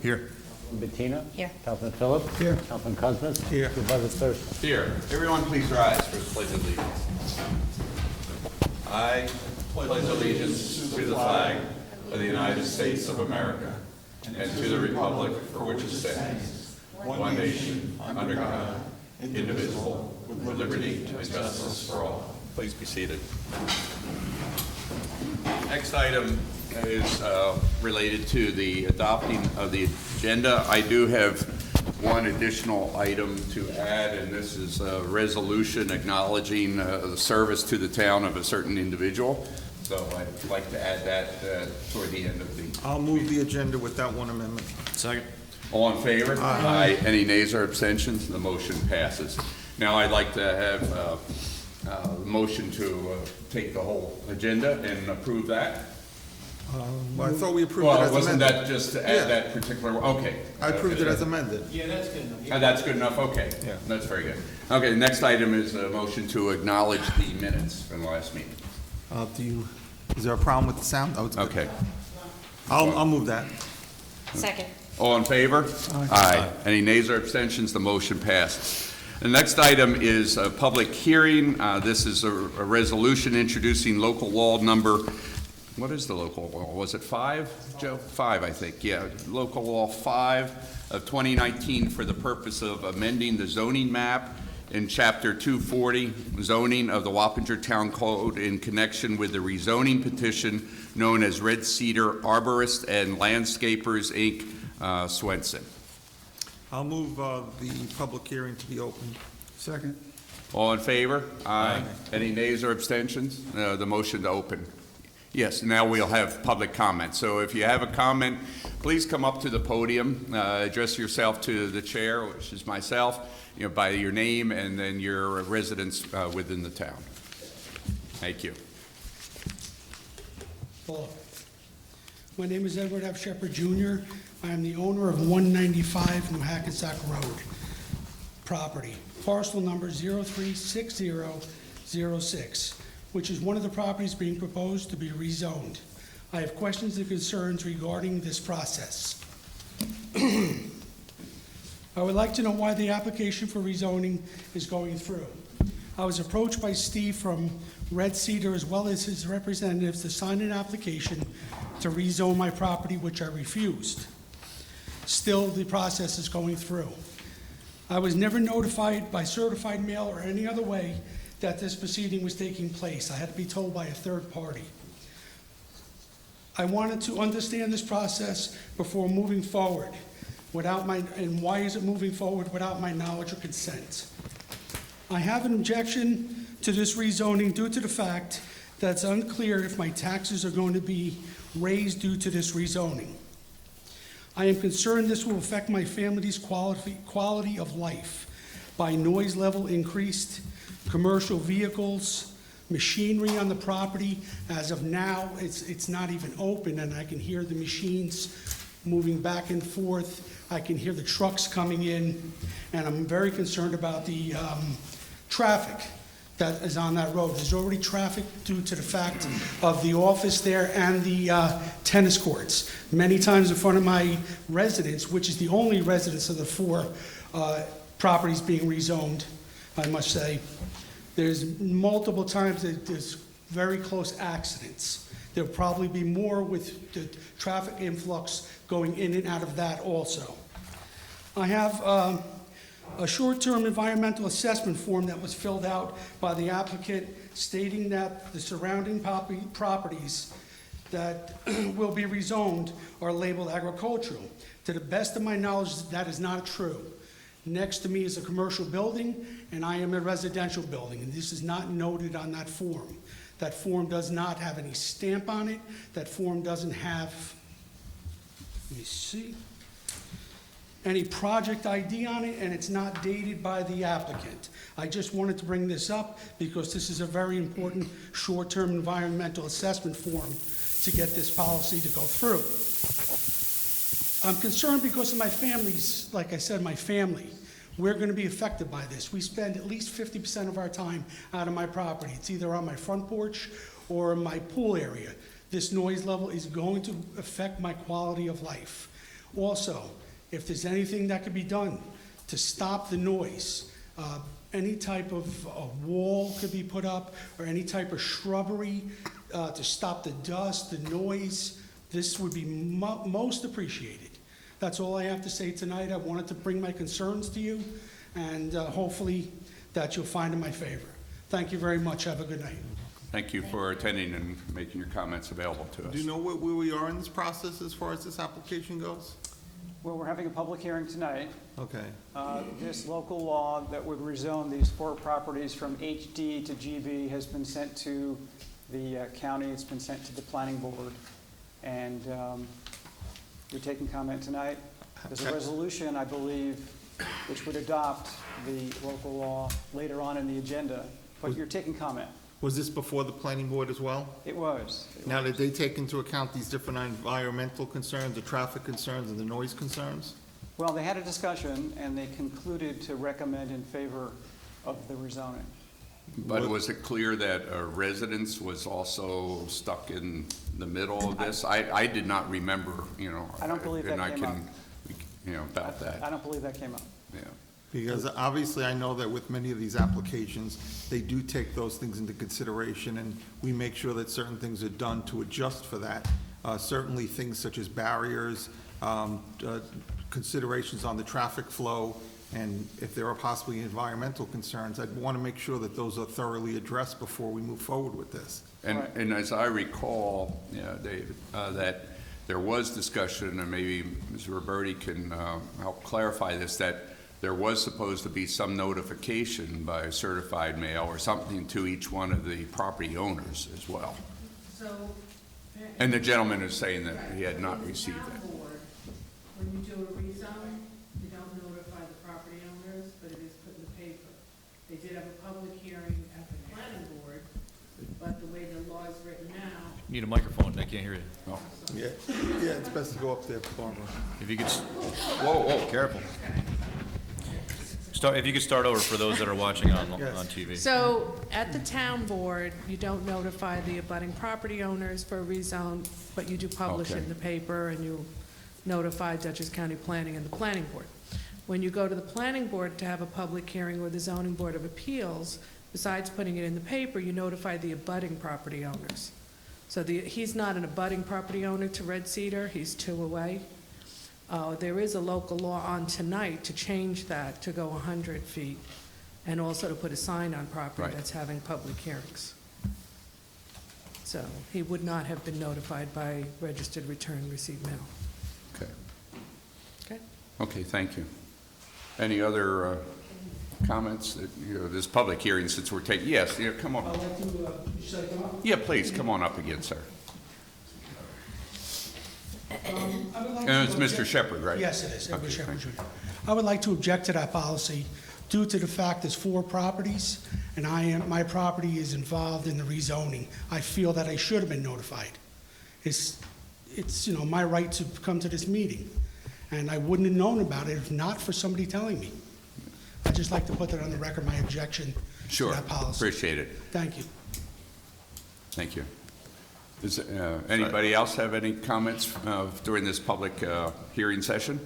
Here. Bettina? Here. Councilman Phillips? Here. Councilman Cosmas? Here. Supervisor Thurston? Here, everyone please rise for the pledge of allegiance. I pledge allegiance to the flag of the United States of America and to the republic for which it stands, one nation, under God, indivisible, with liberty and justice for all. Please be seated. Next item is related to the adopting of the agenda. I do have one additional item to add, and this is a resolution acknowledging the service to the town of a certain individual. So I'd like to add that toward the end of the... I'll move the agenda with that one amendment. Second. All in favor? Aye. Any nays or abstentions? The motion passes. Now I'd like to have a motion to take the whole agenda and approve that. Well, I thought we approved it Well, as wasn't amended. that just to add that particular, okay. I approved it as amended. That's good enough, okay. Yeah. That's very good. Okay, the next item is a motion to acknowledge the minutes from the last meeting. Is there a problem with the sound? Oh, it's good. Okay. I'll move that. Second. All in favor? Aye. Any nays or abstentions? The motion passes. The next item is a public hearing. This is a resolution introducing local law number, what is the local law? Was it 5, Joe? 5, I think, yeah. Local Law 5 of 2019 for the purpose of amending the zoning map in Chapter 240, zoning of the Wappinger Town Code in connection with the rezoning petition known as Red Cedar Arborist and Landscapers, Inc., Swenson. I'll move the public hearing to be opened. Second. All in favor? Aye. Any nays or abstentions? The motion to open. Yes, now we'll have public comment. So if you have a comment, please come up to the podium, address yourself to the chair, which is myself, by your name and then your residence within the town. Thank you. Hello. My name is Edward F. Shepherd Jr. I am the owner of 195 New Hackensack Road property, parcel number 036006, which is one of the properties being proposed to be rezoned. I have questions and concerns regarding this process. I would like to know why the application for rezoning is going through. I was approached by Steve from Red Cedar as well as his representatives to sign an application to rezone my property, which I refused. Still, the process is going through. I was never notified by certified mail or any other way that this proceeding was taking place. I had to be told by a third party. I wanted to understand this process before moving forward and why is it moving forward without my knowledge or consent? I have an objection to this rezoning due to the fact that it's unclear if my taxes are going to be raised due to this rezoning. I am concerned this will affect my family's quality of life by noise level increased, commercial vehicles, machinery on the property. As of now, it's not even open, and I can hear the machines moving back and forth. I can hear the trucks coming in, and I'm very concerned about the traffic that is on that road. There's already traffic due to the fact of the office there and the tennis courts. Many times in front of my residence, which is the only residence of the 4 properties being rezoned, I must say, there's multiple times that there's very close accidents. There'll probably be more with the traffic influx going in and out of that also. I have a short-term environmental assessment form that was filled out by the applicant stating that the surrounding properties that will be rezoned are labeled agricultural. To the best of my knowledge, that is not true. Next to me is a commercial building, and I am a residential building, and this is not noted on that form. That form does not have any stamp on it. That form doesn't have, let me see, any project ID on it, and it's not dated by the applicant. I just wanted to bring this up because this is a very important short-term environmental assessment form to get this policy to go through. I'm concerned because of my family's, like I said, my family. We're going to be affected by this. We spend at least 50% of our time out of my property. It's either on my front porch or in my pool area. This noise level is going to affect my quality of life. Also, if there's anything that could be done to stop the noise, any type of wall could be put up, or any type of shrubbery to stop the dust, the noise, this would be most appreciated. That's all I have to say tonight. I wanted to bring my concerns to you, and hopefully that you'll find in my favor. Thank you very much. Have a good night. Thank you for attending and making your comments available to us. Do you know where we are in this process as far as this application goes? Well, we're having a public hearing tonight. Okay. This local law that would rezone these 4 properties from HD to GB has been sent to the county, it's been sent to the planning board, and you're taking comment tonight. There's a resolution, I believe, which would adopt the local law later on in the agenda, but you're taking comment. Was this before the planning board as well? It was. Now, did they take into account these different environmental concerns, the traffic concerns, and the noise concerns? Well, they had a discussion, and they concluded to recommend in favor of the rezoning. But was it clear that residence was also stuck in the middle of this? I did not remember, you know. I don't believe that and I came up. You know, about that, I don't believe that came up. yeah. Because obviously, I know that with many of these applications, they do take those things into consideration, and we make sure that certain things are done to adjust for that. Certainly, things such as barriers, considerations on the traffic flow, and if there are possibly environmental concerns, I'd want to make sure that those are thoroughly addressed before we move forward with this. And as I recall, yeah, David, that there was discussion, and maybe Ms. Roberti can help clarify this, that there was supposed to be some notification by certified mail or something to each one of the property owners as well. So. And the gentleman is saying that he had not received Town that. board, when you do a rezone, you don't notify the property owners, but it is put in the paper. They did have a public hearing at the planning board, but the way the law is written now. Need a microphone, I can't hear you. Oh. Yeah, it's best to go up there, Barbara. If you could, Whoa, careful. If you could start over for those that are watching on Yes. TV. So at the town board, you don't notify the abutting property owners for a rezone, but you do publish it Okay. in the paper, and you notify Dutchess County Planning and the planning board. When you go to the planning board to have a public hearing or the zoning board of appeals, besides putting it in the paper, you notify the abutting property owners. So he's not an abutting property owner to Red Cedar, he's 2 away. There is a local law on tonight to change that to go 100 feet, and also to put a sign on property Right. that's having public hearings. So he would not have been notified by registered return received mail. Okay. Okay? Okay, thank you. Any other comments that, you know, this public hearing, since we're taking, yes, yeah, come I'd on. like to, should I come up? Yeah, please, come on up again, sir. I would like And to it's Mr. object- Shepherd, right? Yes, it is, Edward Okay, Shepherd thank Jr. I would like to object to that policy due to the fact there's 4 properties, and my property is involved in the rezoning. I feel that I should have been notified. It's, you know, my right to come to this meeting, and I wouldn't have known about it if not for somebody telling me. I'd just like to put that on the record, my objection to Sure, that policy. appreciate it. Thank you. Thank you. Does anybody else have any comments during this public hearing session?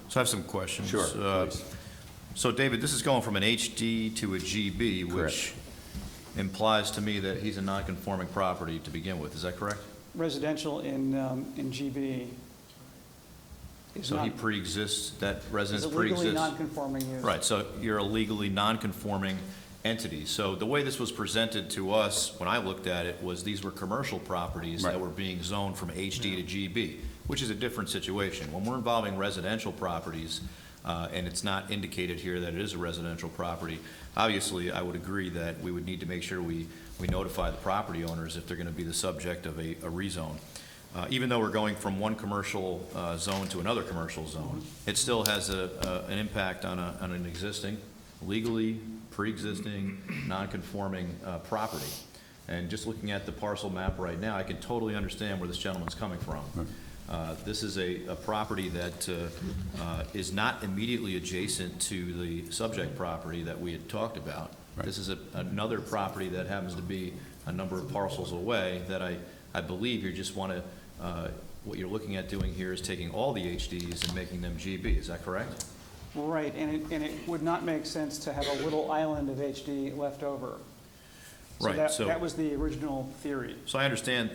So I have some questions. Sure, please. So David, this is going from an HD to a GB, which Correct. implies to me that he's a non-conforming property to begin with, is that correct? Residential in GB is So not, he pre-exists, that is residence a legally pre-exists? non-conforming use. Right, so you're a legally non-conforming entity. So the way this was presented to us, when I looked at it, was these were commercial properties that Right. were being zoned from HD to GB, which is a different situation. When we're involving residential properties, and it's not indicated here that it is a residential property, obviously, I would agree that we would need to make sure we notify the property owners if they're going to be the subject of a rezone. Even though we're going from one commercial zone to another commercial zone, it still has an impact on an existing, legally pre-existing, non-conforming property. And just looking at the parcel map right now, I can totally understand where this gentleman's coming from. This is a property that is not immediately adjacent to the subject property that we had talked about. Right. This is another property that happens to be a number of parcels away that I believe you just want to what you're looking at doing here is taking all the HDs and making them GB, is that correct? Right, and it would not make sense to have a little island of HD left over. Right, That was the original theory. So I understand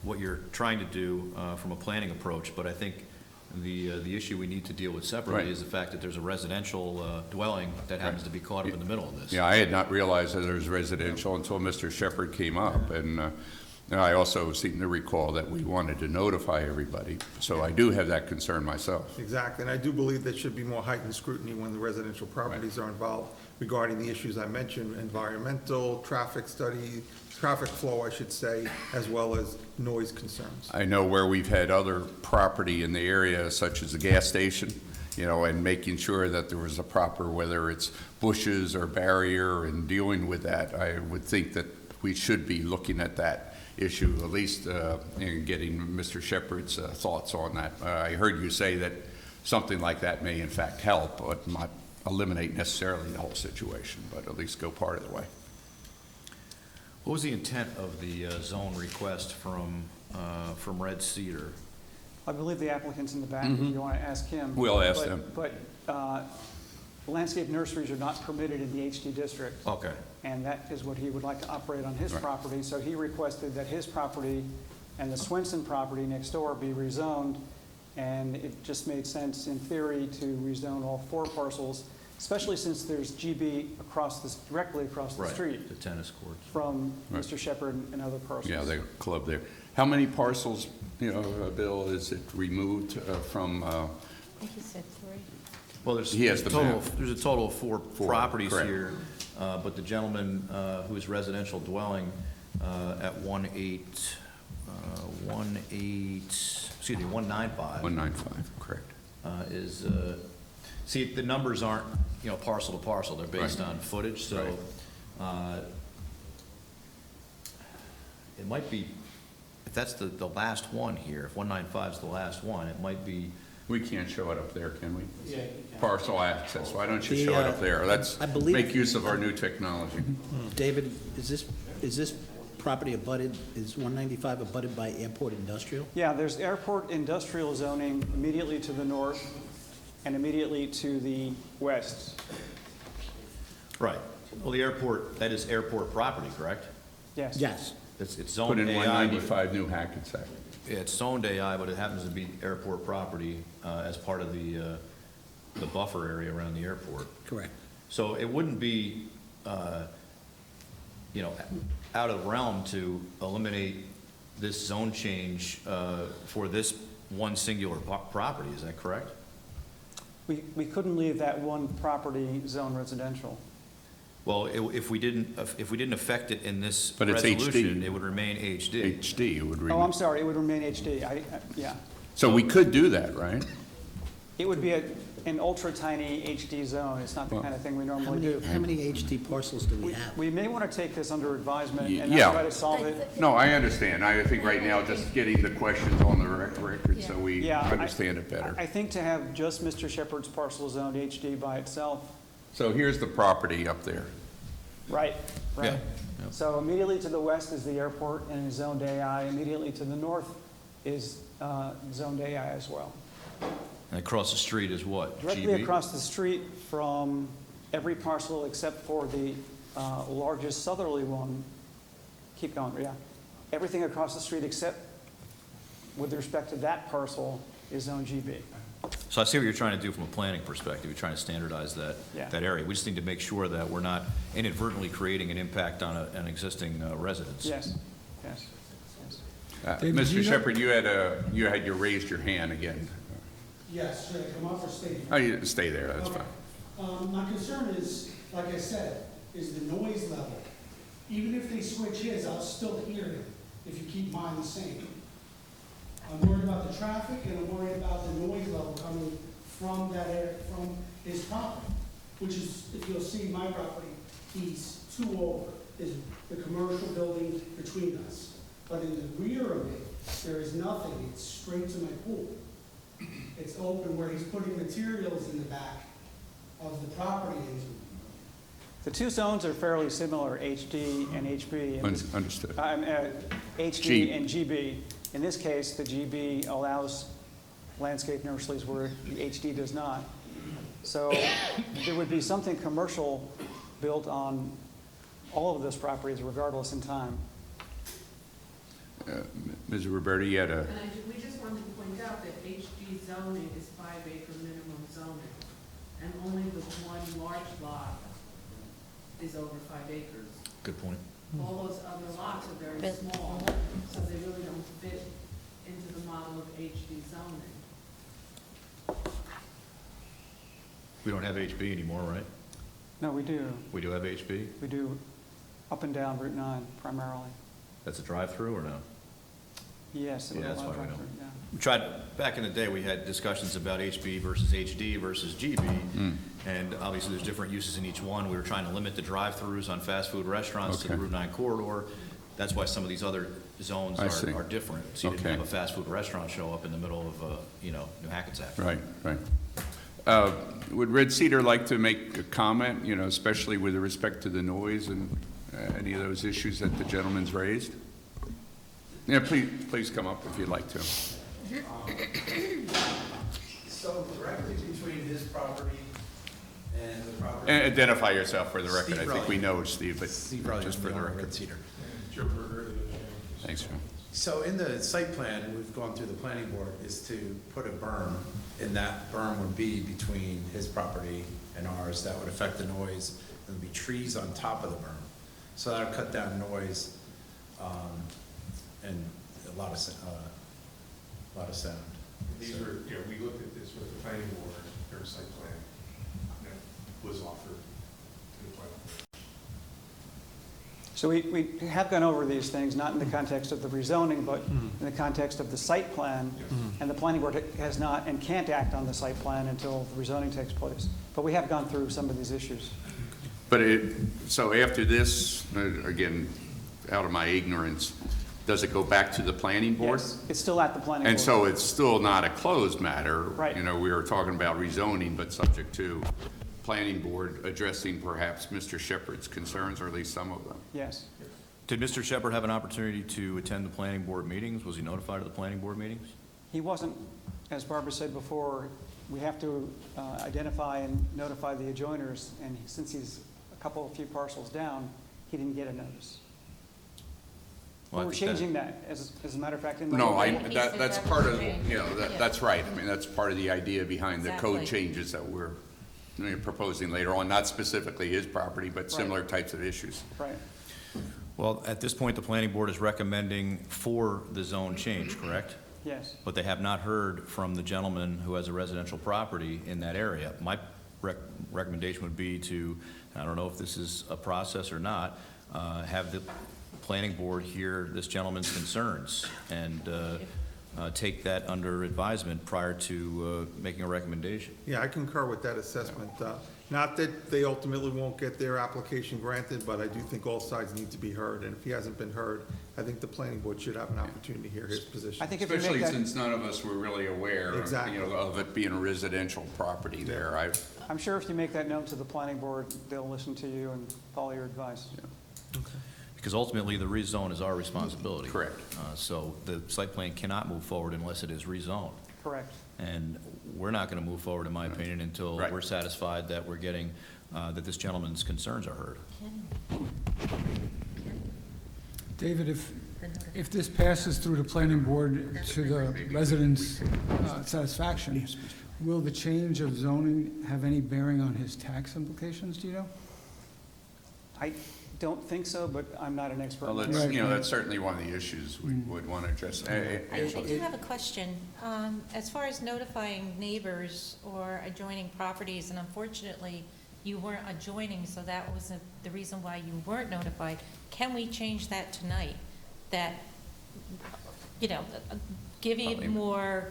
what you're trying to do from a planning approach, but I think the issue we need to deal with separately Right. is the fact that there's a residential dwelling that happens to be caught up in the middle of this. Yeah, I had not realized that there was residential until Mr. Shepherd came up, and I also seem to recall that we wanted to notify everybody, so I do have that concern myself. Exactly, and I do believe there should be more heightened scrutiny when the residential properties are involved regarding the issues I mentioned, environmental, traffic study, traffic flow, I should say, as well as noise concerns. I know where we've had other property in the area, such as the gas station, you know, and making sure that there was a proper, whether it's bushes or barrier, and dealing with that. I would think that we should be looking at that issue, at least, and getting Mr. Shepherd's thoughts on that. I heard you say that something like that may in fact help, but not eliminate necessarily the whole situation, but at least go part of the way. What was the intent of the zone request from Red Cedar? I believe the applicant's in the back, if you want to ask him. We'll ask But- them. But landscape nurseries are not permitted in the HD district. Okay. And that is what he would like to operate on his Right. property. So he requested that his property and the Swenson property next door be rezoned. And it just made sense in theory to rezone all 4 parcels, especially since there's GB directly across the Right, street the tennis courts. from Right. Mr. Shepherd and other parcels. Yeah, the club there. How many parcels, you know, Bill, is it removed from, I think he said 3. Well, there's He has a the total, map. there's a total of 4 properties correct. here, but the gentleman who is residential dwelling at 195 195, correct. is, see, the numbers aren't, you know, parcel to parcel, they're based Right. on footage, so it might be, if that's the last one here, if 195 is the last one, it might be, We can't show it up there, can we? Yeah, you can. Parcel access, why don't you The, show it up there? Let's I believe- make use of our new technology. David, is this property abutted, is 195 abutted by Airport Industrial? Yeah, there's airport industrial zoning immediately to the north and immediately to the west. right. Well, the airport, that is airport property, correct? Yes. Yes. It's Put zoned in AI. but- 195 New Hackensack. Yeah, it's zoned AI, but it happens to be airport property as part of the buffer area around the airport. Correct. So it wouldn't be, you know, out of realm to eliminate this zone change for this one singular property, is that correct? We couldn't leave that one property zone residential. Well, if we didn't affect it in this But it's HD. resolution, it would remain HD. HD, it would Oh, I'm remain. sorry, it would remain HD. Yeah. So we could do that, right? It would be an ultra-tiny HD zone. It's not the kind of thing we How normally do. many HD parcels do we have? We may want to take this under advisement and Yeah. not try to solve it. No, I understand. I think right now, just getting the questions on the record so we Yeah, understand it better. I think to have just Mr. Shepherd's parcel zoned HD by itself. So here's the property up there. Right, right. Yeah. So immediately to the west is the airport and is zoned AI. Immediately to the north is zoned AI as well. And across the street is what? Directly GB? across the street from every parcel except for the largest southerly one. Keep going, yeah. Everything across the street except with respect to that parcel is zone GB. So I see what you're trying to do from a planning perspective. You're trying to standardize that area. We just need to make sure that we're not inadvertently creating an impact on an existing residence. Yes, yes, yes. David, do Mr. you know- Shepherd, you raised your hand again. Yes, should I come up or stay? Oh, you stay there, that's Okay. fine. My concern is, like I said, is the noise level. Even if they switch his, I'll still hear him if you keep mine the same. I'm worried about the traffic and I'm worried about the noise level coming from that area, from his property, which is, if you'll see my property, he's 2 over, is the commercial building between us. But in the rear of it, there is nothing, it's straight to my pool. It's open where he's putting materials in the back of the property into. The two zones are fairly similar, HD and HB. and Understood. HD G. and GB. In this case, the GB allows landscape nurseries where the HD does not. So there would be something commercial built on all of those properties regardless in time. Ms. Roberta, you had a, We just wanted to point out that HD zoning is 5-acre minimum zoning, and only the one large lot is over 5 acres. Good point. All those other lots are very But- small, so they really don't fit into the model of HD zoning. We don't have HB anymore, right? No, we do. We do have HB? We do up and down Route 9 primarily. That's a drive-through or no? Yes. it Yeah, would that's allow why we drive-through, don't. yeah. We tried, back in the day, we had discussions about HB versus HD versus GB, and obviously there's different uses in each one. We were trying to limit the drive-throughs on fast food restaurants to the Okay. Route 9 corridor. That's why some of these other zones I see. are different. So you didn't Okay. have a fast food restaurant show up in the middle of, New Hackensack. right, right. Would Red Cedar like to make a comment, especially with respect to the noise and any of those issues that the gentleman's raised? Yeah, please come up if you'd like to. So directly between his property and the property. And identify yourself for the record. Steve I think we Rowley. know Steve, but Steve Rowley, just for the owner of record. Red Cedar. Thanks, Joe. So in the site plan, we've gone through the planning board, is to put a berm, and that berm would be between his property and ours. That would affect the noise. There'd be trees on top of the berm. So that would cut down noise, and a lot of sound. These were, we looked at this with the planning board, their site plan that was offered to the planning board. So we have gone over these things, not in the context of the rezoning, but in the context of the site plan. And the planning board has not and can't act on the site plan until the rezoning takes place. But we have gone through some of these issues. But so after this, again, out of my ignorance, does it go back to the planning board? Yes, it's still at the planning board. And so it's still not a closed matter? Right. We were talking about rezoning, but subject to planning board addressing perhaps Mr. Shepherd's concerns, or at least some of them. Yes. Did Mr. Shepherd have an opportunity to attend the planning board meetings? Was he notified of the planning board meetings? He wasn't, as Barbara said before, we have to identify and notify the adjoiners, and since he's a few parcels down, he didn't get a notice. Well, I We're think that- changing that, as a matter of fact. In the- No, Pieces that's that part were of, changed. Yeah. that's right. I mean, that's part of the idea behind the code Exactly. changes that we're proposing later on, not specifically his property, but similar types of issues. Right. Well, at this point, the planning board is recommending for the zone change, correct? Yes. But they have not heard from the gentleman who has a residential property in that area. My recommendation would be to, I don't know if this is a process or not, have the planning board hear this gentleman's concerns and take that under advisement prior to making a recommendation. Yeah, I concur with that assessment. Not that they ultimately won't get their application granted, but I do think all sides need to be heard. And if he hasn't been heard, I think the planning board should have an opportunity to hear his position. I think if you Especially make that, since none of us were really aware, Exactly. of it being a residential property there. I'm sure if you make that known to the planning board, they'll listen to you and follow your advice. Because ultimately, the rezone is our responsibility. Correct. So the site plan cannot move forward unless it is rezoned. Correct. And we're not going to move forward, in my opinion, until Right. we're satisfied that we're getting, that this gentleman's concerns are heard. David, if this passes through the planning board to the residents' satisfaction, will the change of zoning have any bearing on his tax implications, do you know? I don't think so, but I'm not an expert. Well, on that's, that. that's certainly one of the issues we would want to address. I do have a question. As far as notifying neighbors or adjoining properties, and unfortunately, you weren't adjoining, so that was the reason why you weren't notified. Can we change that tonight? That, give it more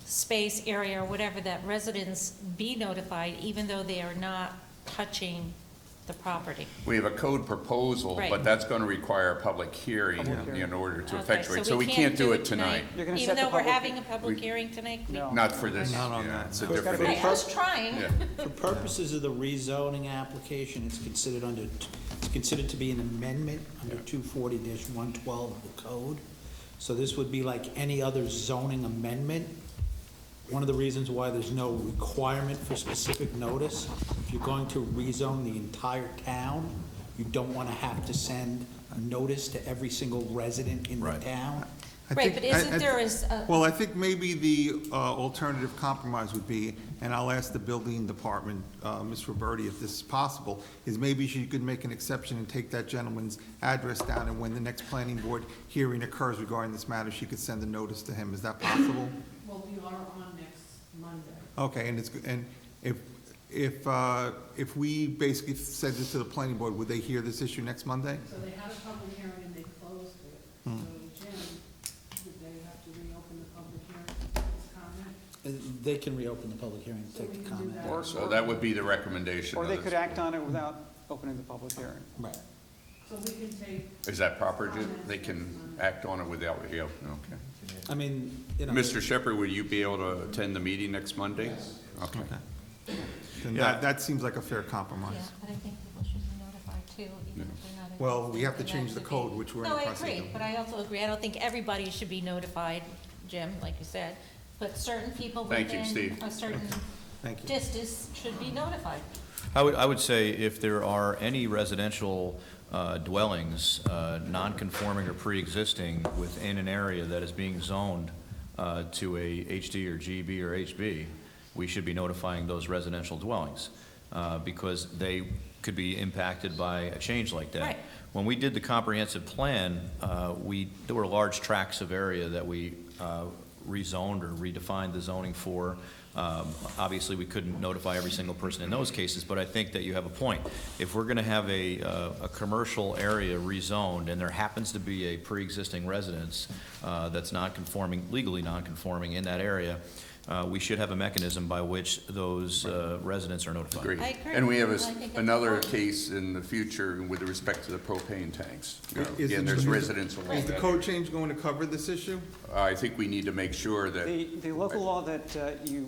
space, area, or whatever, that residents be notified, even though they are not touching the property? We have a code proposal, Right. but that's going to require a public hearing Public hearing. in order to Okay, effectuate. So we can't do it tonight. You're gonna Even set the though we're public- having a public We- hearing tonight? No. Not for this. Not on yeah, that. It's a So it's gotta different be- I was trying. Yeah. For purposes of the rezoning application, it's considered to be an amendment under 240-112 of the code. So this would be like any other zoning amendment. One of the reasons why there's no requirement for specific notice, if you're going to rezone the entire town, you don't want to have to send a notice to every single resident in the Right. town. I Right, think- but isn't there Well, I think maybe the alternative compromise would be, and I'll ask the building department, Ms. Roberti, if this is possible, is maybe she could make an exception and take that gentleman's address down, and when the next planning board hearing occurs regarding this matter, she could send a notice to him. Is that possible? Well, we are on next Monday. Okay, and if we basically send it to the planning board, would they hear this issue next Monday? So they had a public hearing and they closed it. So Jim, would they have to reopen the public hearing to take his comment? They can reopen the public hearing and So take we the can do comment. that. Or- So that would be the recommendation. Or of they this. could act on it without opening the public hearing. Right. So we can take. Is that proper, Jim? comments They next can Monday. act on it without, yeah, okay. I mean, you know. Mr. Shepherd, will you be able to attend the meeting next Monday? Okay. Then Yeah. that seems like a fair compromise. Yeah, but I think people should be notified too, even if they're not. Well, we have to involved in change the that code, debate. which we're in the process No, I of. agree, but I also agree, I don't think everybody should be notified, Jim, like you said, but certain people Thank you, within Steve. a certain Thank you. distance should be notified. I would say if there are any residential dwellings, non-conforming or pre-existing within an area that is being zoned to a HD or GB or HB, we should be notifying those residential dwellings, because they could be impacted by a change like that. Right. When we did the comprehensive plan, there were large tracts of area that we rezoned or redefined the zoning for. Obviously, we couldn't notify every single person in those cases, but I think that you have a point. If we're going to have a commercial area rezoned, and there happens to be a pre-existing residence that's non-conforming, legally non-conforming in that area, we should have a mechanism by which those residents are notified. Agreed. I agree. And we have I think that's another important. case in the future with respect to the propane tanks. Is Again, it- there's residents along Is the that. code change going to cover this issue? I think we need to make sure that The local law that you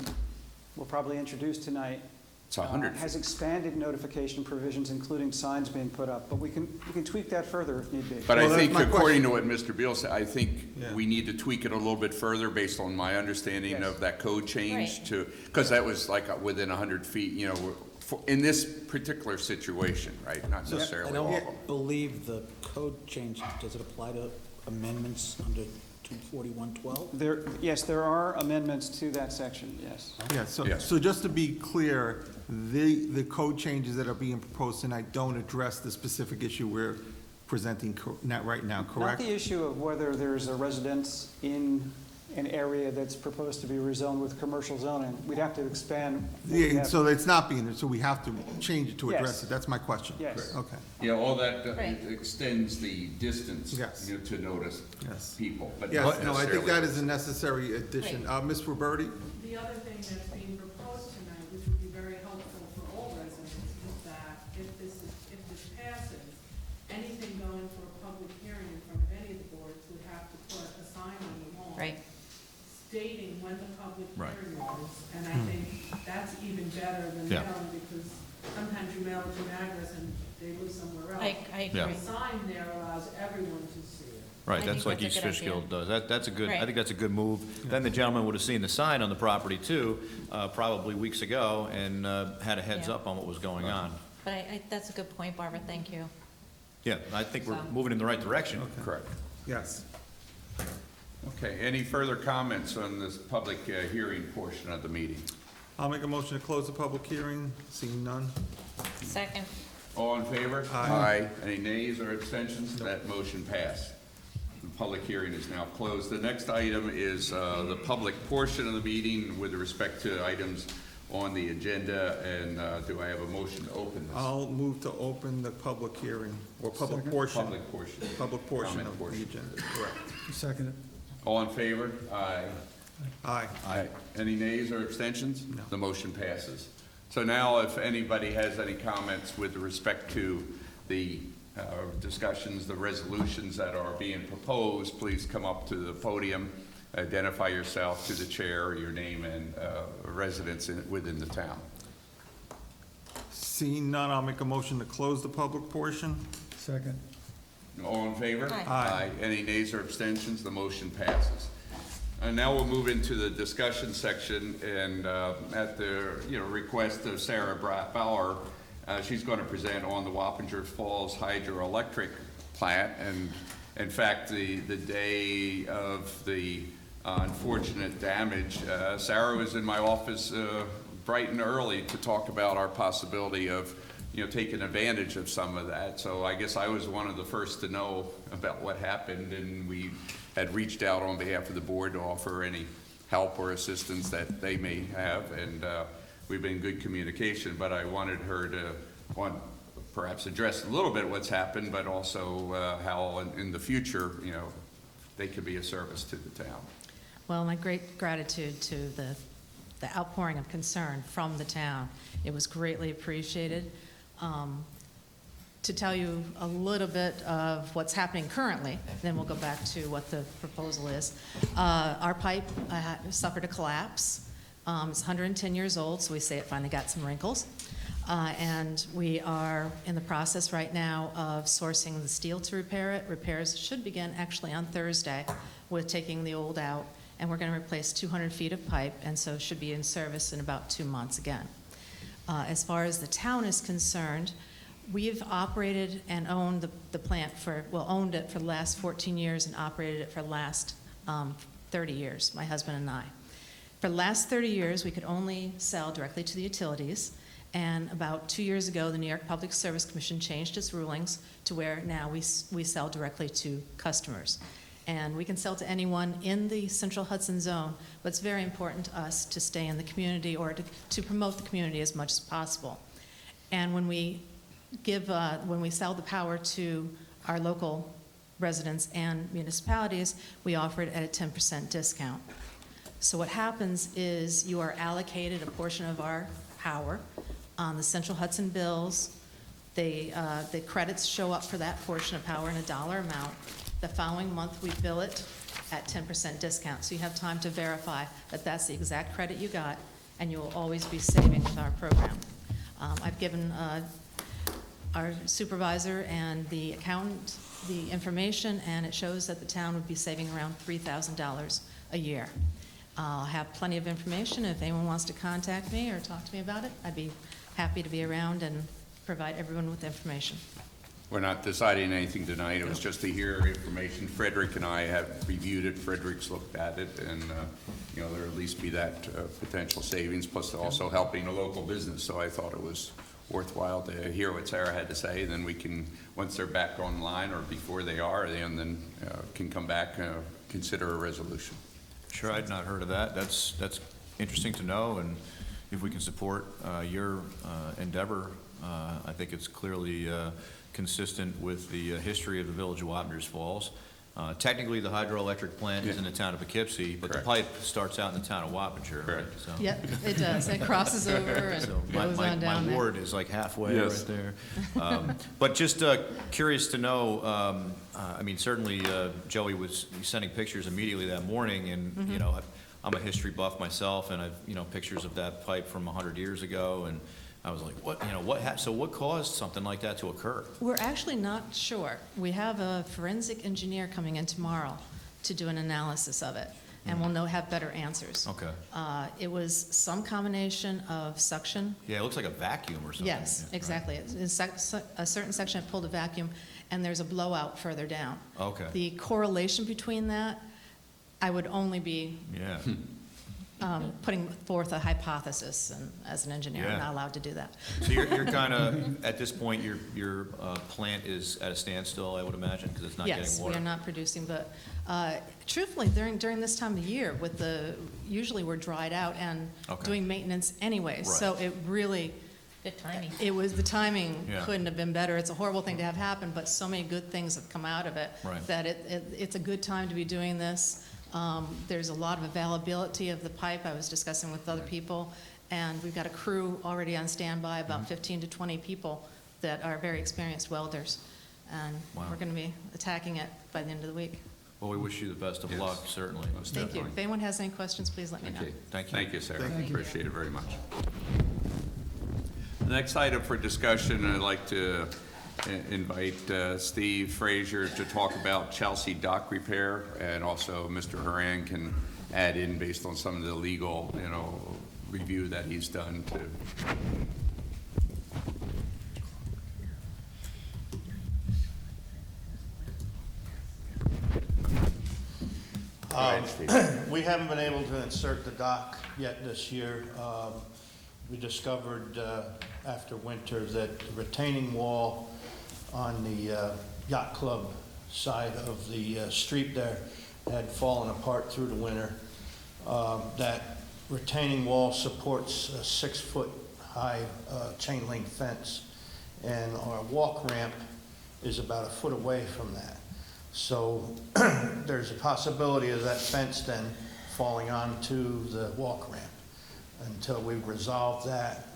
will probably introduce tonight it's 100 has expanded notification provisions, including signs being put up, but we can tweak that further if need be. But Well, I that's think, my according to what Mr. Beal said, I think Yeah. we need to tweak it a little bit further based on my understanding Yes. of that code change Right. to, because that was like within 100 feet, you know, in this particular situation, right? Not I necessarily all of them. don't believe the code change, does it apply to amendments under 24112? Yes, there are amendments to that section, yes. Yeah, so, Yes. so just to be clear, the code changes that are being proposed tonight don't address the specific issue we're presenting right now, Not correct? the issue of whether there's a residence in an area that's proposed to be rezoned with commercial zoning. We'd have to expand. what we Yeah, have. so it's not being, so we have to change it to address Yes. it, that's my question. Yes. Okay, Yeah, all that Right. extends the distance, Yes. you know, to notice yes. people, but Yes, not no, I think necessarily- that is a necessary addition. Ms. Roberti? The other thing that's being proposed tonight, which would be very helpful for all residents, is that if this passes, anything going for a public hearing in front of any of the boards would have to put a sign on the wall. Right. Stating when the public Right. hearing was, and I think that's even better than Yeah. mailing, because sometimes you mail it to an address and they live somewhere else. I Yeah. agree. The sign there allows everyone to see it. Right, I that's think like that's East a good Fishkill idea. does. That's a good, I Right. think that's a good move. Then the gentleman would have seen the sign on the property too, probably weeks ago, and had a heads Yeah. up on what was going on. But that's a good point, Barbara, thank you. Yeah, I think we're So- moving in the right direction. Correct. Yes. Okay, any further comments on this public hearing portion of the meeting? I'll make a motion to close the public hearing, seeing none. Second. All in favor? Aye. Any nays or abstentions? That motion passed. The public hearing is now closed. The next item is the public portion of the meeting with respect to items on the agenda, and do I have a motion to open this? I'll move to open the public hearing, or public portion. Public portion. Public portion Comment of the portion. agenda, correct. Second it. All in favor? Aye. Aye. Aye. Any nays or abstentions? No. The motion passes. So now, if anybody has any comments with respect to the discussions, the resolutions that are being proposed, please come up to the podium, identify yourself to the chair, your name and residence within the town. Seeing none, I'll make a motion to close the public portion. Second. All in favor? Aye. Aye. Any nays or abstentions? The motion passes. And now we'll move into the discussion section, and at the request of Sarah Bauer, she's going to present on the Wappinger Falls hydroelectric plant. And in fact, the day of the unfortunate damage, Sarah was in my office bright and early to talk about our possibility of taking advantage of some of that. So I guess I was one of the first to know about what happened, and we had reached out on behalf of the board to offer any help or assistance that they may have, and we've been in good communication. But I wanted her to perhaps address a little bit what's happened, but also how in the future, they could be a service to the town. Well, my great gratitude to the outpouring of concern from the town. It was greatly appreciated. To tell you a little bit of what's happening currently, then we'll go back to what the proposal is. Our pipe suffered a collapse. It's 110 years old, so we say it finally got some wrinkles. And we are in the process right now of sourcing the steel to repair it. Repairs should begin actually on Thursday with taking the old out, and we're going to replace 200 feet of pipe, and so should be in service in about 2 months again. As far as the town is concerned, we've operated and owned the plant owned it for the last 14 years and operated it for the last 30 years, my husband and I. For the last 30 years, we could only sell directly to the utilities, and about 2 years ago, the New York Public Service Commission changed its rulings to where now we sell directly to customers. And we can sell to anyone in the Central Hudson Zone, but it's very important to us to stay in the community or to promote the community as much as possible. And when we sell the power to our local residents and municipalities, we offer it at a 10% discount. So what happens is you are allocated a portion of our power on the Central Hudson bills. The credits show up for that portion of power in a dollar amount. The following month, we bill it at 10% discount. So you have time to verify that that's the exact credit you got, and you will always be saving with our program. I've given our supervisor and the accountant the information, and it shows that the town would be saving around $3,000 a year. I'll have plenty of information. If anyone wants to contact me or talk to me about it, I'd be happy to be around and provide everyone with information. We're not deciding anything tonight. It was just to hear information. Frederick and I have reviewed it. Frederick's looked at it, and there'll at least be that potential savings, plus also helping a local business. So I thought it was worthwhile to hear what Sarah had to say. Then we can, once they're back online or before they are, then can come back and consider a resolution. Sure, I'd not heard of that. That's interesting to know, and if we can support your endeavor, I think it's clearly consistent with the history of the village of Wappingers Falls. Technically, the hydroelectric plant is in the town of Poughkeepsie, but the pipe starts out in the town of Wappinger. Correct. Right? So. Yep, it does. It crosses over and So goes on down my there. ward is like halfway Yes. right there. But just curious to know, I mean, certainly Joey was sending pictures immediately that morning, and I'm a history buff myself, and I've pictures of that pipe from 100 years ago, and I was like, so what caused something like that to occur? We're actually not sure. We have a forensic engineer coming in tomorrow to do an analysis of it, and we'll have better answers. Okay. It was some combination of suction. Yeah, it looks like a vacuum or something. Yes, Yeah, exactly. It's a certain section pulled a vacuum, and there's a blowout further down. Okay. The correlation between that, I would only be Yeah. putting forth a hypothesis, and as an engineer, I'm Yeah. not allowed to do that. So you're kind of, at this point, your plant is at a standstill, I would imagine, because it's not getting Yes, water? we are not producing, but truthfully, during this time of year, usually we're dried out and Okay. doing maintenance anyway. Right. So it really, Good timing. the timing Yeah. couldn't have been better. It's a horrible thing to have happen, but so many good things have come out of it. Right. That it's a good time to be doing this. There's a lot of availability of the pipe. I was discussing with other people, and we've got a crew already on standby, about 15 to 20 people that are very experienced welders. And Wow. we're going to be attacking it by the end of the week. Well, we wish you the best of Yes. luck, certainly. Most Thank you. definitely. If anyone has any questions, please let me know. Okay. Thank you. Thank you, Sarah. Thank you. Appreciate it very much. The next item for discussion, I'd like to invite Steve Frazier to talk about Chelsea dock repair, and also Mr. Haran can add in based on some of the legal, review that he's done to. Go ahead, Steve. We haven't been able to insert the dock yet this year. We discovered after winter that the retaining wall on the yacht club side of the street there had fallen apart through the winter. That retaining wall supports a 6-foot high chain link fence, and our walk ramp is about a foot away from that. So there's a possibility of that fence then falling onto the walk ramp. Until we resolve that,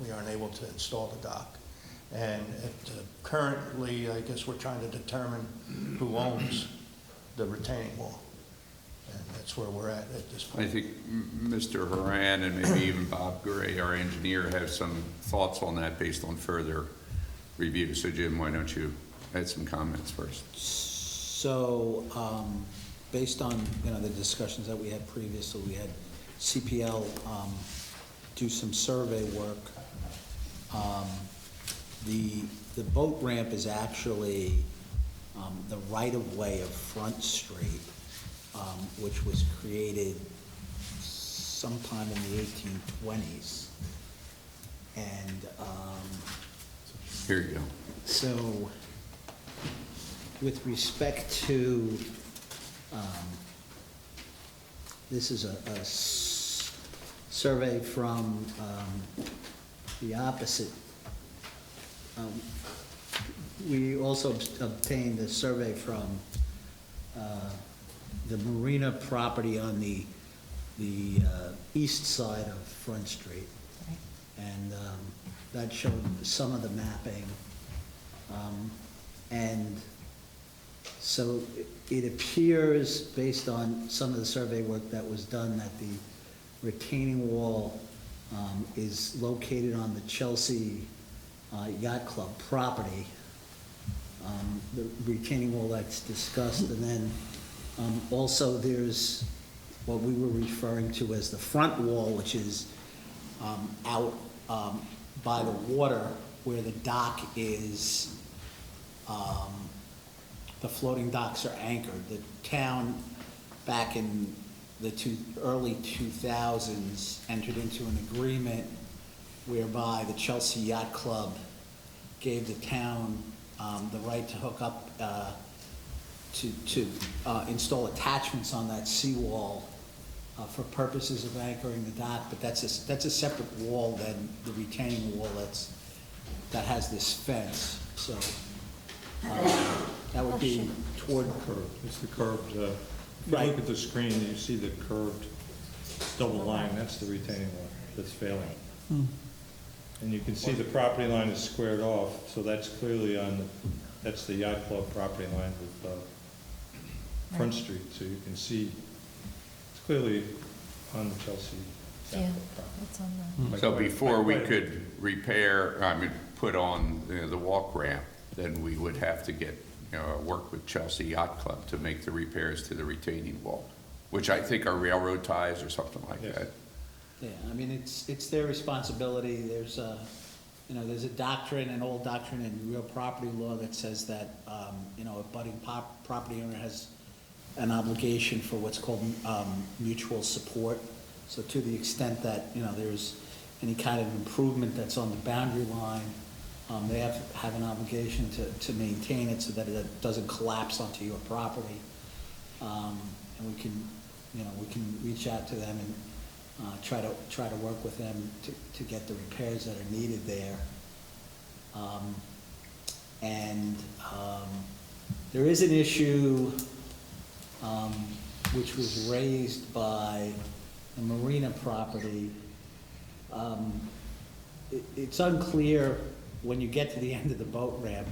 we aren't able to install the dock. And currently, I guess we're trying to determine who owns the retaining wall. And that's where we're at this point. I think Mr. Haran and maybe even Bob Gray, our engineer, have some thoughts on that based on further review. So Jim, why don't you add some comments first? So, based on, the discussions that we had previously, we had CPL do some survey work. The boat ramp is actually the right-of-way of Front Street, which was created sometime in the 1820s. And here you go. So, with respect to, this is a survey from the opposite. We also obtained a survey from the marina property on the east side of Front Street. And that showed some of the mapping. And so it appears, based on some of the survey work that was done, that the retaining wall is located on the Chelsea Yacht Club property. The retaining wall that's discussed, and then also there's what we were referring to as the front wall, which is out by the water where the dock is. The floating docks are anchored. The town, back in the early 2000s, entered into an agreement whereby the Chelsea Yacht Club gave the town the right to hook up, to install attachments on that seawall for purposes of anchoring the dock, but that's a separate wall than the retaining wall that has this fence. So that would be toward curved. It's the curved. If you Right. look at the screen, you see the curved double line. That's the retaining wall that's failing. And you can see the property line is squared off, so that's clearly that's the yacht club property line with Front Street. So you can see it's clearly on the Chelsea yacht club property. It's on the. So before we could put on the walk ramp, then we would have to get, work with Chelsea Yacht Club to make the repairs to the retaining wall, which I think are railroad ties or something like that. Yeah, I mean, it's their responsibility. There's a doctrine, an old doctrine in real property law that says that, a budding property owner has an obligation for what's called mutual support. So to the extent that, there's any kind of improvement that's on the boundary line, they have an obligation to maintain it so that it doesn't collapse onto your property. And we can reach out to them and try to work with them to get the repairs that are needed there. There is an issue which was raised by the marina property. It's unclear when you get to the end of the boat ramp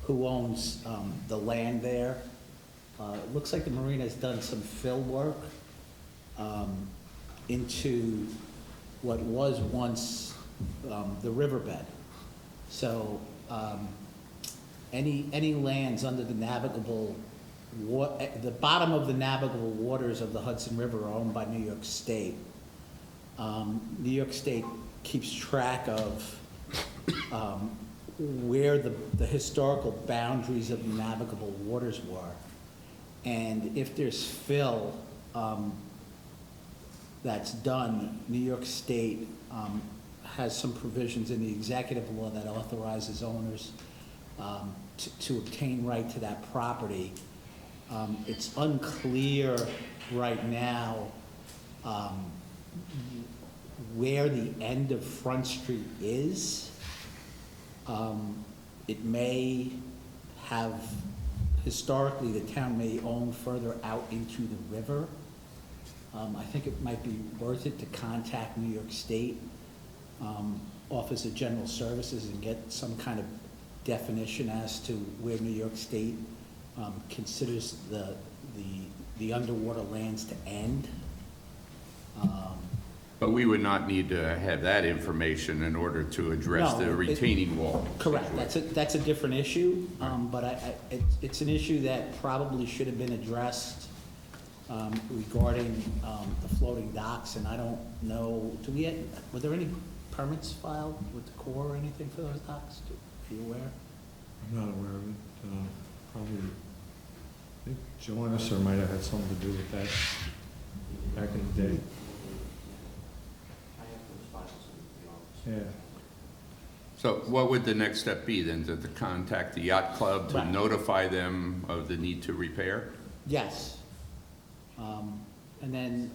who owns the land there. It looks like the marina has done some fill work into what was once the riverbed. So any lands under the navigable, the bottom of the navigable waters of the Hudson River are owned by New York State. New York State keeps track of where the historical boundaries of the navigable waters were. And if there's fill that's done, New York State has some provisions in the executive law that authorizes owners to obtain right to that property. It's unclear right now where the end of Front Street is. It may have, historically, the town may own further out into the river. I think it might be worth it to contact New York State Office of General Services and get some kind of definition as to where New York State considers the underwater lands to end. But we would not need to have that information in order to address the retaining wall. Correct, that's a different issue, but it's an issue that probably should have been addressed regarding the floating docks, and I don't know, were there any permits filed with the Corps or anything for those docks? Are you aware? I'm not aware of it. Probably, I think Joanna might have had something to do with that back in the day. Yeah. So what would the next step be then? To contact the yacht club to Right. notify them of the need to repair? Yes. And then,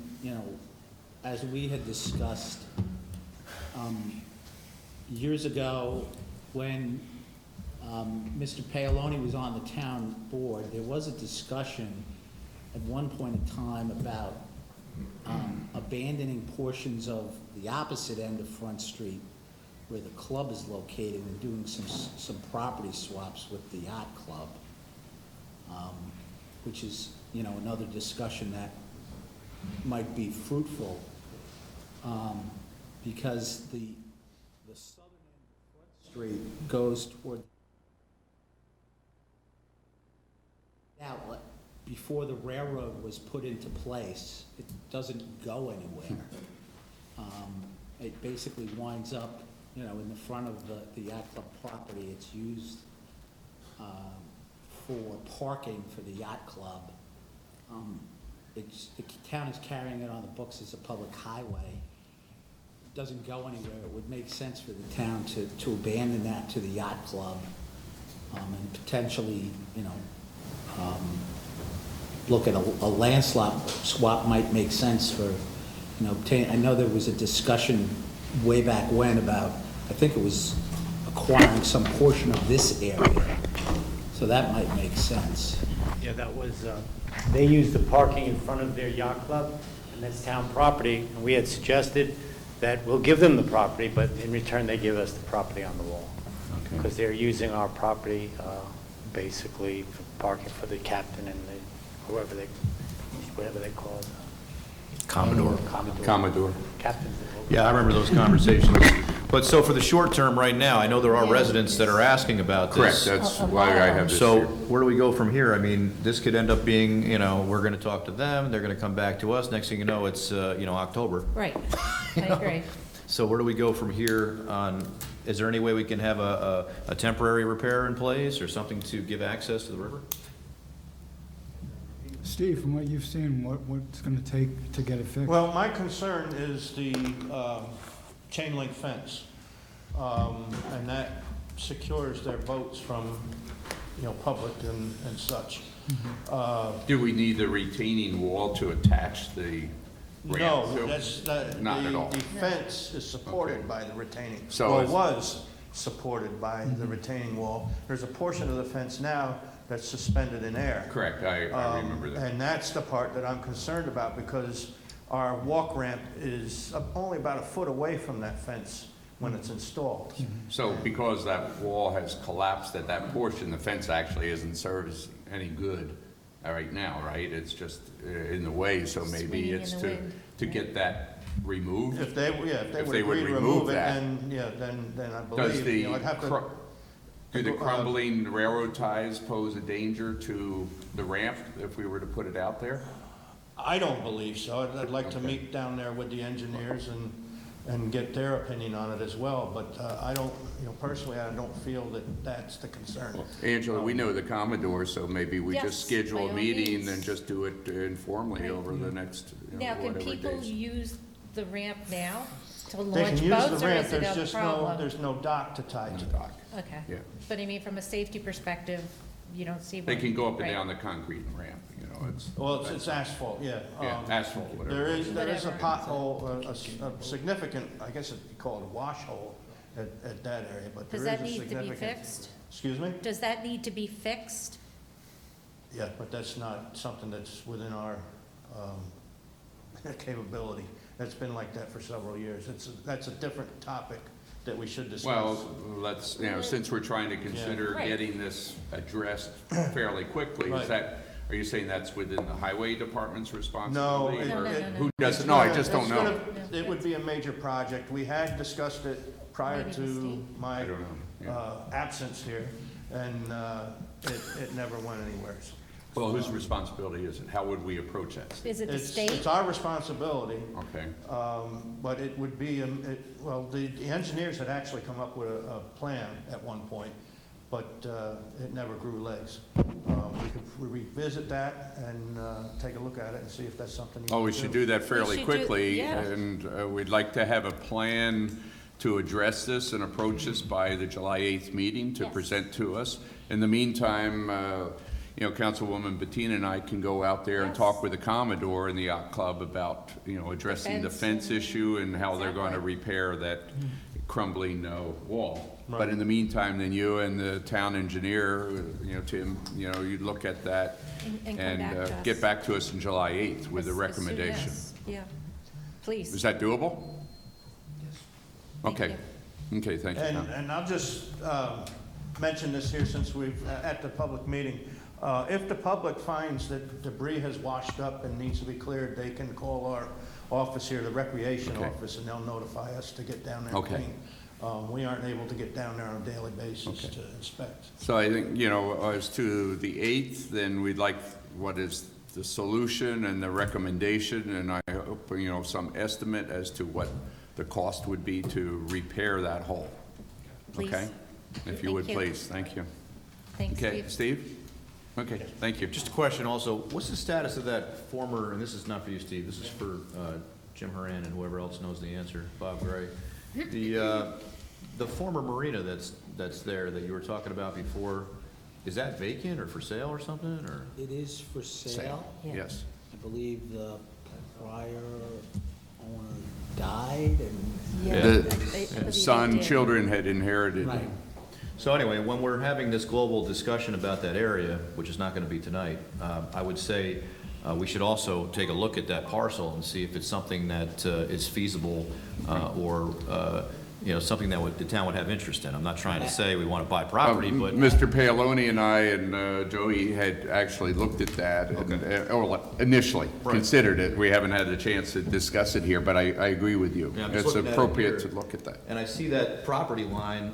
as we had discussed, years ago, when Mr. Paoloni was on the town board, there was a discussion at one point in time about abandoning portions of the opposite end of Front Street where the club is located and doing some property swaps with the yacht club, which is, another discussion that might be fruitful, because the southern end of Front Street goes toward the outlet. Before the railroad was put into place, it doesn't go anywhere. It basically winds up, in the front of the yacht club property. It's used for parking for the yacht club. The town is carrying it on the books as a public highway. It doesn't go anywhere. It would make sense for the town to abandon that to the yacht club, and potentially, look at a land swap might make sense for, I know there was a discussion way back when about, I think it was acquiring some portion of this area, so that might make sense. Yeah, that was, they used the parking in front of their yacht club, and that's town property, and we had suggested that we'll give them the property, but in return, they give us the property on the wall. Okay. Because they're using our property, basically, for parking for the captain and whatever they call it. Commodore. Commodore. Captain. Yeah, I remember those conversations. But so for the short term right now, I know there are residents that are asking about this. Correct, that's why I have this So here. where do we go from here? I mean, this could end up being, we're gonna talk to them, they're gonna come back to us. Next thing you know, it's, October. Right, I agree. So where do we go from here on, is there any way we can have a temporary repair in place or something to give access to the river? Steve, from what you've seen, what's going to take to get it fixed? Well, my concern is the chain link fence, and that secures their boats from, public and such. Do we need the retaining wall to attach the ramp No, to? that's, Not at all. the fence is supported Okay. by the retaining. So Well, it it's- was supported by the retaining wall. There's a portion of the fence now that's suspended in air. Correct, I remember that. And that's the part that I'm concerned about, because our walk ramp is only about a foot away from that fence when it's installed. So because that wall has collapsed at that portion, the fence actually isn't service any good right now, right? It's just in the way, so maybe Swinging in it's the to wind, get that removed? If they would would agree to remove it, that. then I Does believe, the, I'd have to. Do the crumbling railroad ties pose a danger to the ramp if we were to put it out there? I don't believe so. I'd like to meet down there with the engineers and get their opinion on it as well, but I don't, personally, I don't feel that that's the concern. Angela, we know the Commodore, so maybe we Yes, just schedule by a all meeting means. and just do it informally over the next, Now, can whatever people days. use the ramp now to They launch can use boats, the or ramp, is it there's a just problem? there's no dock to tie to. Okay. Yeah. But I mean, from a safety perspective, you don't see. They why- can go up and right. down the concrete ramp, it's. Well, it's asphalt, yeah. Yeah, asphalt, whatever. There is a Whatever. pothole, a significant, I guess it'd be called a wash hole at that area, but there Does is that a need to be significant. fixed? Excuse me? Does that need to be fixed? Yeah, but that's not something that's within our capability. That's been like that for several years. That's a different topic that we should discuss. Well, let's, since we're trying to consider Right. getting this addressed fairly quickly, Right. is that, are you saying that's within the highway department's No. responsibility? it- or it- Who doesn't, it's no, I gonna- just don't it's know. gonna- It would be a major project. We had discussed it prior Maybe the to state. my I don't know, yeah. absence here, and it never went anywhere. Well, whose responsibility is it? How would we approach that? Is it the It's state? our responsibility, Okay, but it would be, well, the engineers had actually come up with a plan at one point, but it never grew legs. We could revisit that and take a look at it and see if that's something you oh, we can should do that fairly should do- quickly, yeah. and we'd like to have a plan to address this and approach this by the July 8th meeting to Yes. present to us. In the meantime, Councilwoman Bettina and I can go out there and Yes. talk with the Commodore and the yacht club about, addressing the fence fence issue and how they're going to Exactly. repair that crumbling wall. But Right. in the meantime, then you and the town engineer, Tim, you look at that And come and back to us. get back to us on July 8th with a As soon recommendation. as- Yeah, please. Is that doable? Thank Okay. Okay, thank you, Tom. And I'll just mention this here since we've, at the public meeting. If the public finds that debris has washed up and needs to be cleared, they can call our office here, the recreation Okay. office, and they'll notify us to get down there and Okay. clean. We aren't able to get down there on a daily basis Okay. to inspect. So I think, as to the 8th, then we'd like what is the solution and the recommendation, and I hope, some estimate as to what the cost would be to repair that hole. Please. Okay? If you would, Thank you. please, thank you. Thanks, Okay, Steve. Steve? Okay, thank you. Just a question also, what's the status of that former, and this is not for you, Steve, this is for Jim Horan and whoever else knows the answer, Bob Gray. The former marina that's there that you were talking about before, is that vacant or for sale or something, or? It is for sale. Yeah. Yes. I believe the prior owner died and. Yeah. The They- they son, did. children had inherited. Right. So anyway, when we're having this global discussion about that area, which is not going to be tonight, I would say we should also take a look at that parcel and see if it's something that is feasible or, something that the town would have interest in. I'm not trying to say we want to buy property, but. Mr. Paoloni and I and Joey had actually looked at that, and, or initially Right. considered it. We haven't had a chance to discuss it here, but I agree with you. Yeah, I'm just It's looking at it appropriate here. to look at that. And I see that property line,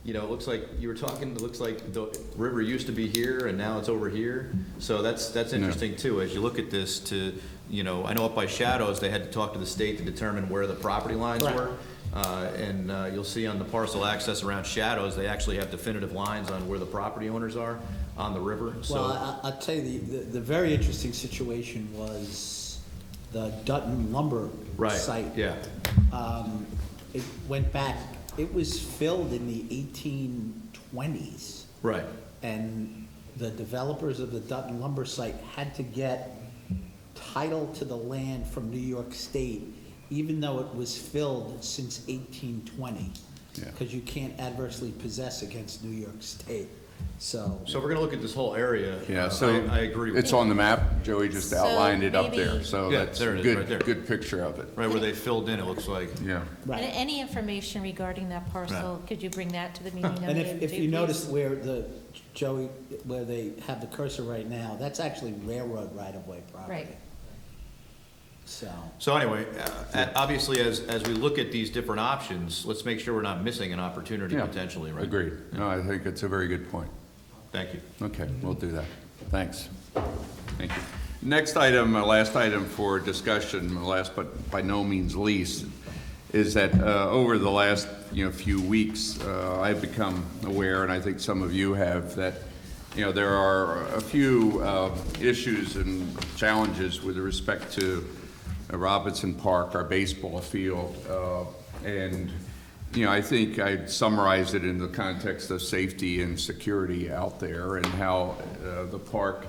it looks like, you were talking, it looks like the river used to be here and now it's over here. So that's interesting too, as you look at this to, I know up by Shadows, they had to talk to the state to determine where the property lines Right. were. And you'll see on the parcel access around Shadows, they actually have definitive lines on where the property owners are on the river, so. Well, I'll tell you, the very interesting situation was the Dutton lumber Right, site. yeah. It went back, it was filled in the 1820s. Right. And the developers of the Dutton lumber site had to get title to the land from New York State, even though it was filled since 1820. Yeah. Because you can't adversely possess against New York State, so. So we're gonna look at this whole area. Yeah, so I agree with it's you. on the map. Joey just So outlined it up there, maybe- so Yeah, that's there a it is, right there. good picture of it. Right where they filled in, it looks like. Yeah. Right. And any information regarding that parcel, could you bring that to the meeting? And note, if too, you please? notice where Joey, where they have the cursor right now, that's actually railroad right-of-way property. Right. So anyway, obviously, as we look at these different options, let's make sure we're not missing an opportunity Yeah. potentially, right? Agreed. No, I think it's a very good point. Thank you. Okay, we'll do that. Thanks. Thank you. Next item, last item for discussion, last but by no means least, is that over the last few weeks, I've become aware, and I think some of you have, that there are a few issues and challenges with respect to Robinson Park, our baseball field, and I think I'd summarize it in the context of safety and security out there, and how the park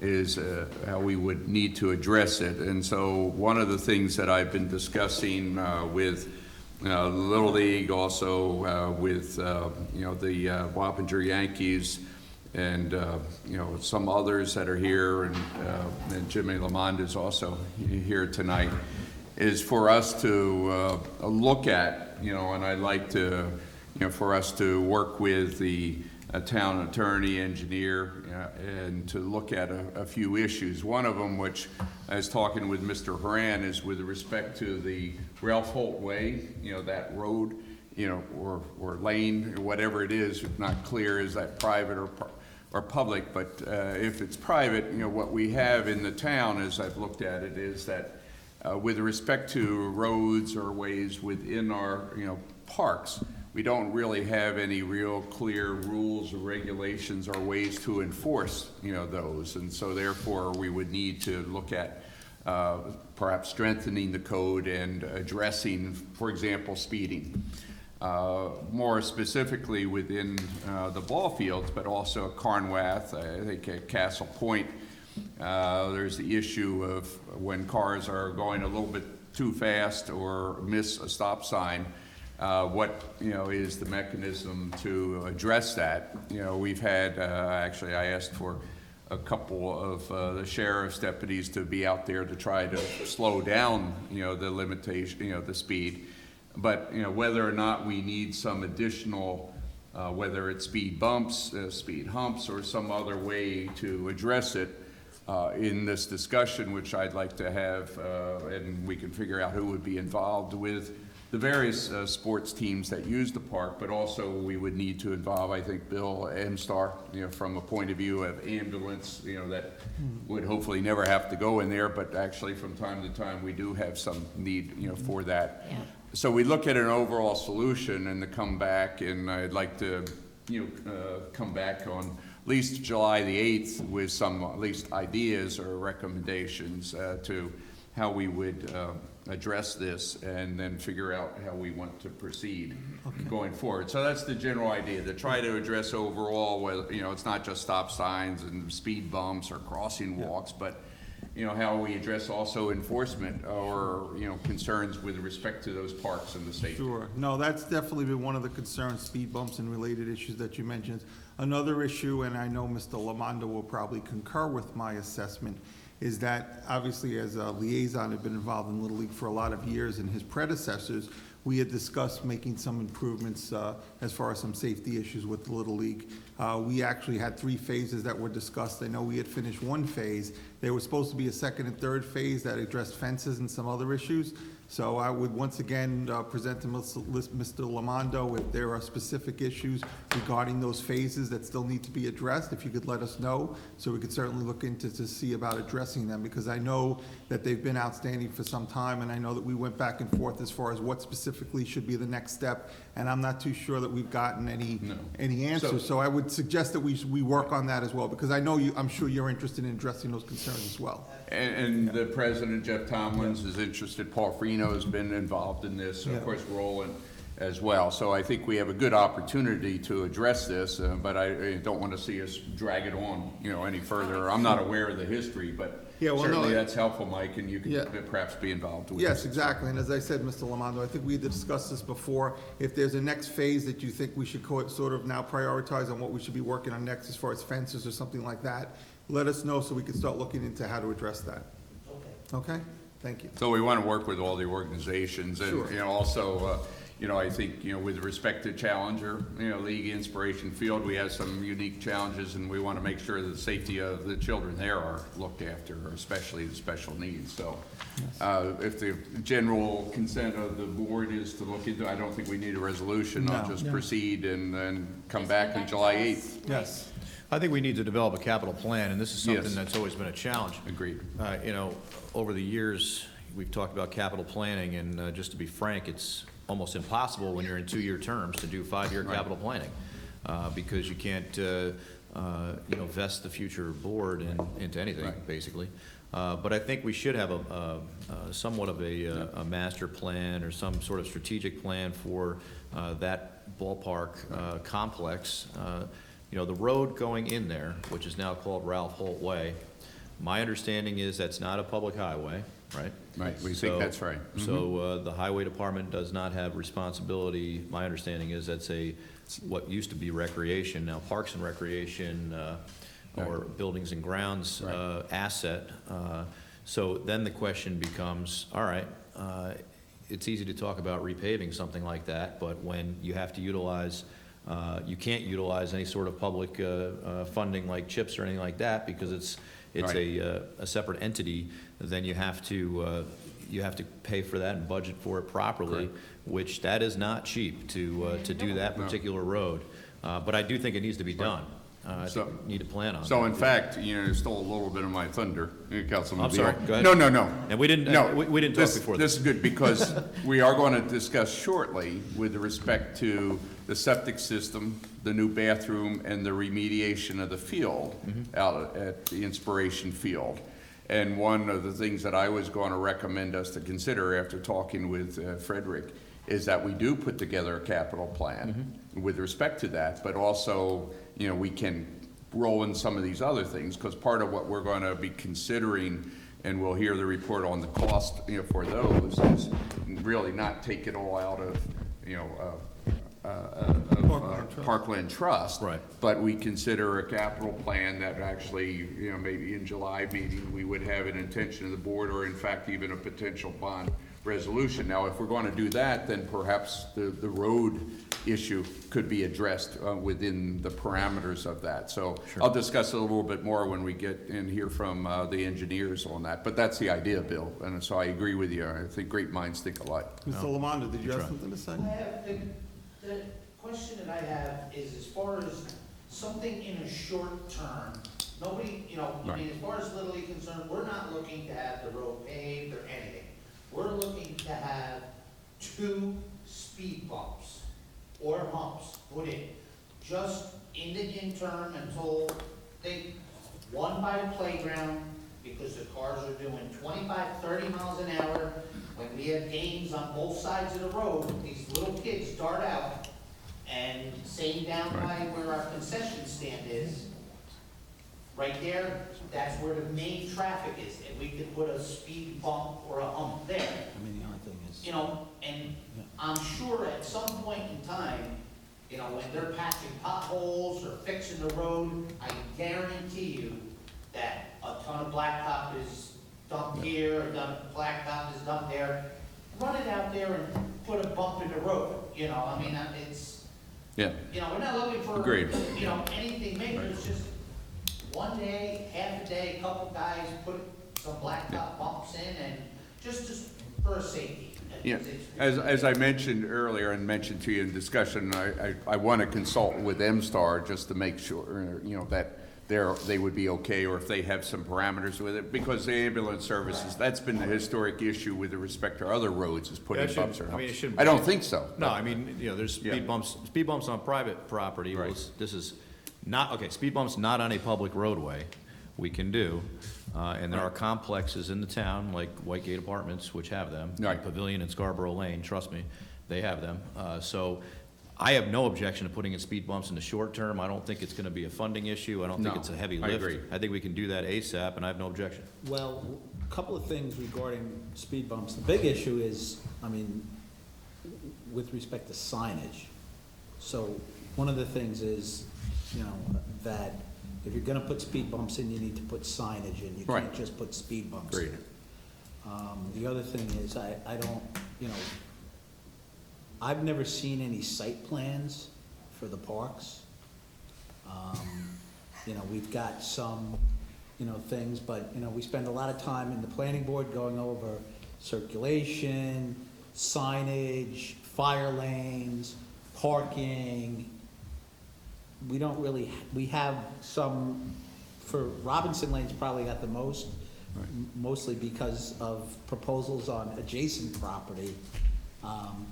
is, how we would need to address it. And so one of the things that I've been discussing with Little League, also with the Wappinger Yankees, and some others that are here, and Jimmy Lamond is also here tonight, is for us to look at, and I'd like to, for us to work with the town attorney, engineer, and to look at a few issues. One of them, which I was talking with Mr. Horan, is with respect to the Ralph Holt Way, that road, or lane, or whatever it is. It's not clear, is that private or public, but if it's private, what we have in the town, as I've looked at it, is that with respect to roads or ways within our, parks, we don't really have any real clear rules or regulations or ways to enforce, those. And so therefore, we would need to look at perhaps strengthening the code and addressing, for example, speeding. More specifically within the ball fields, but also at Carnwath, I think at Castle Point, there's the issue of when cars are going a little bit too fast or miss a stop sign. What is the mechanism to address that? We've had actually, I asked for a couple of the sheriff's deputies to be out there to try to slow down the limitation, the speed. But whether or not we need some additional, whether it's speed bumps, speed humps, or some other way to address it in this discussion, which I'd like to have, and we can figure out who would be involved with the various sports teams that use the park, but also we would need to involve, I think, Bill MSTAR, from a point of view of ambulance, that would hopefully never have to go in there, but actually from time to time we do have some need, for that. Yeah. So we look at an overall solution and to come back, and I'd like to, come back on at least July the 8th with some at least ideas or recommendations to how we would address this, and then figure out how we want to proceed going forward. So that's the general idea, to try to address overall, whether, it's not just stop signs and speed bumps or crossing walks, but how we address also enforcement or, concerns with respect to those parks in the state. Sure. No, that's definitely been one of the concerns, speed bumps and related issues that you mentioned. Another issue, and I know Mr. Lamondo will probably concur with my assessment, is that obviously as a liaison, had been involved in Little League for a lot of years, and his predecessors, we had discussed making some improvements as far as some safety issues with the Little League. We actually had 3 phases that were discussed. I know we had finished 1 phase. There was supposed to be a 2nd and 3rd phase that addressed fences and some other issues. So I would once again present to Mr. Lamondo if there are specific issues regarding those phases that still need to be addressed, if you could let us know, so we could certainly look into to see about addressing them, because I know that they've been outstanding for some time, and I know that we went back and forth as far as what specifically should be the next step, and I'm not too sure that we've gotten any answers. So I would suggest that we work on that as well, because I know I'm sure you're interested in addressing those concerns as well. And the president, Jeff Tomlins, is interested. Paul Freno has been involved in this. Of course, Roland as well. So I think we have a good opportunity to address this, but I don't want to see us drag it on, any further. I'm not aware of the history, but certainly that's helpful, Mike, and you can perhaps be involved with Yes, this. exactly. And as I said, Mr. Lamondo, I think we had discussed this before. If there's a next phase that you think we should sort of now prioritize on what we should be working on next as far as fences or something like that, let us know so we can start looking into how to address that. Okay? Thank you. So we want to work with all the organizations, and Sure. also, you know, I think, you know, with respect to Challenger, you know, League Inspiration Field, we have some unique challenges, and we want to make sure that the safety of the children there are looked after, especially the special needs. So if the general consent of the board is to look into, I don't think we need a resolution. I'll No. just No. proceed and then come back on July 8th. Yes. I think we need to develop a capital plan, and this is something Yes. that's always been a challenge. Agreed. You know, over the years, we've talked about capital planning, and just to be frank, it's almost impossible when you're in 2-year terms to do 5-year Right. capital planning, because you can't, you know, vest the future board into anything, Right. basically. But I think we should have somewhat of a master plan or some sort of strategic plan for that ballpark complex. You know, the road going in there, which is now called Ralph Holt Way, my understanding is that's not a public highway, right? Right, we think that's right. So the highway department does not have responsibility. My understanding is that's what used to be recreation, now Parks and Recreation, or Buildings and Grounds asset. So then the question becomes, all right, it's easy to talk about repaving something like that, but when you have to utilize, you can't utilize any sort of public funding like CHIPS or anything like that, because it's a separate entity, then you have to pay for that and budget for it properly, which that is not cheap to do that particular road. But I do think it needs to be done. I think we need to plan on it. So in fact, you know, you stole a little bit of my thunder, Councilman I'm sorry, Beal. go ahead. No. And we didn't, No, we didn't talk before This is good, because we are going to discuss shortly with respect to the septic system, the new bathroom, and the remediation of the field out at the Inspiration Field. And one of the things that I was going to recommend us to consider after talking with Frederick is that we do put together a capital plan with respect to that, but also, you know, we can roll in some of these other things, because part of what we're going to be considering, and we'll hear the report on the cost, you know, for those, is really not take it all out of, you know, Parkland Trust. Right. But we consider a capital plan that actually, you know, maybe in July meeting, we would have an intention of the board, or in fact, even a potential bond resolution. Now, if we're going to do that, then perhaps the road issue could be addressed within the parameters of that. So I'll discuss it a little bit more when we get and hear from the engineers on that. But that's the idea, Bill, and so I agree with you. I think great minds think alike. Mr. Lamond, did you have something to say? I have, the question that I have is, as far as something in a short term, nobody, you know, I mean, as far as Little League concerned, we're not looking to have the road paved or anything. We're looking to have 2 speed bumps or humps put in, just in the interim until one by the playground, because the cars are doing 25, 30 miles an hour. When we have games on both sides of the road, these little kids dart out, and same down by where our concession stand is, right there, that's where the main traffic is, and we could put a speed bump or a hump there. I mean, the only thing is, You know, and I'm sure at some point in time, you know, when they're patching potholes or fixing the road, I guarantee you that a ton of blacktop is dumped here, or blacktop is dumped there. Run it out there and put a bump in the road, you know, I mean, it's, Yeah. you know, we're not looking for, Agreed. you know, anything major, it's just one day, half a day, a couple guys put some blacktop bumps in, and just for safety. Yeah, as I mentioned earlier and mentioned to you in discussion, I want to consult with M-Star just to make sure, you know, that they would be okay, or if they have some parameters with it, because the ambulance services, that's been the historic issue with respect to other roads, is putting bumps or I mean, it humps. shouldn't. I don't think so. No, I mean, you know, there's speed bumps on private property. Right. This is not, okay, speed bumps not on a public roadway, we can do. And there are complexes in the town, like Whitegate Apartments, which have them. Right. Pavilion and Scarborough Lane, trust me, they have them. So I have no objection to putting in speed bumps in the short term. I don't think it's gonna be a funding issue. I don't think No, it's a heavy I lift. agree. I think we can do that ASAP, and I have no objection. Well, a couple of things regarding speed bumps. The big issue is, I mean, with respect to signage. So one of the things is, you know, that if you're gonna put speed bumps in, you need to put signage in. You Right. can't just put speed bumps Agreed. in. The other thing is, I don't, you know, I've never seen any site plans for the parks. You know, we've got some, you know, things, but, you know, we spend a lot of time in the planning board going over circulation, signage, fire lanes, parking. We don't really, we have some, for Robinson Lane's probably got the most, mostly because of proposals on adjacent property,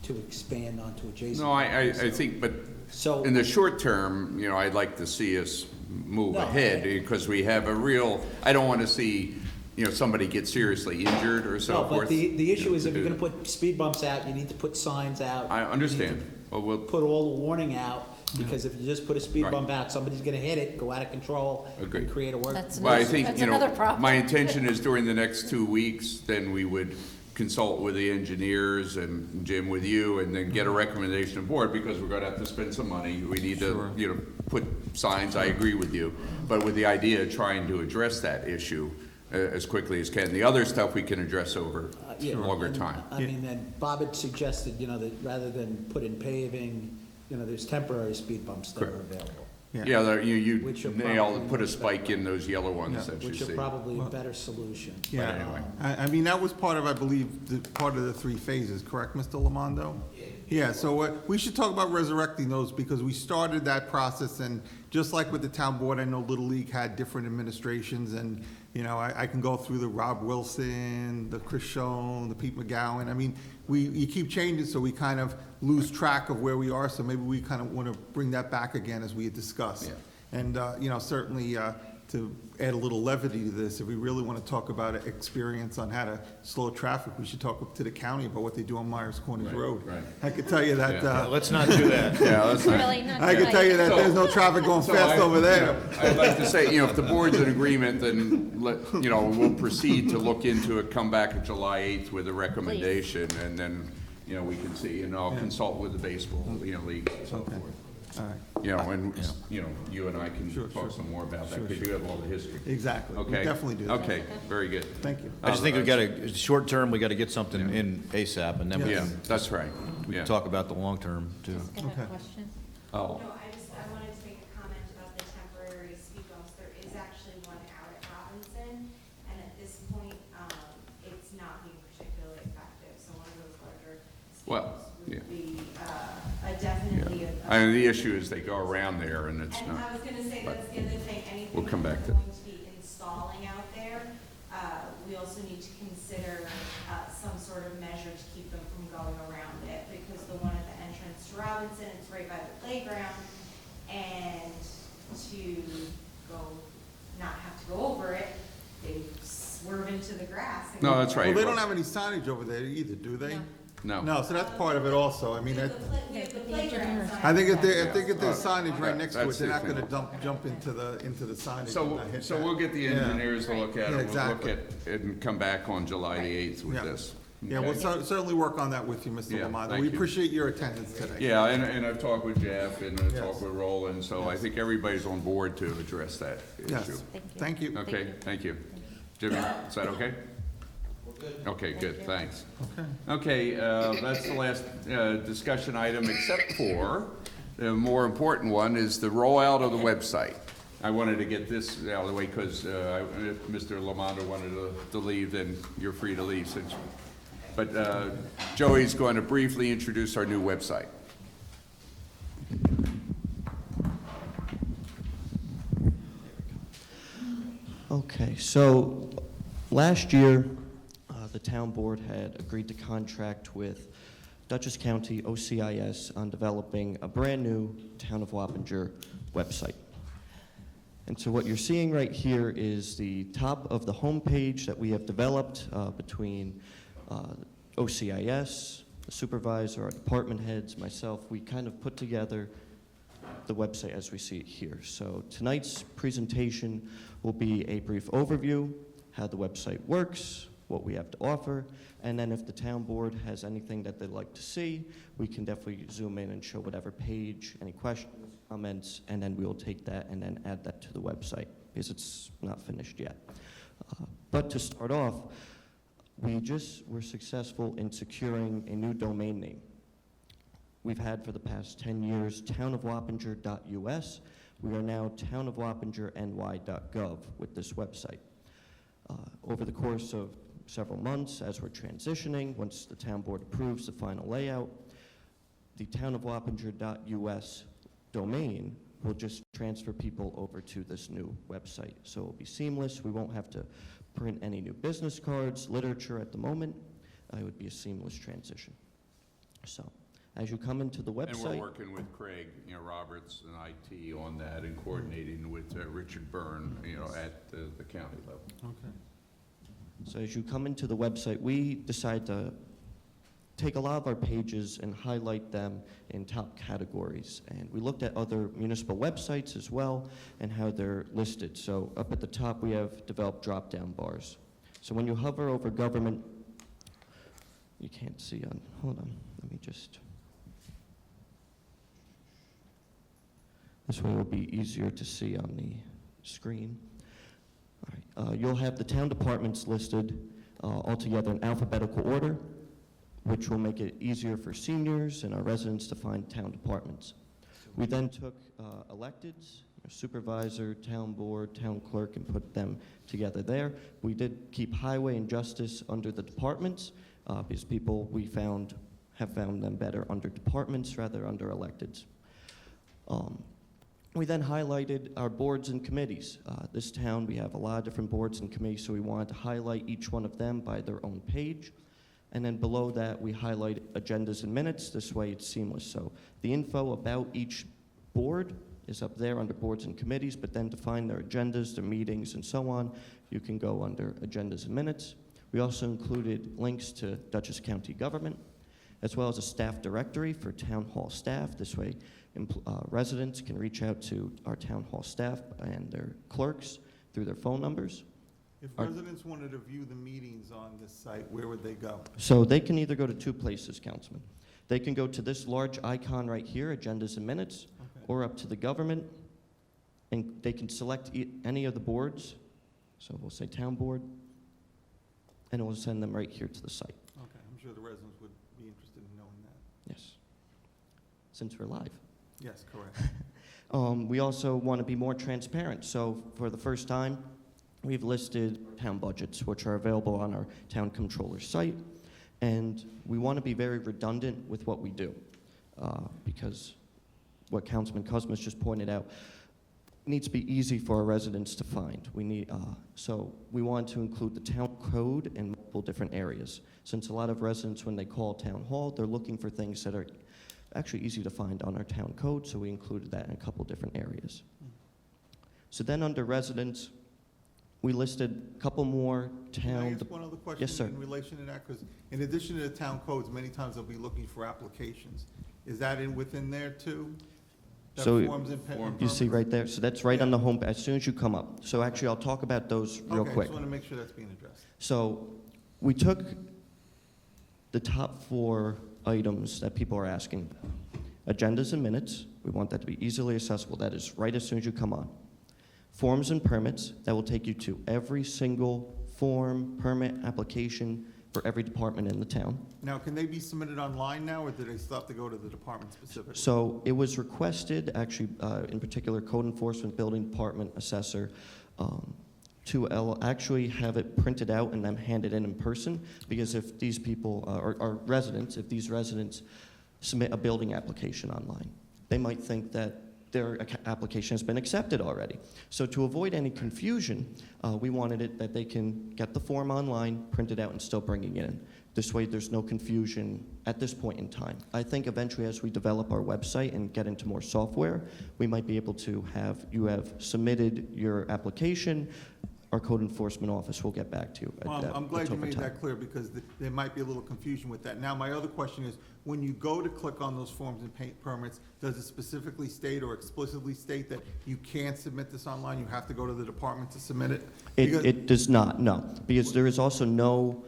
to expand onto adjacent. No, I property. think, but So- in the short term, you know, I'd like to see us move No, ahead, I- because we have a real, I don't want to see, you know, somebody get seriously injured or so No, forth. but the issue you know, is to if you're do gonna put speed bumps out, you need to put signs out. I You need to understand. Well, we'll, Put all the warning out, because if you just put a speed Right. bump out, somebody's gonna hit it, go out of control, Agreed. and create a work. That's well, I another- think, that's you know, another problem. my intention is during the next 2 weeks, then we would consult with the engineers and Jim with you, and then get a recommendation of board, because we're gonna have to spend some money. We need to, you know, put signs, I agree with you, but with the idea of trying to address that issue as quickly as can. The other stuff we can address over Yeah, longer and, time. I mean, and Bob had suggested, you know, that rather than put in paving, you know, there's temporary speed bumps that are Correct. available. Yeah, you Which are nail, probably put a much spike better. in those yellow ones that you Which are see. probably a better solution. Yeah, anyway. I mean, that was part of, I believe, part of the 3 phases, correct, Mr. Lamando? Yeah, so we should talk about resurrecting those, because we started that process, and just like with the town board, I know Little League had different administrations, and, you know, I can go through the Rob Wilson, the Chris Schoen, the Pete McGowan. I mean, you keep changing, so we kind of lose track of where we are, so maybe we kind of want to bring that back again, as we had discussed. Yeah. And, you know, certainly to add a little levity to this, if we really want to talk about experience on how to slow traffic, we should talk to the county about what they do on Myers Corners Right, Road. right. I could tell you that, Yeah. Let's not do that. Yeah, that's not. Really not I can tell you that tonight. there's no traffic going So fast over there. I'd like to say, you know, if the board's in agreement, then you know, we'll proceed to look into it, come back at July 8th with a recommendation, and then, you know, we can see, and I'll consult with the baseball, you know, league and so forth. All right, You know, and, you know, you and I can Sure, talk sure. some more about that, Sure, because you have all the history. exactly. We Okay? definitely do. Okay, very good. Thank you. I just think we got to, short term, we got to get something in ASAP, and then we Yeah, can, that's right. we Yeah. can talk about the long term, too. Can I have a Okay. question? Oh, No, I wanted to make a comment about the temporary speed bumps. There is actually one out at Robinson, and at this point, it's not being particularly effective. So one of those larger speed Well, bumps yeah. would be definitely a. I mean, the issue is they go around there, and it's And not. I was gonna say, but- that's the other thing, anything We'll come that back we're to- going to be installing out there, we also need to consider, some sort of measure to keep them from going around it, because the one at the entrance to Robinson, it's right by the playground, and to go, not have to go over it, they swerve into the grass. and No, go that's over right. Well, they don't have any signage over there either, do they? No. No. No, so that's part of it also. I We mean, have we have the playground sign. I think if there's signage right Yeah, next to it, that's they're the not thing. gonna jump into the signage. So, and not hit so that. we'll get the Yeah. engineers to look at Yeah, it, we'll look exactly. at it and come back on July the 8th with Yeah. this. Yeah, we'll Okay? certainly work on that with you, Mr. Yeah, Lamont. thank We you. appreciate your attendance today. Yeah, and I've talked with Jeff, and I've Yes. talked with Roland, so I think everybody's on board to address that Yes, issue. thank you. Okay, thank you. Jimmy, is that okay? Okay, good, thanks. Okay. Okay, that's the last discussion item, except for, the more important one is the rollout of the website. I wanted to get this out of the way, because if Mr. Lamando wanted to leave, then you're free to leave. But Joey's going to briefly introduce our new website. Okay, so last year, the town board had agreed to contract with Dutchess County OCIS on developing a brand-new Town of Wappinger website. And so what you're seeing right here is the top of the homepage that we have developed between OCIS, the supervisor, our department heads, myself. We kind of put together the website as we see it here. So tonight's presentation will be a brief overview, how the website works, what we have to offer, and then if the town board has anything that they'd like to see, we can definitely zoom in and show whatever page, any questions, comments, and then we will take that and then add that to the website, because it's not finished yet. But to start off, we just were successful in securing a new domain name. we've had for the past 10 years, townofwappinger.us. We are now townofwappingerny.gov with this website. Over the course of several months, as we're transitioning, once the town board approves the final layout, the townofwappinger.us domain will just transfer people over to this new website. So it'll be seamless. We won't have to print any new business cards, literature at the moment. It would be a seamless transition. So as you come into the website. And we're working with Craig, Roberts and IT on that and coordinating with Richard Byrne, at the county level. Okay. So as you come into the website, we decide to take a lot of our pages and highlight them in top categories. And we looked at other municipal websites as well and how they're listed. So up at the top, we have developed drop-down bars. So when you hover over government, you can't see on, hold on, let me just. This way it will be easier to see on the screen. All right. You'll have the town departments listed all together in alphabetical order, which will make it easier for seniors and our residents to find town departments. We then took electeds, supervisor, town board, town clerk, and put them together there. We did keep highway and justice under the departments because people have found them better under departments rather under electeds. We then highlighted our boards and committees. This town, we have a lot of different boards and committees, so we wanted to highlight each one of them by their own page. And then below that, we highlight agendas and minutes. This way it's seamless. So the info about each board is up there under boards and committees, but then to find their agendas, their meetings, and so on, you can go under agendas and minutes. We also included links to Dutchess County government, as well as a staff directory for town hall staff. This way, residents can reach out to our town hall staff and their clerks through their phone numbers. If residents wanted to view the meetings on this site, where would they go? So they can either go to two places, Councilman. They can go to this large icon right here, agendas and minutes, Okay. or up to the government, and they can select any of the boards. So we'll say town board, and it will send them right here to the site. Okay, I'm sure the residents would be interested in knowing that. Yes. Since we're live. Yes, correct. We also want to be more transparent. So for the first time, we've listed town budgets, which are available on our town controller site. And we want to be very redundant with what we do, because what Councilman Cosmas just pointed out needs to be easy for our residents to find. So we want to include the town code in multiple different areas. Since a lot of residents, when they call town hall, they're looking for things that are actually easy to find on our town code, so we included that in a couple different areas. So then under residents, we listed a couple more town. Can I ask one other question? Yes, sir. In relation to that? Because in addition to the town codes, many times they'll be looking for applications. Is that within there too? That So forms and you see right there, so that's right on the home, as soon as you come up. So actually, I'll talk about those real Okay, quick. just want to make sure that's being addressed. So we took the top 4 items that people are asking. Agendas and minutes, we want that to be easily accessible. That is right as soon as you come on. Forms and permits, that will take you to every single form, permit, application for every department in the town. Now, can they be submitted online now, or do they still have to go to the department specifically? So it was requested, actually, in particular, code enforcement, building department, assessor, to actually have it printed out and then handed in person, because if these people, are residents, if these residents submit a building application online, they might think that their application has been accepted already. So to avoid any confusion, we wanted it that they can get the form online, print it out, and still bring it in. This way, there's no confusion at this point in time. I think eventually, as we develop our website and get into more software, we might be able to have submitted your application. Our code enforcement office will get back to you. I'm glad you made that clear, because there might be a little confusion with that. Now, my other question is, when you go to click on those forms and permits, does it specifically state or explicitly state that you can't submit this online, you have to go to the department to submit it? It does not, no, because there is also no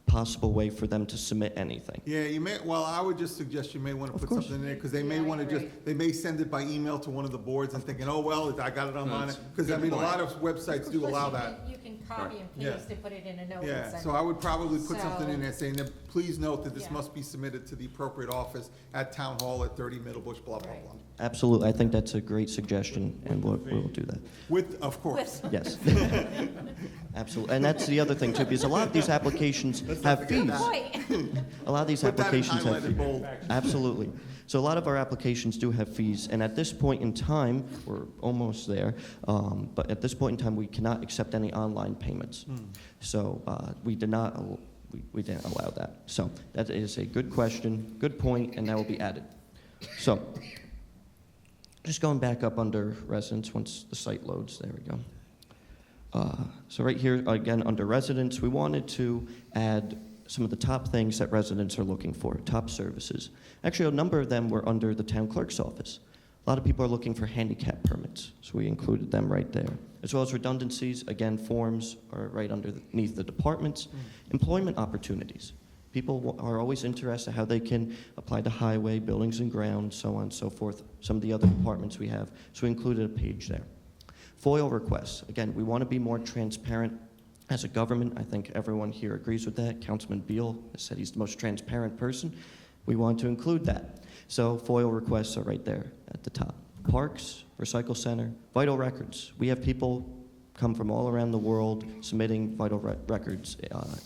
possible way for them to submit anything. Yeah, I would just suggest you may want to put something in there, because they may want to they may send it by email to one of the boards and thinking, oh, well, I got it online. Because, I mean, a lot of websites do allow that. You can copy and Yeah. paste to put it in a note and Yeah, send so it. I would probably put something in So- there saying that, please note that this Yeah. must be submitted to the appropriate office at Town Hall at 30 Middlebush, blah, blah, Right. blah. Absolutely, I think that's a great suggestion, and we'll do that. With, of course. Yes. Absolutely, and that's the other thing too, because a lot of these applications have fees. A lot of these Put that in applications have highlighted fees. bold. Absolutely. So a lot of our applications do have fees, and at this point in time, we're almost there, but at this point in time, we cannot accept any online payments. So we did not, we didn't allow that. So that is a good question, good point, and that will be added. So, just going back up under residents, once the site loads, there we go. So right here, again, under residents, we wanted to add some of the top things that residents are looking for, top services. Actually, a number of them were under the town clerk's office. A lot of people are looking for handicap permits, so we included them right there. As well as redundancies, again, forms are right underneath the departments. Employment opportunities. People are always interested how they can apply to highway, buildings and grounds, so on and so forth, some of the other departments we have, so we included a page there. FOIL requests. Again, we want to be more transparent as a government. I think everyone here agrees with that. Councilman Beal said he's the most transparent person. We want to include that. So FOIL requests are right there at the top. Parks, Recycle Center, vital records. We have people come from all around the world submitting vital records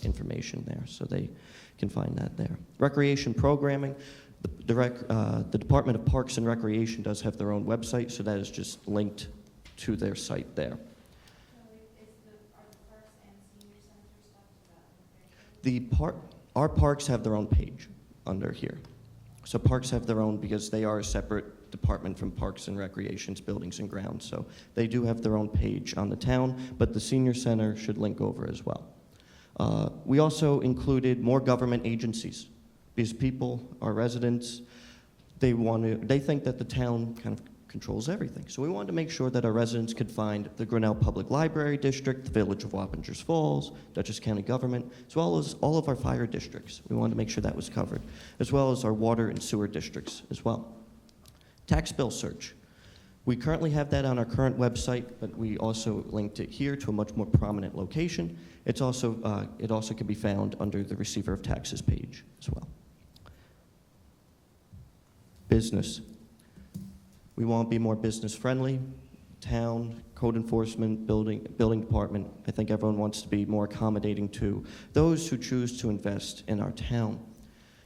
information there, so they can find that there. Recreation programming. The Department of Parks and Recreation does have their own website, so that is just linked to their site there. Our parks have their own page under here. So parks have their own because they are a separate department from Parks and Recreations, Buildings and Grounds. So they do have their own page on the town, but the senior center should link over as well. We also included more government agencies because people, our residents, they think that the town kind of controls everything. So we wanted to make sure that our residents could find the Grinnell Public Library District, the Village of Wappingers Falls, Dutchess County Government, as well as all of our fire districts. We wanted to make sure that was covered, as well as our water and sewer districts as well. Tax bill search. We currently have that on our current website, but we also linked it here to a much more prominent location. It also can be found under the Receiver of Taxes page as well. Business. We want to be more business friendly. Town, code enforcement, building department. I think everyone wants to be more accommodating to those who choose to invest in our town.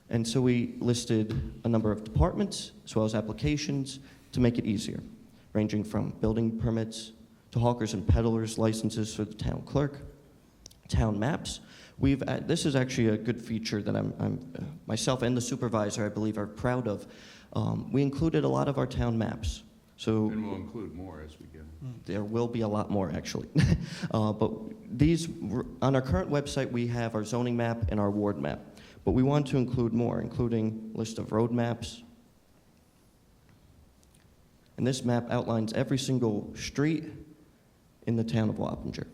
And so we listed a number of departments as well as applications to make it easier, ranging from building permits to hawkers and peddlers licenses for the town clerk, town maps. This is actually a good feature that I'm myself and the supervisor, I believe, are proud of. We included a lot of our town maps. So And we'll include more as we get. there will be a lot more, actually. But these, on our current website, we have our zoning map and our ward map. But we want to include more, including list of road maps. And this map outlines every single street in the town of Wappinger.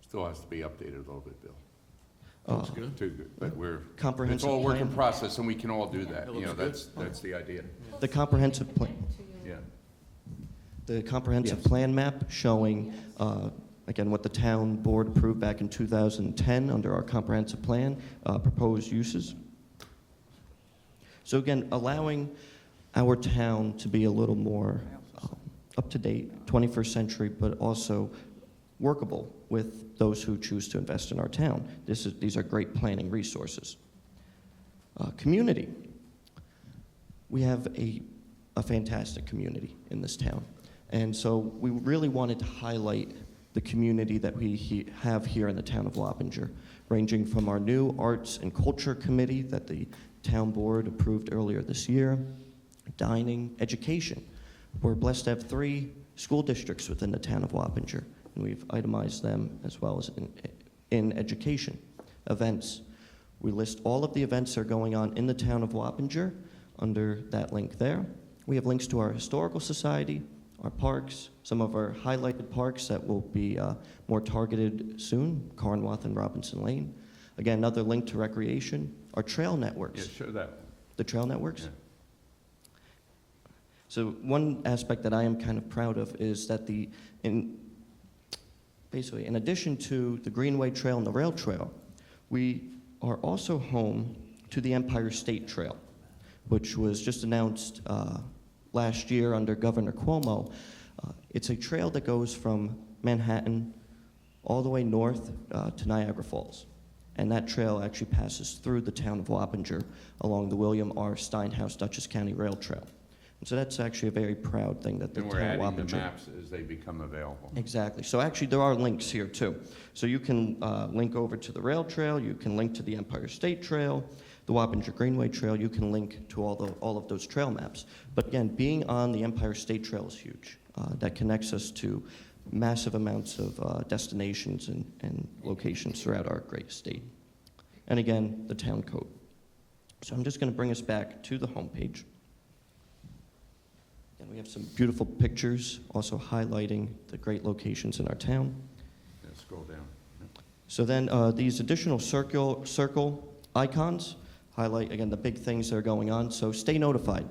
Still has to be updated a little bit, Bill. That's good. Too good, but Comprehensive it's all a work in plan. process, and we can all do that. It You know, looks that's the idea. The comprehensive plan. Yeah. The comprehensive Yes. plan map showing, again, what the town board approved back in 2010 under our comprehensive plan, proposed uses. So again, allowing our town to be a little more up-to-date, 21st century, but also workable with those who choose to invest in our town. These are great planning resources. Community. We have a fantastic community in this town. And so we really wanted to highlight the community that we have here in the town of Wappinger, ranging from our new Arts and Culture Committee that the town board approved earlier this year, dining, education. We're blessed to have 3 school districts within the town of Wappinger, and we've itemized them as well as in education. Events. We list all of the events that are going on in the town of Wappinger under that link there. We have links to our historical society, our parks, some of our highlighted parks that will be more targeted soon, Carnwath and Robinson Lane. Again, another link to recreation, our trail networks. Yeah, show that. The trail networks? Yeah. So one aspect that I am kind of proud of is that basically, in addition to the Greenway Trail and the rail trail, we are also home to the Empire State Trail, which was just announced last year under Governor Cuomo. It's a trail that goes from Manhattan all the way north to Niagara Falls. And that trail actually passes through the town of Wappinger along the William R. Steinhaus Dutchess County Rail Trail. And so that's actually a very proud thing that the And town we're of adding the Wappinger. maps as they become available. Exactly. So actually, there are links here too. So you can link over to the rail trail. You can link to the Empire State Trail, the Wappinger Greenway Trail. You can link to all of those trail maps. But again, being on the Empire State Trail is huge. That connects us to massive amounts of destinations and locations throughout our great state. And again, the town code. So I'm just going to bring us back to the homepage. And we have some beautiful pictures also highlighting the great locations in our town. Yeah, scroll down. So then these additional circle icons highlight, again, the big things that are going on. So stay notified.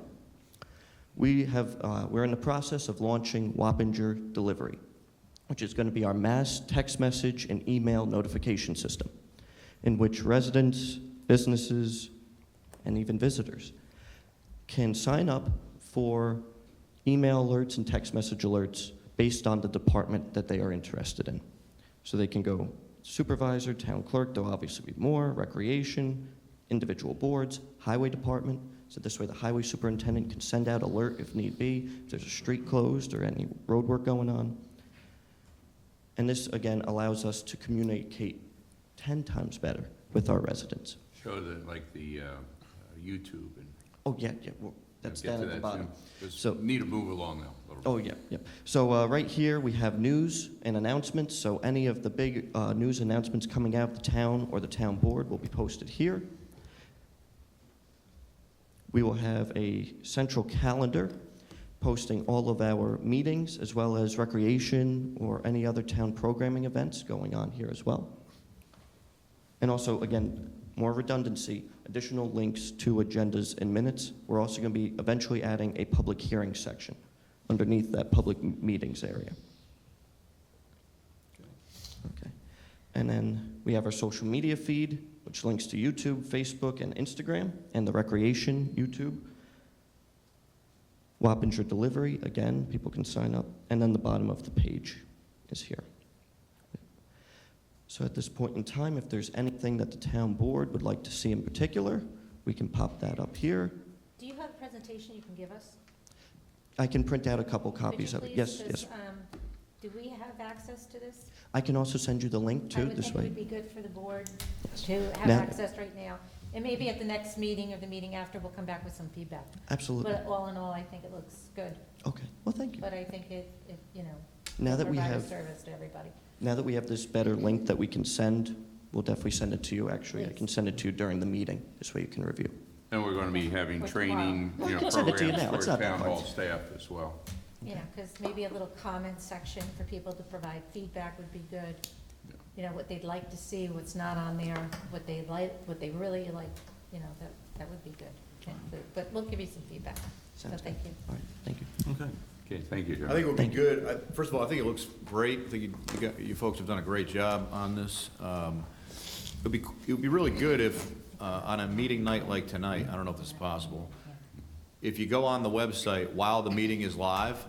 We're in the process of launching Wappinger Delivery, which is going to be our mass text message and email notification system, in which residents, businesses, and even visitors can sign up for email alerts and text message alerts based on the department that they are interested in. So they can go supervisor, town clerk, there'll obviously be more, recreation, individual boards, highway department. So this way the highway superintendent can send out alert if need be, if there's a street closed or any road work going on. And this, again, allows us to communicate 10 times better with our residents. Show the YouTube and. Oh, yeah, well, that's Get down to at the that bottom. soon. Just So, need to move along now. a little oh, bit. yeah. So right here, we have news and announcements. So any of the big news announcements coming out of the town or the town board will be posted here. We will have a central calendar posting all of our meetings as well as recreation or any other town programming events going on here as well. And also, again, more redundancy, additional links to agendas and minutes. We're also going to be eventually adding a public hearing section underneath that public meetings area. Okay. And then we have our social media feed, which links to YouTube, Facebook, and Instagram, and the recreation YouTube. Wappinger Delivery, again, people can sign up. And then the bottom of the page is here. So at this point in time, if there's anything that the town board would like to see in particular, we can pop that up here. Do you have a presentation you can give us? I can print out a couple Could you copies of it. please? Yes, 'Cause, yes. Do we have access to this? I can also send you the link I too, would this think it way. would be good for the board to have Now- access right now. And maybe at the next meeting or the meeting after, we'll come back with some feedback. Absolutely. But all in all, I think it looks good. Okay, well, thank you. But I think it Now that we provide a have, service to everybody. now that we have this better link that we can send, we'll definitely send it to you, actually. I Please. can send it to you during the meeting, this way you can review. And we're going to be having Or training, tomorrow. I can send it to you programs now. It's for not that town hard. hall staff as well. You know, because maybe a little comment section for people to provide feedback would be good. You know, what they'd like to see, what's not on there, what they like, what they really like, that would be good. But we'll give you some feedback. So Sounds thank you. All right, thank you. Okay. Okay, thank you, John. I think it would be Thank you. good, first of all, I think it looks great, I think you folks have done a great job on this. It would be really good if, on a meeting night like tonight, I don't know if this is possible, if you go on the website while the meeting is live,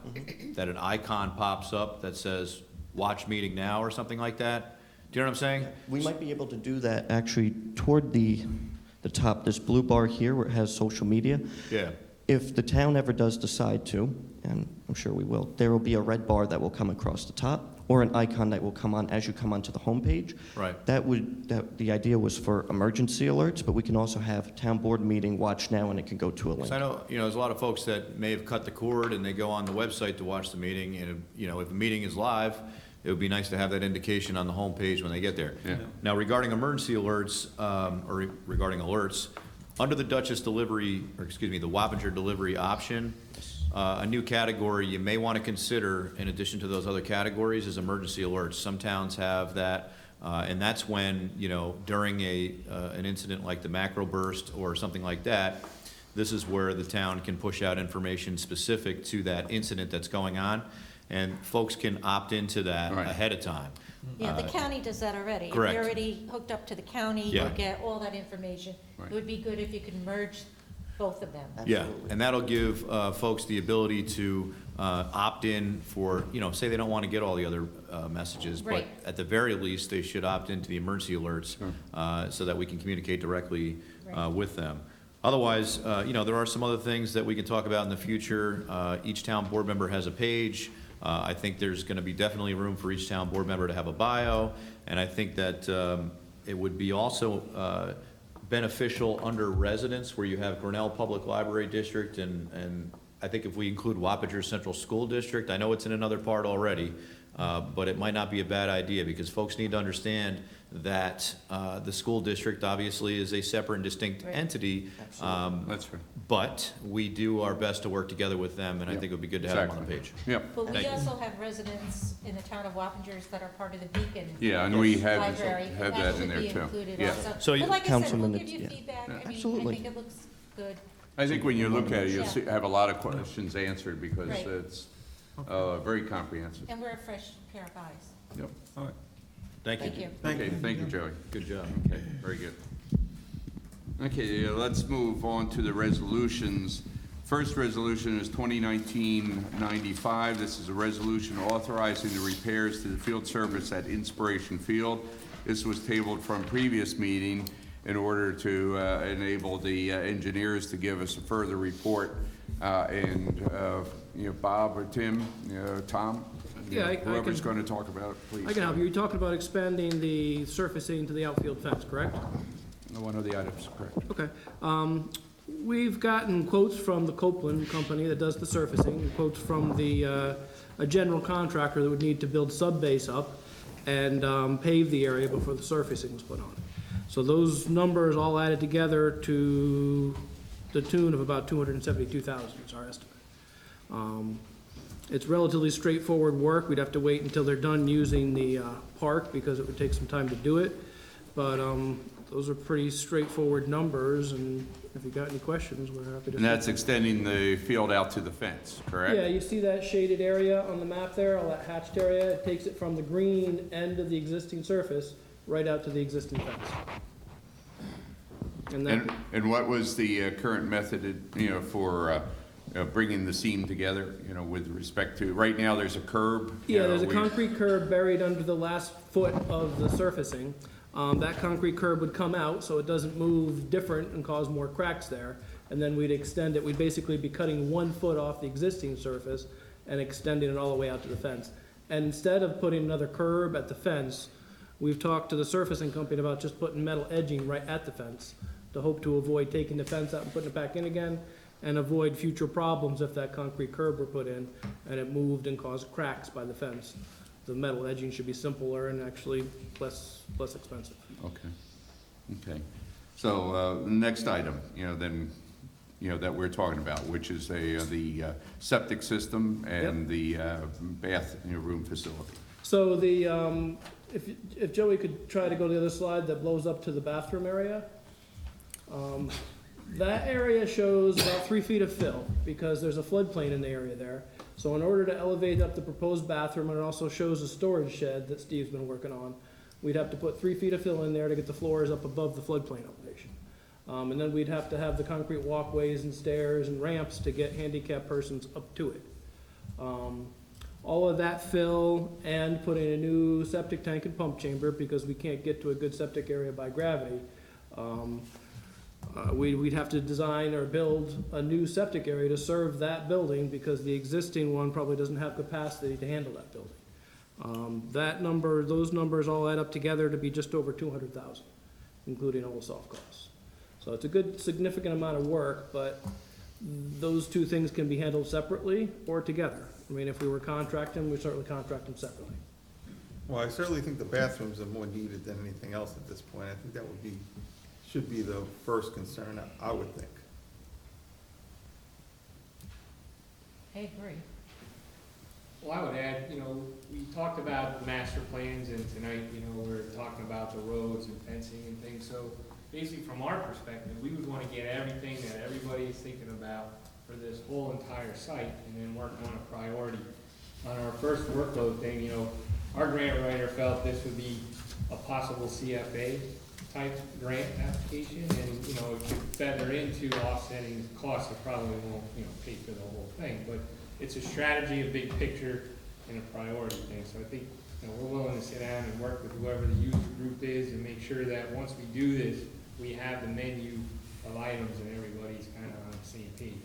that an icon pops up that says, "Watch meeting now," or something like that. Do you know what I'm saying? We might be able to do that actually toward the top, this blue bar here where it has social media. Yeah. If the town ever does decide to, and I'm sure we will, there will be a red bar that will come across the top, or an icon that will come on as you come onto the homepage. Right. The idea was for emergency alerts, but we can also have town board meeting, watch now, and it can go to a link. So I know, there's a lot of folks that may have cut the cord and they go on the website to watch the meeting, and, if the meeting is live, it would be nice to have that indication on the homepage when they get there. Yeah. Now, regarding emergency alerts, or regarding alerts, under the Dutchess delivery, the Wappinger delivery option, a new category you may want to consider in addition to those other categories is emergency alerts. Some towns have that, and that's when, during an incident like the macro burst or something like that, this is where the town can push out information specific to that incident that's going on. and folks can opt into that Right. ahead of time. Yeah, the county does that already. correct. If you're already hooked up to the county, you'll Yeah. get all that information. Right. It would be good if you could merge both of them. Yeah, and that'll give folks the ability to opt in for, say they don't want to get all the other messages, but Right. at the very least, they should opt into the emergency alerts so that we can communicate directly Right. with them. Otherwise, there are some other things that we can talk about in the future. Each town board member has a page. I think there's going to be definitely room for each town board member to have a bio, and I think that it would be also beneficial under residents where you have Grinnell Public Library District and I think if we include Wappinger Central School District, I know it's in another part already, but it might not be a bad idea because folks need to understand that the school district obviously is a separate and distinct Right. entity. That's right. But we do our best to work together with them, and I Yep. think it would be good to have them on the page. Yep. But we Thank you. also have residents in the town of Wappingers that are part of the Beacon Yeah, and we have Library. and that in should there be too. included Yeah. also. So you- But like I said, we'll Councilman, give you yeah. feedback. I mean, Absolutely. I think it looks good. I think when you look at it, you'll Yeah. see, have a lot of questions answered because Right. it's very comprehensive. And we're a fresh pair of eyes. Yep. Thank you. Thank you. Okay, thank you, Joey. Good job. Okay, very good. Okay, let's move on to the resolutions. First resolution is 2019-95. This is a resolution authorizing the repairs to the field service at Inspiration Field. This was tabled from previous meeting in order to enable the engineers to give us a further report. Bob or Tim, Tom? Yeah, I Whoever's can- going to talk about it, please. I can help you. You're talking about expanding the surfacing to the outfield fence, correct? One of the items, correct. Okay. We've gotten quotes from the Copeland company that does the surfacing, and quotes from a general contractor that would need to build sub-base up and pave the area before the surfacing was put on. So those numbers all added together to the tune of about $272,000 is our estimate. It's relatively straightforward work. We'd have to wait until they're done using the park because it would take some time to do it. But those are pretty straightforward numbers, and if you got any questions, we're happy to. And that's extending the field out to the fence, correct? Yeah, you see that shaded area on the map there, all that hatched area? It takes it from the green end of the existing surface right out to the existing fence. And that, And what was the current method, for bringing the seam together, with respect to, right now, there's a curb? yeah, there's a concrete curb buried under the last foot of the surfacing. That concrete curb would come out, so it doesn't move different and cause more cracks there. And then we'd extend it, we'd basically be cutting 1 foot off the existing surface and extending it all the way out to the fence. And instead of putting another curb at the fence, we've talked to the surfacing company about just putting metal edging right at the fence to hope to avoid taking the fence out and putting it back in again and avoid future problems if that concrete curb were put in and it moved and caused cracks by the fence. The metal edging should be simpler and actually less expensive. Okay, okay. So, the next item, that we're talking about, which is the septic system and the bath, room facility. So if Joey could try to go to the other slide that blows up to the bathroom area. That area shows about 3 feet of fill because there's a floodplain in the area there. So in order to elevate up the proposed bathroom, and it also shows a storage shed that Steve's been working on, we'd have to put 3 feet of fill in there to get the floors up above the floodplain elevation. And then we'd have to have the concrete walkways and stairs and ramps to get handicapped persons up to it. All of that fill and putting a new septic tank and pump chamber because we can't get to a good septic area by gravity. We'd have to design or build a new septic area to serve that building because the existing one probably doesn't have capacity to handle that building. Those numbers all add up together to be just over 200,000, including all the soft costs. So it's a good significant amount of work, but those two things can be handled separately or together. I mean, if we were contracting, we'd certainly contract them separately. Well, I certainly think the bathrooms are more needed than anything else at this point. I think that should be the first concern, I would think. I agree. Well, I would add, we talked about master plans, and tonight, we're talking about the roads and fencing and things. So basically, from our perspective, we would want to get everything that everybody is thinking about for this whole entire site, and then work on a priority on our first workload thing, you know, our grant writer felt this would be a possible CFA type grant application, and, you know, it could feather into offsetting costs. It probably won't, you know, pay for the whole thing, but it's a strategy, a big picture, and a priority thing. So I think, you know, we're willing to sit down and work with whoever the user group is and make sure that once we do this, we have the menu of items and everybody's kind of on the same page.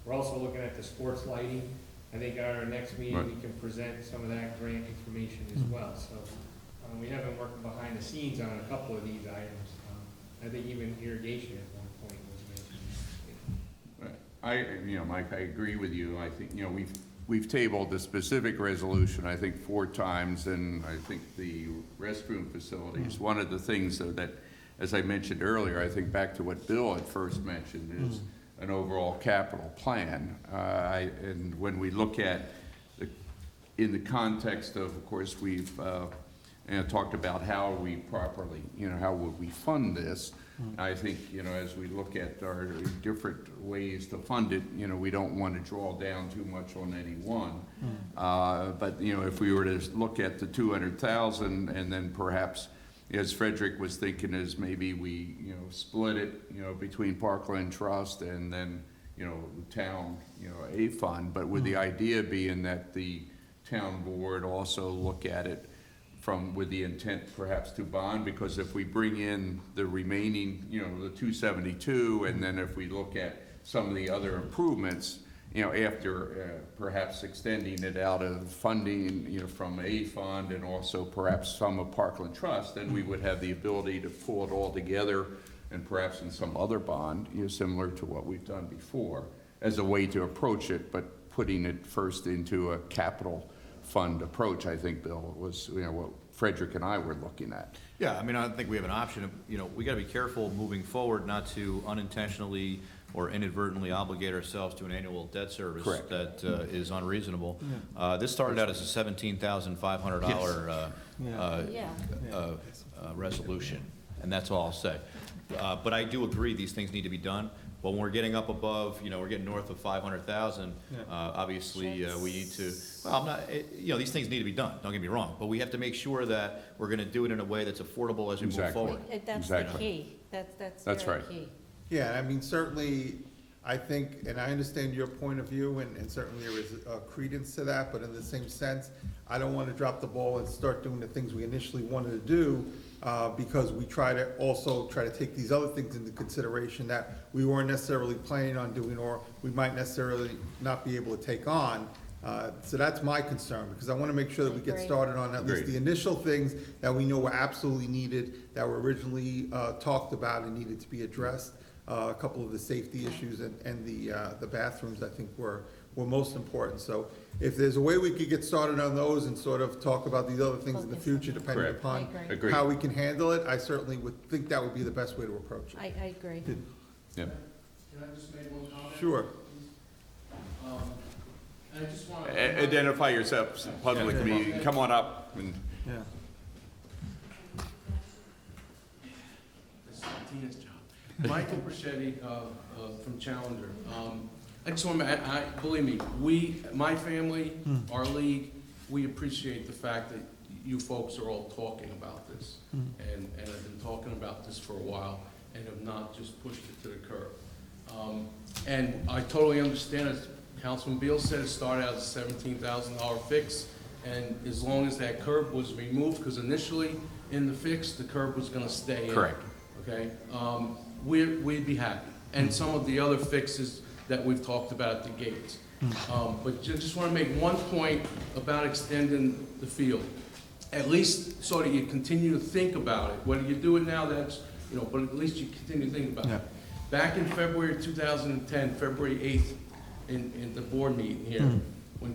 We're also looking at the sports lighting. I think at our next meeting, Right. we can present some of that grant information as well. So we have been working behind the scenes on a couple of these items. I think even irrigation at one point was mentioned. You know, Mike, I agree with you. I think, you know, we've tabled the specific resolution, I think, 4 times, and I think the restroom facilities, one of the things though that, as I mentioned earlier, I think back to what Bill had first mentioned, is an overall capital plan. And when we look at, in the context of course, we've talked about how we properly, you know, how would we fund this. I think, you know, as we look at our different ways to fund it, you know, we don't want to draw down too much on any one. But, you know, if we were to look at the 200,000 and then perhaps, as Frederick was thinking, is maybe we, you know, split it, you know, between Parkland Trust and then, you know, town, you know, a fund, but with the idea being that the town board also look at it with the intent perhaps to bond, because if we bring in the remaining, you know, the 272, and then if we look at some of the other improvements, you know, after perhaps extending it out of funding, you know, from a fund and also perhaps some of Parkland Trust, then we would have the ability to pull it all together and perhaps in some other bond, you know, similar to what we've done before, as a way to approach it, but putting it first into a capital fund approach, I think, Bill, was, you know, what Frederick and I were looking at. Yeah, I mean, I think we have an option. You know, we got to be careful moving forward not to unintentionally or inadvertently obligate ourselves to an annual debt service. Correct. That is unreasonable. This started out as a $17,500 resolution, and that's all I'll say. But I do agree these things need to be done. But when we're getting up above, you know, we're getting north of 500,000, obviously, we need to, well, I'm not, you know, these things need to be done, don't get me wrong, but we have to make sure that we're gonna do it in a way that's affordable as we move forward. That's the key. That's That's very right. key. Yeah, I mean, certainly, I think, and I understand your point of view, and certainly there is credence to that, but in the same sense, I don't want to drop the ball and start doing the things we initially wanted to do, because we try to take these other things into consideration that we weren't necessarily planning on doing, or we might necessarily not be able to take on. So that's my concern, because I want to make sure that we get started on at least the initial things that we know were absolutely needed, that were originally talked about and needed to be addressed. A couple of the safety issues and the bathrooms, I think, were most important. So if there's a way we could get started on those and sort of talk about these other things in the future, depending Correct. upon Agreed. how we can handle it, I certainly would think that would be the best way to approach it. I agree. Yeah. Can I just make one comment? Sure. I just want to. Identify yourself publicly, come on up. And Yeah. This is Tina's job. Michael Brachetti from Challenger. I just want to, believe me, my family, our league, we appreciate the fact that you folks are all talking about this and have been talking about this for a while and have not just pushed it to the curb. And I totally understand, as Councilman Beal said, it started out as a $17,000 fix, and as long as that curb was removed, because initially in the fix, the curb was going to stay in. Correct. Okay? We'd be happy. And some of the other fixes that we've talked about at the gates. But just want to make one point about extending the field. At least so that you continue to think about it. Whether you do it now, that's, you know, but at least you continue to think about it. Back in February 2010, February 8th, in the board meeting here, when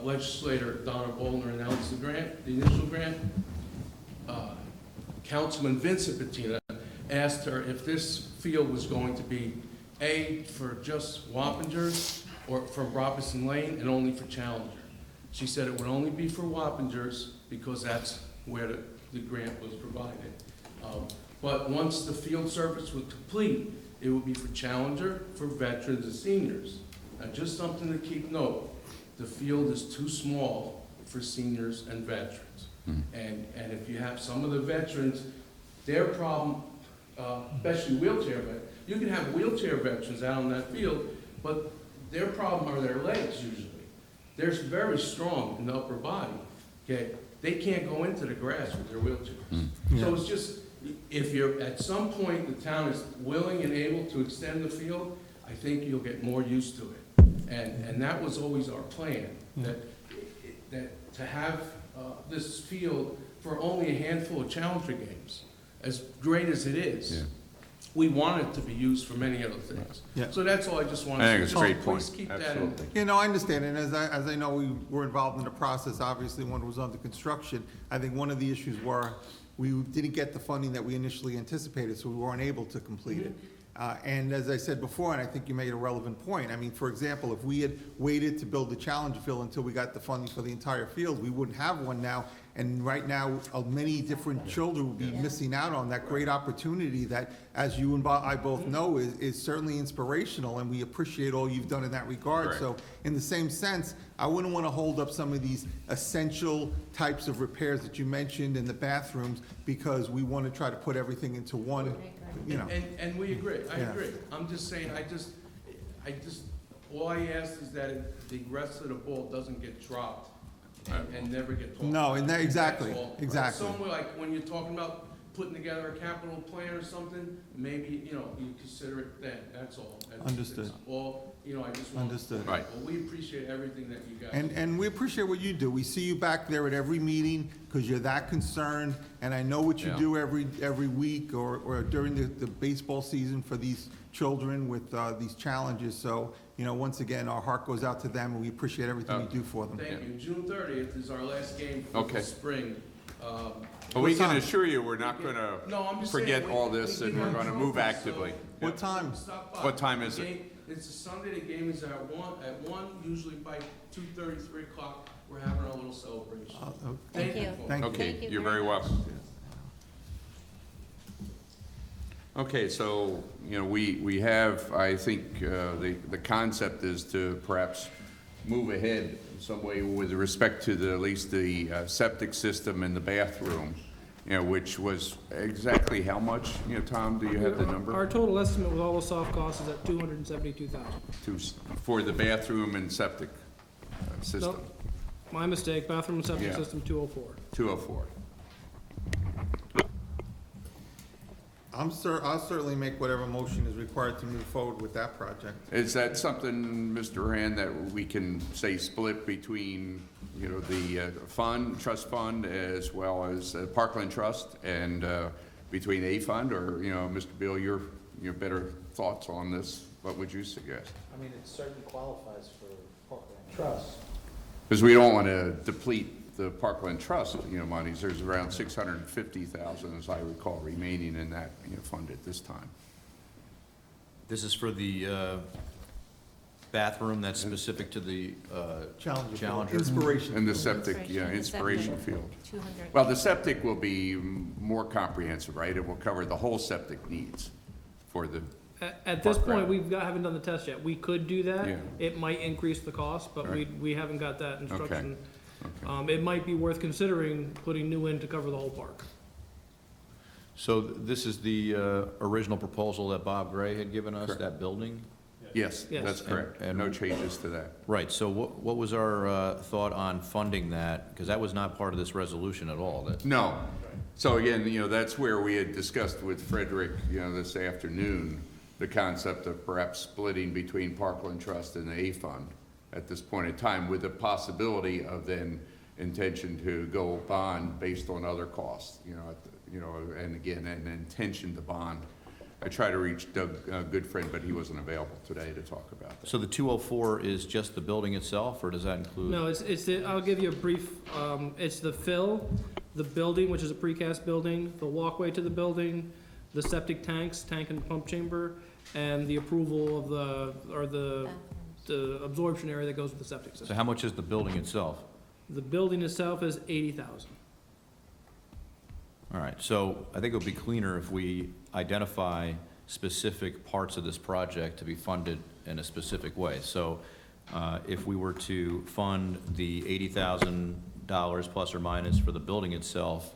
legislator Donna Bollner announced the grant, the initial grant, Councilman Vincent Patina asked her if this field was going to be for just Wappingers or from Robinson Lane and only for Challenger. She said it would only be for Wappingers because that's where the grant was provided. But once the field surface was complete, it would be for Challenger, for veterans and seniors. Now, just something to keep note. the field is too small for seniors and veterans. And if you have some of the veterans, their problem, especially wheelchair veterans, you can have wheelchair veterans out on that field, but their problem are their legs usually. They're very strong in the upper body, okay? They can't go into the grass with their wheelchairs. So it's just, if you're, at some point, the town is willing and able to extend the field, I think you'll get more used to it. And that was always our plan, that to have this field for only a handful of Challenger games, as great as it is, we want it to be used for many other things. Yeah. So that's all I just wanted to say. I think it's a great point. Please keep that in. Absolutely. You know, I understand, and as I know, we were involved in the process, obviously, when it was under construction. I think one of the issues were, we didn't get the funding that we initially anticipated, so we weren't able to complete it. And as I said before, and I think you made a relevant point, I mean, for example, if we had waited to build the Challenger field until we got the funding for the entire field, we wouldn't have one now. And right now, many different children will be missing out on that great opportunity that, as you and I both know, is certainly inspirational, and we appreciate all you've done in that regard. Correct. So in the same sense, I wouldn't want to hold up some of these essential types of repairs that you mentioned in the bathrooms, because we want to try to put everything into one, you know. And we agree, I Yeah. agree. I'm just saying, all I ask is that the rest of the ball doesn't get dropped and never get talked about. No, and that, exactly, That's all. exactly. Somewhere like when you're talking about putting together a capital plan or something, maybe, you consider it then, that's all. Understood. It's all, I just want. Understood. Right. Well, we appreciate everything that you guys. And we appreciate what you do. We see you back there at every meeting because you're that concerned, and I know what you Yeah. do every week or during the baseball season for these children with these challenges. So, once again, our heart goes out to them, and we appreciate everything you do for them. Thank you. June 30th is our last game for Okay. the spring. But we can assure you, we're not going No, I'm to just forget saying, all this, we and give we're out going to move trophies, actively. so- What time? Stop by. What time is The it? game- It's a Sunday, the game is at 1, usually by 2:30, 3 o'clock, we're having our little celebration. Thank you. Thank you. Okay, you're very welcome. Okay, so, we have, I think, the concept is to perhaps move ahead in some way with respect to at least the septic system and the bathroom, which was exactly how much, Tom, do you have the number? Our total estimate with all the soft costs is at $272,000. For the bathroom and septic system? Nope, my mistake, bathroom and septic Yeah. system, 204. 204. I'll certainly make whatever motion is required to move forward with that project. Is that something, Mr. Rand, that we can say split between, the trust fund, as well as Parkland Trust, and between a fund, or, Mr. Beal, your better thoughts on this? What would you suggest? I mean, it certainly qualifies for Parkland Trust. Because we don't want to deplete the Parkland Trust, monies. There's around 650,000, as I recall, remaining in that, fund at this time. This is for the bathroom that's specific to the Challenger. Inspiration. And the septic, inspiration field. Well, the septic will be more comprehensive, right? It will cover the whole septic needs for the, At this Park point, rec. haven't done the test yet. We could do that. Yeah. It might increase the cost, but Right. we haven't got that instruction. Okay. It might be worth considering putting new in to cover the whole park. So this is the original proposal that Bob Gray had given us, Correct. that building? yes, Yes. that's correct. And- No changes to that. Right, so what was our thought on funding that? Because that was not part of this resolution at all. No. So again, that's where we had discussed with Frederick, this afternoon, the concept of perhaps splitting between Parkland Trust and the A Fund at this point in time, with the possibility of then intention to go bond based on other costs, and again, an intention to bond. I tried to reach Doug Goodfriend, but he wasn't available today to talk about that. So the 204 is just the building itself, or does that include? No, I'll give you a brief, it's the fill, the building, which is a precast building, the walkway to the building, the septic tanks, tank and pump chamber, and the approval of the absorption area that goes with the septic So system. how much is the building itself? The building itself is $80,000. All right, so I think it would be cleaner if we identify specific parts of this project to be funded in a specific way. So If we were to fund the $80,000 plus or minus for the building itself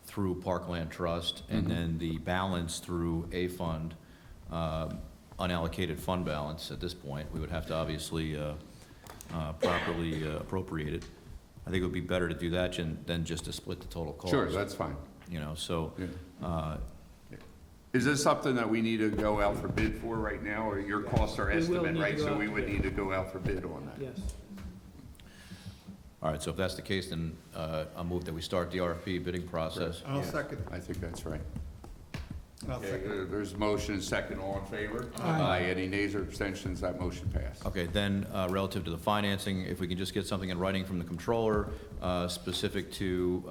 through Parkland Trust, and then the balance through a fund, unallocated fund balance at this point, we would have to obviously properly appropriate it. I think it would be better to do that than just to split the total cost. Sure, that's fine. You know, so, Is this something that we need to go out for bid for right now, or your costs are We will estimate, need to right? go So out we for would bid. need to go out for bid on that. Yes. all right, so if that's the case, then I'll move that we start the RFP bidding process. I'll second. I think that's right. I'll Okay, second. there's a motion and second, all in favor? Aye. Any nays or abstentions? That motion passed. Okay, then, relative to the financing, if we can just get something in writing from the controller, specific to,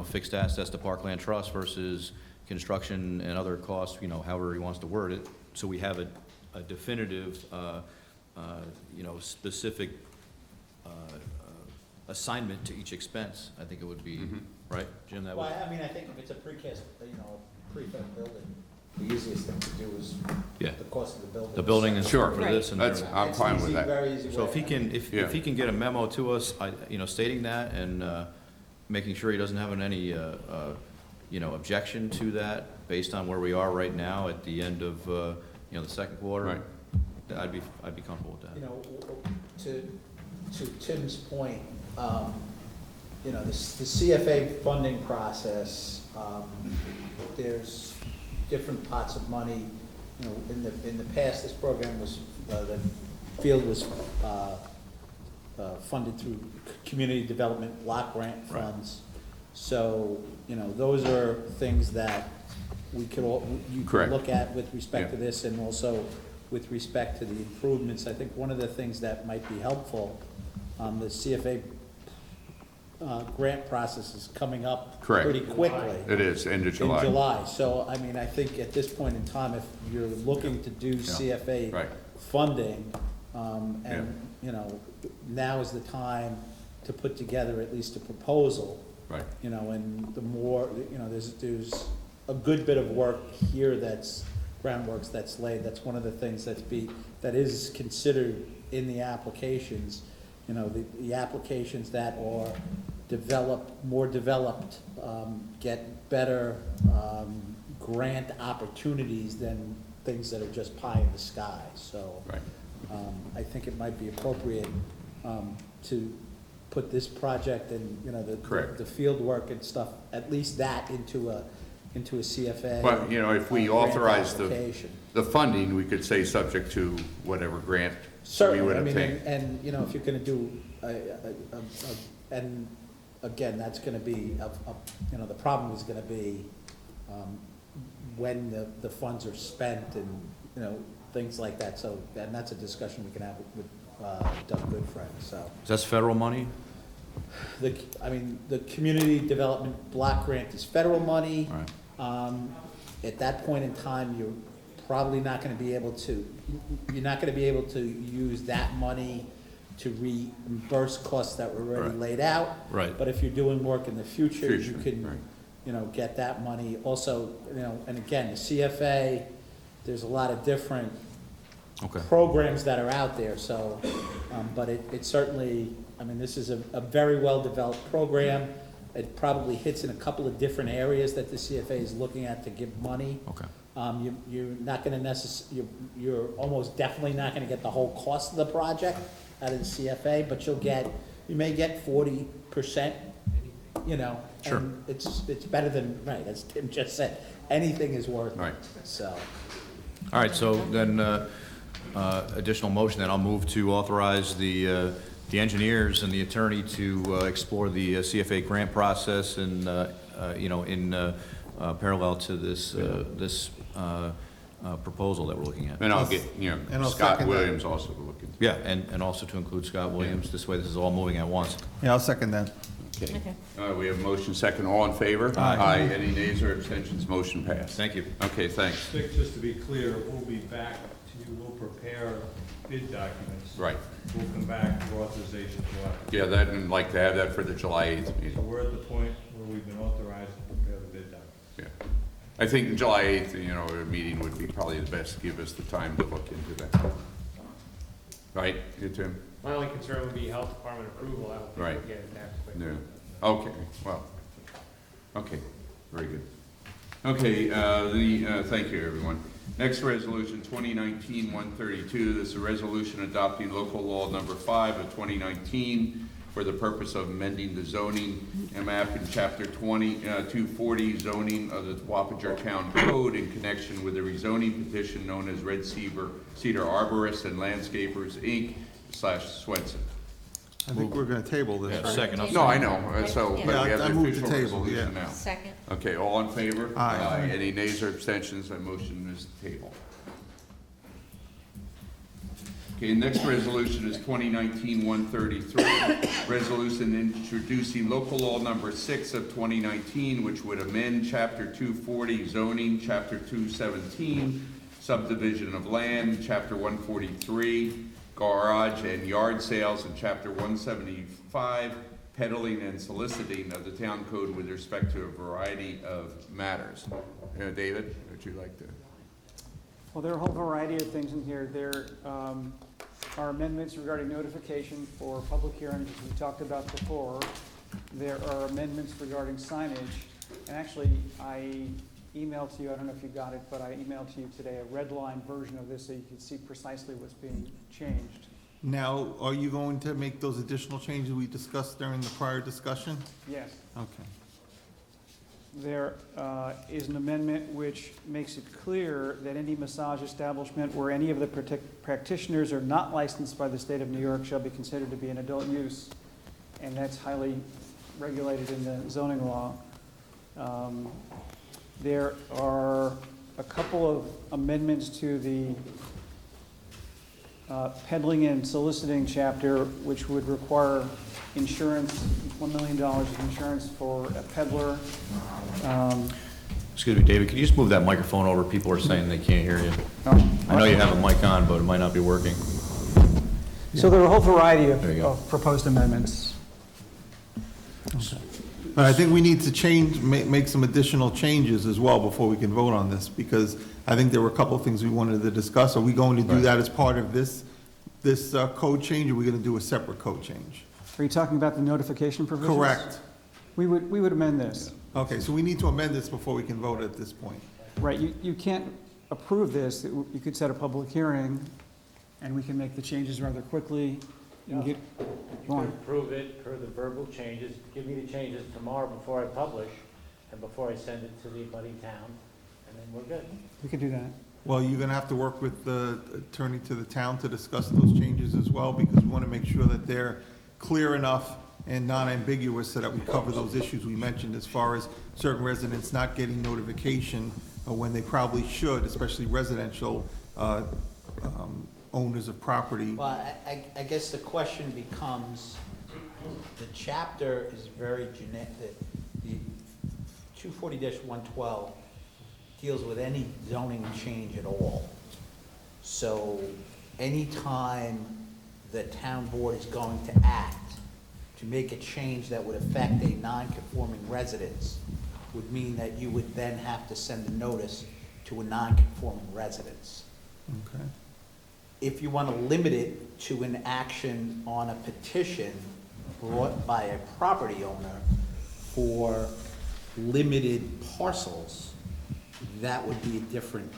fixed assets to Parkland Trust versus construction and other costs, however he wants to word it, so we have a definitive, specific, assignment to each expense, I think it would be, right, Jim, that would? Well, I mean, I think if it's a precast, prefab building, the easiest thing to do is Yeah. the cost of the building. The building is Sure. for this and That's, I'm It's fine with easy, that. very easy So way. if he can, Yeah. if he can get a memo to us, stating that and making sure he doesn't have any, objection to that based on where we are right now at the end of, the second quarter. Right. I'd be comfortable with that. To Tim's point, the CFA funding process, there's different pots of money. In the past, this program was, the field was funded through community development block grant Right. funds. So, those are things that you Correct. can look at with respect to Yeah. this, and also with respect to the improvements. I think one of the things that might be helpful, the CFA grant process is coming up Correct. pretty quickly. It is, end of July. In July, so, I mean, I think at this point in time, if you're looking to do CFA Right. funding, now is the time to put together at least a proposal. Right. And the more, there's a good bit of work here groundworks that's laid. That's one of the things that is considered in the applications. The applications that are more developed, get better, grant opportunities than things that are just pie in the sky. So, Right. I think it might be appropriate, to put this project and, Correct. the field work and stuff, at least that into a CFA. But, if we grant authorize application. the funding, we could say subject to whatever grant we Certainly, would I mean, obtain. and, if you're gonna do, and again, that's gonna be, the problem is gonna be, when the funds are spent and, things like that, so, and that's a discussion we can have with Doug Goodfriend, so. Is that federal money? The community development block grant is federal money. Right. At that point in time, you're probably not gonna be able to use that money to reimburse costs that were already Right. laid out. Right. But if you're doing work in the future, you Future, can, right. get that money. Also, and again, the CFA, there's a lot of different Okay. programs that are out there, so, but it certainly, this is a very well-developed program. It probably hits in a couple of different areas that the CFA is looking at to give money. Okay. You're not gonna you're almost definitely not gonna get the whole cost of the project out of the CFA, but you may get 40%, Sure. and it's better than, right, as Tim just said, anything is worth it, Right. so. All right, so then, additional motion, then I'll move to authorize the engineers and the attorney to explore the CFA grant process and, in parallel to this proposal that we're looking at. And I'll get, And I'll Scott second that. Williams also looking. Yeah, and also to include Scott Williams. This way, this is all moving at once. Yeah, I'll second that. Okay. We have motion second, all in favor? Aye. Any nays or abstentions? Motion passed. Thank you. Okay, thanks. Dick, just to be clear, we'll be back to you, we'll prepare bid documents. Right. We'll come back for authorization to act. Yeah, that, and like to have that for the July 8th So meeting. we're at the point where we've been authorized to prepare the bid documents. Yeah. I think July 8th, a meeting would be probably the best to give us the time to look into that. Right, you, Tim? My only concern would be health department approval. I don't think Right. we'll get it that quick. No. Okay, well, okay, very good. Okay, thank you, everyone. Next resolution, 2019-132. This is a resolution adopting local law number 5 of 2019 for the purpose of amending the zoning map in chapter 240 zoning of the Wappinger Town Code in connection with the rezoning petition known as Red Cedar Arborists and Landscapers, Inc. / Swenson. I think we're gonna table this. Yeah, right? second. No, I know, so, but we Yeah, have I the moved official the table, resolution yeah. now. Second. Okay, all in favor? Aye. Any nays or abstentions? That motion is tabled. Okay, next resolution is 2019-133, resolution introducing local law number 6 of 2019, which would amend chapter 240 zoning, chapter 217 subdivision of land, chapter 143 garage and yard sales, and chapter 175 peddling and soliciting of the town code with respect to a variety of matters. David, would you like to? Well, there are a whole variety of things in here. There are amendments regarding notification for public hearings, as we talked about before. There are amendments regarding signage. And actually, I emailed to you, I don't know if you got it, but I emailed to you today a red line version of this so you can see precisely what's being changed. Now, are you going to make those additional changes we discussed during the prior discussion? Yes. Okay. There is an amendment which makes it clear that any massage establishment where any of the practitioners are not licensed by the state of New York shall be considered to be an adult use, and that's highly regulated in the zoning law. There are a couple of amendments to the peddling and soliciting chapter, which would require insurance, $1 million of insurance for a peddler. Excuse me, David, could you just move that microphone over? People are saying they can't hear you. Oh. I know you have a mic on, but it might not be working. So there are a whole variety There you go. of proposed amendments. But I think we need to change, make some additional changes as well before we can vote on this, because I think there were a couple of things we wanted to discuss. Are we going to do Right. that as part of this code change, or are we gonna do a separate code change? Are you talking about the notification provisions? Correct. We would amend this. Okay, so we need to amend this before we can vote at this point. Right, you can't approve this. You could set a public hearing, and we can make the changes rather quickly. and get You going. could approve it per the verbal changes, give me the changes tomorrow before I publish, and before I send it to the abutting town, and then we're good. We could do that. Well, you're gonna have to work with the attorney to the town to discuss those changes as well, because we wanna make sure that they're clear enough and non-ambiguous so that we cover those issues we mentioned as far as certain residents not getting notification when they probably should, especially residential owners of property. Well, I guess the question becomes, the chapter is very generic, the 240-112 deals with any zoning change at all. So anytime the town board is going to act to make a change that would affect a non-conforming residence would mean that you would then have to send a notice to a non-conforming residence. Okay. If you want to limit it to an action on a petition brought by a property owner for limited parcels, that would be a different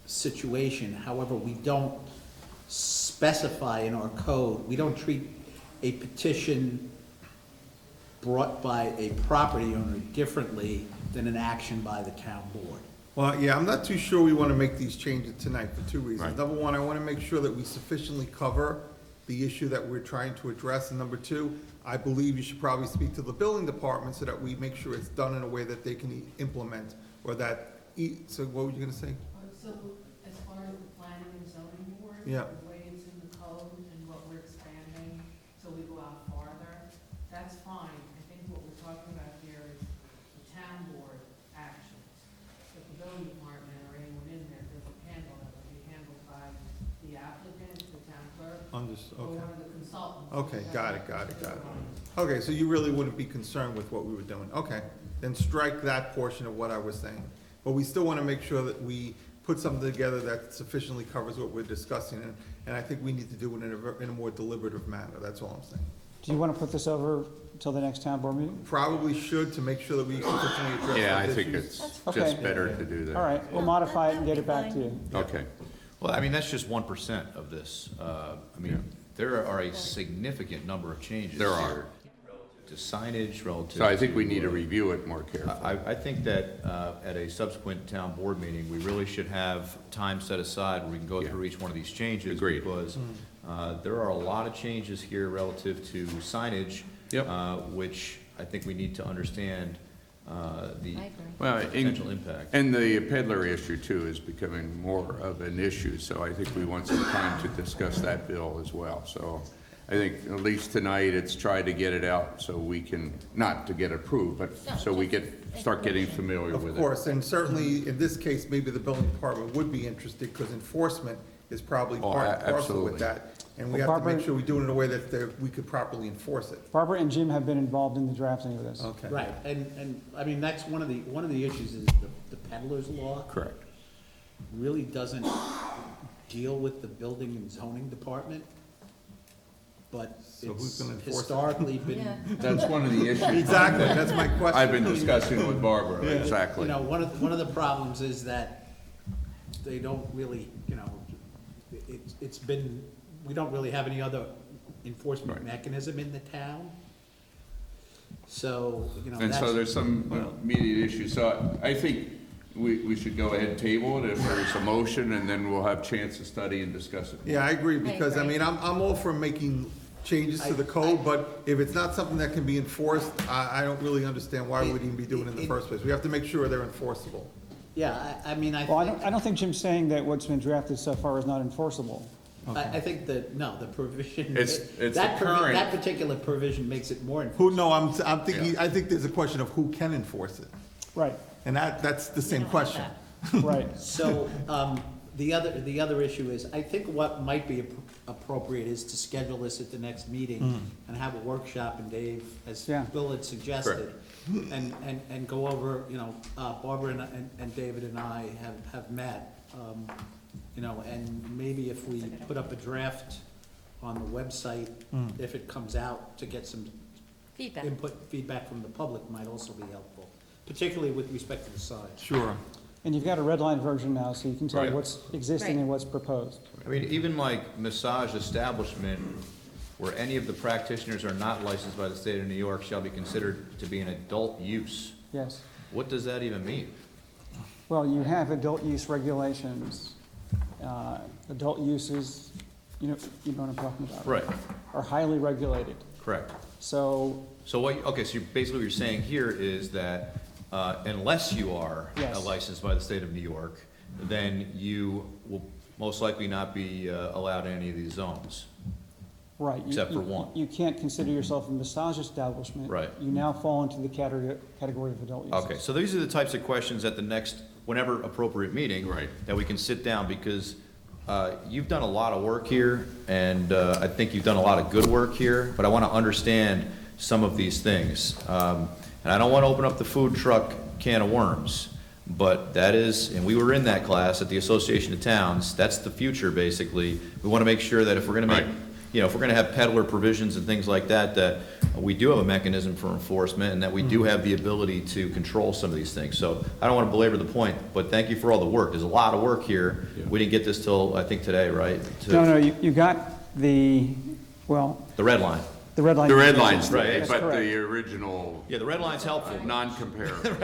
situation. However, we don't specify in our code, we don't treat a petition brought by a property owner differently than an action by the town board. Well, yeah, I'm not too sure we want to make these changes tonight for two reasons. Right. Number one, I want to make sure that we sufficiently cover the issue that we're trying to address. And number two, I believe you should probably speak to the building department so that we make sure it's done in a way that they can implement, or that, so what were you going to say? So as far as the planning and zoning board, Yeah. the way it's in the code and what we're expanding, so we go out farther, that's fine. I think what we're talking about here is the town board actions. If the building department or anyone in there doesn't handle it, it'll be handled by the applicant, the town clerk, or Okay. one of the consultants. Okay, got it. Okay, so you really wouldn't be concerned with what we were doing. Okay, then strike that portion of what I was saying. But we still want to make sure that we put something together that sufficiently covers what we're discussing, and I think we need to do it in a more deliberative manner, that's all I'm saying. Do you want to put this over till the next town board meeting? Probably should, to make sure that we sufficiently address Yeah, I those think issues. it's Okay. just better to do that. All right, we'll modify it and get it back to you. Okay. Well, I mean, that's just 1% of this. I mean, there are a significant number of changes There are. here to signage, relative So I think we to, need to review it more carefully. I think that at a subsequent town board meeting, we really should have time set aside where we can go Yeah. through each one of these changes. Agreed. Because there are a lot of changes here relative to signage, Yep. which I think we need to understand the Well, potential impact. And the peddler issue too is becoming more of an issue, so I think we want some time to discuss that bill as well. So I think at least tonight, it's try to get it out so we can, not to get approved, but so we start getting familiar with it. Of course, and certainly in this case, maybe the building department would be interested, because enforcement is probably Oh, part and parcel absolutely. with that. And we Well, have to make Barbara- sure we do it in a way that we could properly enforce it. Barbara and Jim have been involved in the drafting of this. Okay. Right, and, I mean, that's one of the issues is the peddler's law Correct. really doesn't deal with the building and zoning department, but So who's it's gonna enforce it? historically been. Yeah. That's one of the issues. Exactly, that's my question. I've been discussing with Barbara, exactly. You know, one of the problems is that they don't really, you know, it's been, we don't really have any other enforcement Right. mechanism in the town. So, you know, And that's. so there's some immediate issues. So I think we should go ahead and table it if there's a motion, and then we'll have a chance to study and discuss it. Yeah, I agree, because, I agree. mean, I'm all for making changes to the code, but if it's not something that can be enforced, I don't really understand why we'd even be doing it in the first place. We have to make sure they're enforceable. Yeah, I mean, Well, I don't think Jim's saying that what's been drafted so far is not enforceable. I think that, no, the provision. It's that the current- That particular provision makes it more Who, enforceable. no, I'm thinking, I think there's a question of who can enforce it. Right, And that's the same question. right. So, the other issue is, I think what might be appropriate is to schedule this at the next meeting and have a workshop, and Dave, as Yeah. Bill had suggested, and go over, you know, Barbara and David and I have met, you know, and maybe if we put up a draft on the website, if it comes out, to get some Feedback. feedback from the public might also be helpful, particularly with respect to the size. Sure. And you've got a red line version now, so you can tell Right. what's existing Right. and what's proposed. I mean, even like massage establishment, where any of the practitioners are not licensed by the state of New York shall be considered to be an adult use. Yes. What does that even mean? Well, you have adult use regulations. Adult uses, you know what I'm talking about. Right. Are highly regulated. Correct. So, So what, okay, so basically what you're saying here is that unless you are Yes. licensed by the state of New York, then you will most likely not be allowed in any of these zones. right. you- Except for you- one. You can't consider yourself a massage establishment. Right. You now fall into the category of adult uses. Okay, so these are the types of questions at the next, whenever appropriate meeting. Right. That we can sit down, because you've done a lot of work here, and I think you've done a lot of good work here, but I want to understand some of these things. And I don't want to open up the food truck can of worms, but that is, and we were in that class at the Association of Towns, that's the future, basically. We want to make sure that if we're going to make, Right. you know, if we're going to have peddler provisions and things like that, that we do have a mechanism for enforcement, and that we do have the ability to control some of these things. So I don't want to belabor the point, but thank you for all the work. There's a lot of work here. We didn't get this till, I think, today, right? No, you got the, well, The red line. the red line. The red line's Right, there, That's but correct. the original Yeah, the red line's helpful. non-comparable.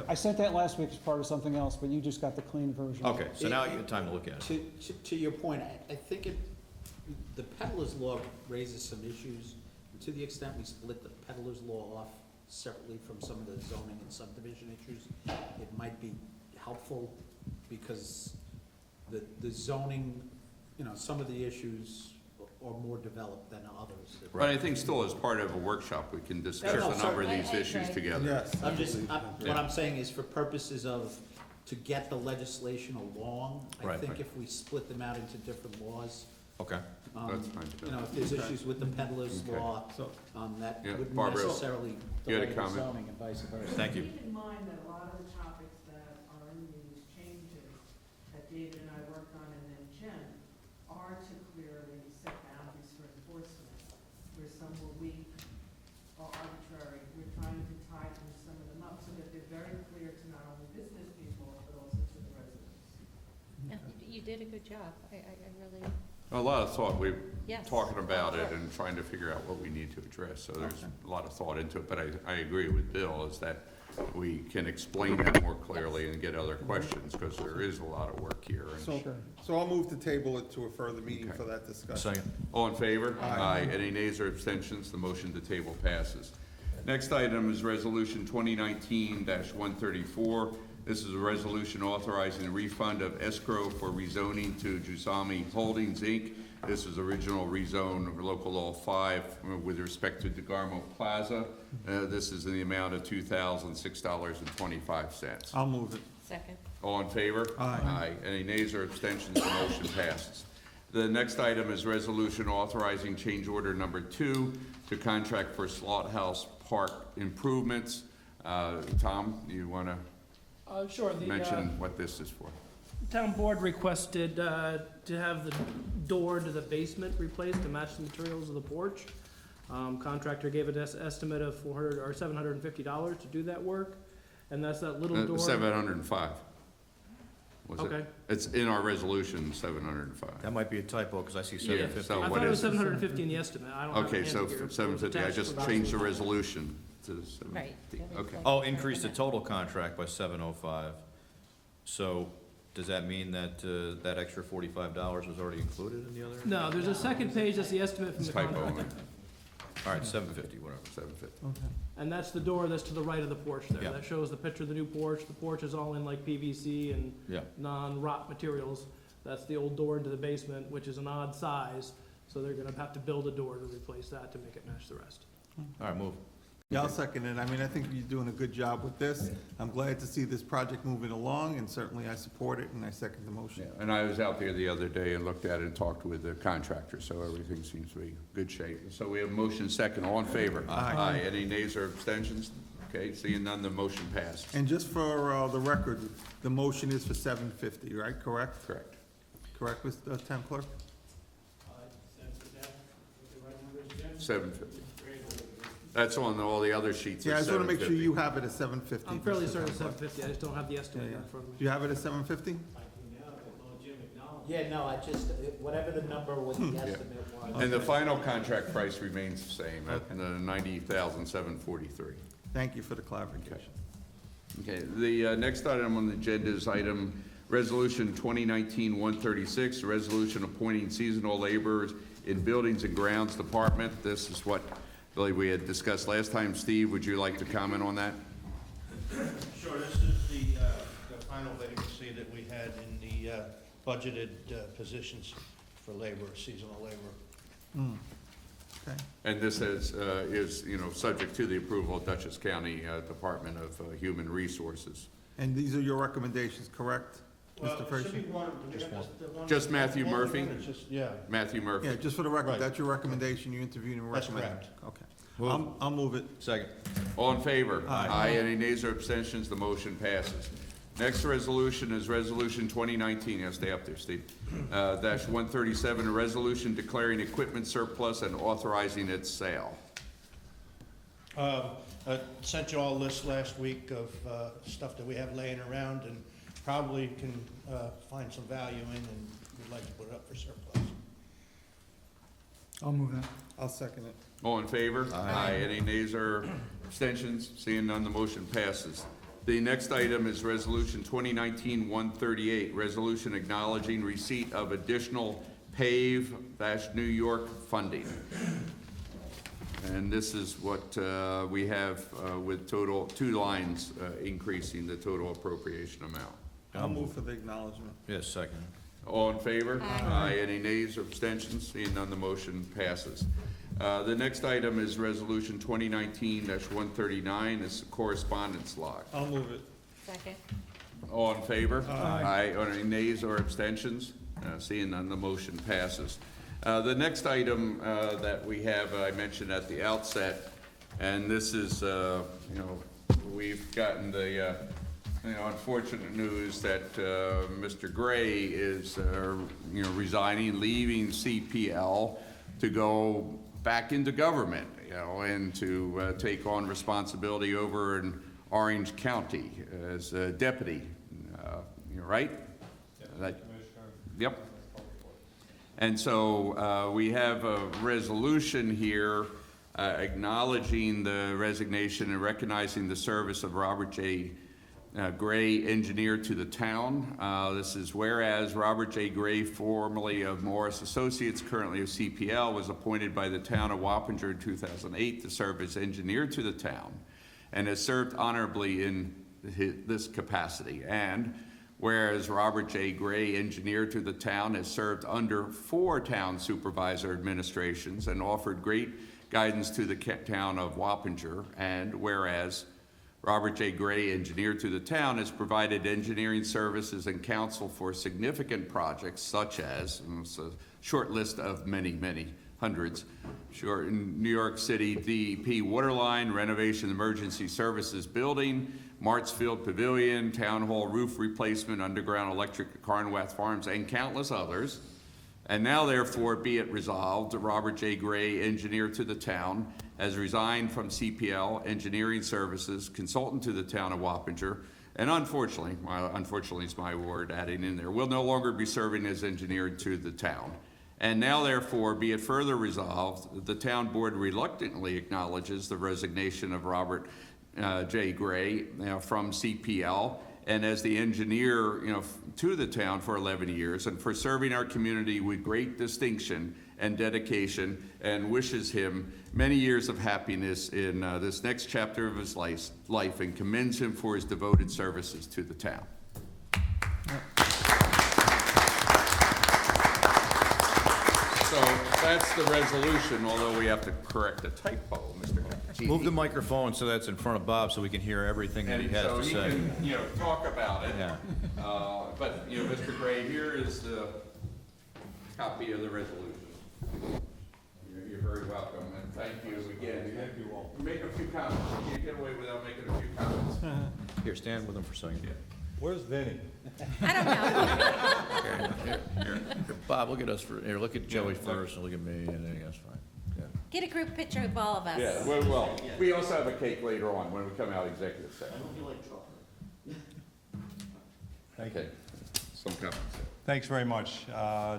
I sent that last week as part of something else, but you just got the clean version. Okay, so now you have time to look at it. To your point, I think the peddler's law raises some issues. To the extent we split the peddler's law off separately from some of the zoning and subdivision issues, it might be helpful, because the zoning, you know, some of the issues are more developed than others. But I think still as part of a workshop, we can discuss No, a number of certainly. these issues together. Yes. What I'm saying is, for purposes of, to get the legislation along, I Right. think if we split them out into different laws, Okay. That's fine, too. you know, if there's issues with the peddler's Okay. law, So- that Yeah, wouldn't Barbara, necessarily you had a delay the comment? zoning and vice versa. Thank you. Keep in mind that a lot of the topics that are in these changes that David and I worked on, and then Jim, are to clearly set boundaries for enforcement, where some were weak or arbitrary. We're trying to tighten some of them up so that they're very clear to not only business people, but also to the residents. Yeah, you did a good job. I really, A lot of thought, we're Yes. talking about it and trying to figure out what we need to address, so there's a lot of thought into it, but I agree with Bill, is that we can explain that more clearly and get other questions, because there is a lot of work here. and- So I'll move to table it to a further meeting for that discussion. Second. All in favor? Aye. Any nays or abstentions? The motion to table passes. Next item is Resolution 2019-134. This is a resolution authorizing the refund of escrow for rezoning to Jusami Holdings, Inc. This is original rezone of Local Law 5 with respect to DeGarmo Plaza. This is in the amount of $2,006.25. I'll move it. second. All in favor? Aye. Any nays or abstentions? The motion passes. The next item is resolution authorizing change order number 2 to contract for Slaughterhouse Park improvements. Tom, you want to Sure. mention what this is for? Town board requested to have the door to the basement replaced to match the materials of the porch. Contractor gave an estimate of $400 or $750 to do that work, and that's that little door. 705. Was it? Okay. It's in our resolution, 705. That might be a typo, because I see Yeah, 750. so I what thought it was is it? 750 in the estimate. I don't have it Okay, so handy here. 750, I just changed the resolution to 750. Okay. Oh, increase the total contract by 705. So, does that mean that, that extra $45 was already included in the other? No, there's a second page, that's the estimate from the Typo. contractor. All right, 750, whatever. 750. And that's the door that's to the right of the porch there. Yeah. That shows the picture of the new porch. The porch is all in like PVC and Yeah. non-rot materials. That's the old door into the basement, which is an odd size, so they're gonna have to build a door to replace that to make it match the rest. All right, move. Yeah, I'll second it. I mean, I think you're doing a good job with this. I'm glad to see this project moving along, and certainly I support it, and I second the motion. And I was out there the other day and looked at it and talked with the contractor, so everything seems to be in good shape. So we have motion second, all in favor? Aye. Any nays or abstentions? Okay, seeing none, the motion passed. And just for the record, the motion is for 750, right? Correct? Correct. Correct, Mr. Town Clerk? 750. That's on all the other sheets. Yeah, I is just want to make sure 750. you have it at 750. I'm fairly Mr. certain Town it's Clerk. 750, I just don't have the Yeah, estimate yeah. in front of me. Do you have it at 750? Yeah, no, I just, whatever the number with the estimate was. And the final contract price remains the same, at $90,743. Thank you for the clarification. Okay, the next item on the agenda is item Resolution 2019-136, a resolution appointing seasonal laborers in Buildings and Grounds Department. This is what, Billy, we had discussed last time. Steve, would you like to comment on that? Sure, this is the final vacancy that we had in the budgeted positions for labor, seasonal labor. Okay. And this is, subject to the approval of Dutchess County Department of Human Resources. And these are your recommendations, correct, Mr. Frazier? Just Matthew Murphy? Yeah. Matthew Murphy. Yeah, just for the record, Right. that's your recommendation, you interviewed and That's recommended? correct. Okay. Move. I'll move it. Second. All in favor? Aye. Any nays or abstentions? The motion passes. Next resolution is Resolution 2019, stay up there, Steve, -137, a resolution declaring equipment surplus and authorizing its sale. I sent you all a list last week of stuff that we have laying around and probably can find some value in, and we'd like to put it up for surplus. I'll move that. I'll second it. All in favor? Aye. Any nays or abstentions? Seeing none, the motion passes. The next item is Resolution 2019-138, resolution acknowledging receipt of additional PAVE-New York funding. And this is what we have with total, 2 lines increasing the total appropriation amount. I'll move for the acknowledgement. Yes, second. All in favor? Aye. Any nays or abstentions? Seeing none, the motion passes. The next item is Resolution 2019-139, it's the correspondence log. I'll move it. Second. All in favor? Aye. Any nays or abstentions? Seeing none, the motion passes. The next item that we have, I mentioned at the outset, and this is, we've gotten the unfortunate news that Mr. Gray is, resigning, leaving CPL to go back into government, and to take on responsibility over in Orange County as a deputy. Right? Yep. And so we have a resolution here acknowledging the resignation and recognizing the service of Robert J. Gray, engineer to the town. This is whereas Robert J. Gray, formerly of Morris Associates, currently of CPL, was appointed by the town of Wappinger in 2008 to serve as engineer to the town and has served honorably in this capacity. And whereas Robert J. Gray, engineer to the town, has served under 4 town supervisor administrations and offered great guidance to the town of Wappinger. And whereas Robert J. Gray, engineer to the town, has provided engineering services and counsel for significant projects such as, and it's a short list of many, many hundreds, in New York City DEP waterline, renovation emergency services building, Martsfield Pavilion, Town Hall roof replacement, underground electric at Carnwath Farms, and countless others. And now therefore be it resolved, Robert J. Gray, engineer to the town, has resigned from CPL Engineering Services, consultant to the town of Wappinger, and unfortunately is my word adding in there, will no longer be serving as engineer to the town. And now therefore be it further resolved, the town board reluctantly acknowledges the resignation of Robert J. Gray from CPL and as the engineer to the town for 11 years and for serving our community with great distinction and dedication, and wishes him many years of happiness in this next chapter of his life and commends him for his devoted services to the town. So that's the resolution, although we have to correct a typo, Mr. Gene. Move the microphone so that's in front of Bob so we can hear everything that he has to say. So he can, talk about it. Yeah. But, Mr. Gray, here is the copy of the resolution. You're very welcome, and thank you again. Thank you all. Make a few comments. You can't get away without making a few comments. Here, stand with him for a second. Yeah. Where's Vinny? I don't know. Here. Bob, look at us look at Joey first, and look at me, and then that's fine. Yeah. Get a group picture of all of us. Yeah, well, we also have a cake later on when we come out executive session. I don't feel like chocolate. Thank you. Some comments. Thanks very much.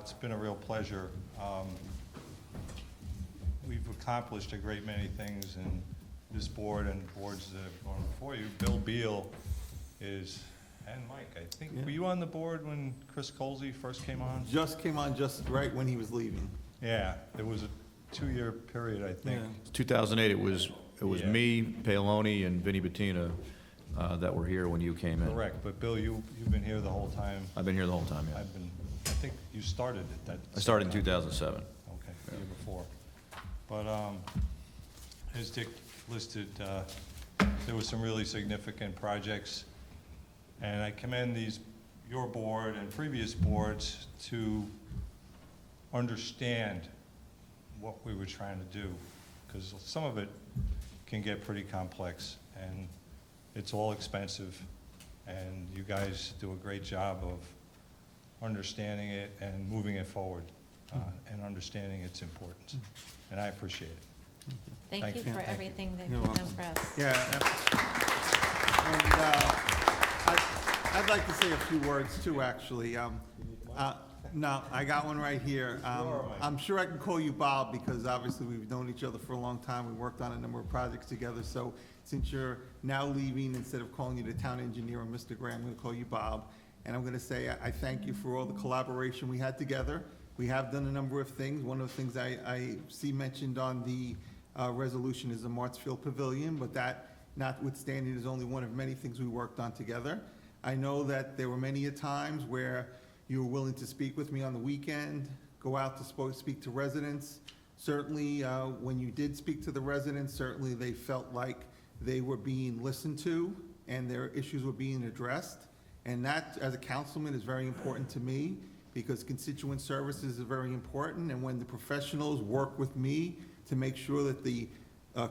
It's been a real pleasure. We've accomplished a great many things in this board and boards that have gone before you. Bill Beal is, and Mike, I think, were you on the board when Chris Colsey first came on? Just came on just right when he was leaving. Yeah, it was a 2-year period, I think. 2008, it was me, Paoloni, and Vinny Bettina that were here when you came in. Correct, but Bill, you've been here the whole time. I've been here the whole time, yeah. I think you started at that. I started in 2007. Okay, the year before. But as Dick listed, there were some really significant projects, and I commend your board and previous boards to understand what we were trying to do, because some of it can get pretty complex, and it's all expensive, and you guys do a great job of understanding it and moving it forward, and understanding its importance, and I appreciate it. Thank you for everything that You're you've done welcome. for us. Yeah. And I'd like to say a few words too, actually. No, I got one right here. I'm sure I can call you Bob because obviously we've known each other for a long time. We worked on a number of projects together. So since you're now leaving, instead of calling you the town engineer or Mr. Gray, I'm going to call you Bob. And I'm going to say I thank you for all the collaboration we had together. We have done a number of things. One of the things I see mentioned on the resolution is the Martsfield Pavilion, but that notwithstanding is only one of many things we worked on together. I know that there were many a times where you were willing to speak with me on the weekend, go out to speak to residents. Certainly, when you did speak to the residents, certainly they felt like they were being listened to and their issues were being addressed. And that, as a councilman, is very important to me because constituent services is very important. And when the professionals work with me to make sure that the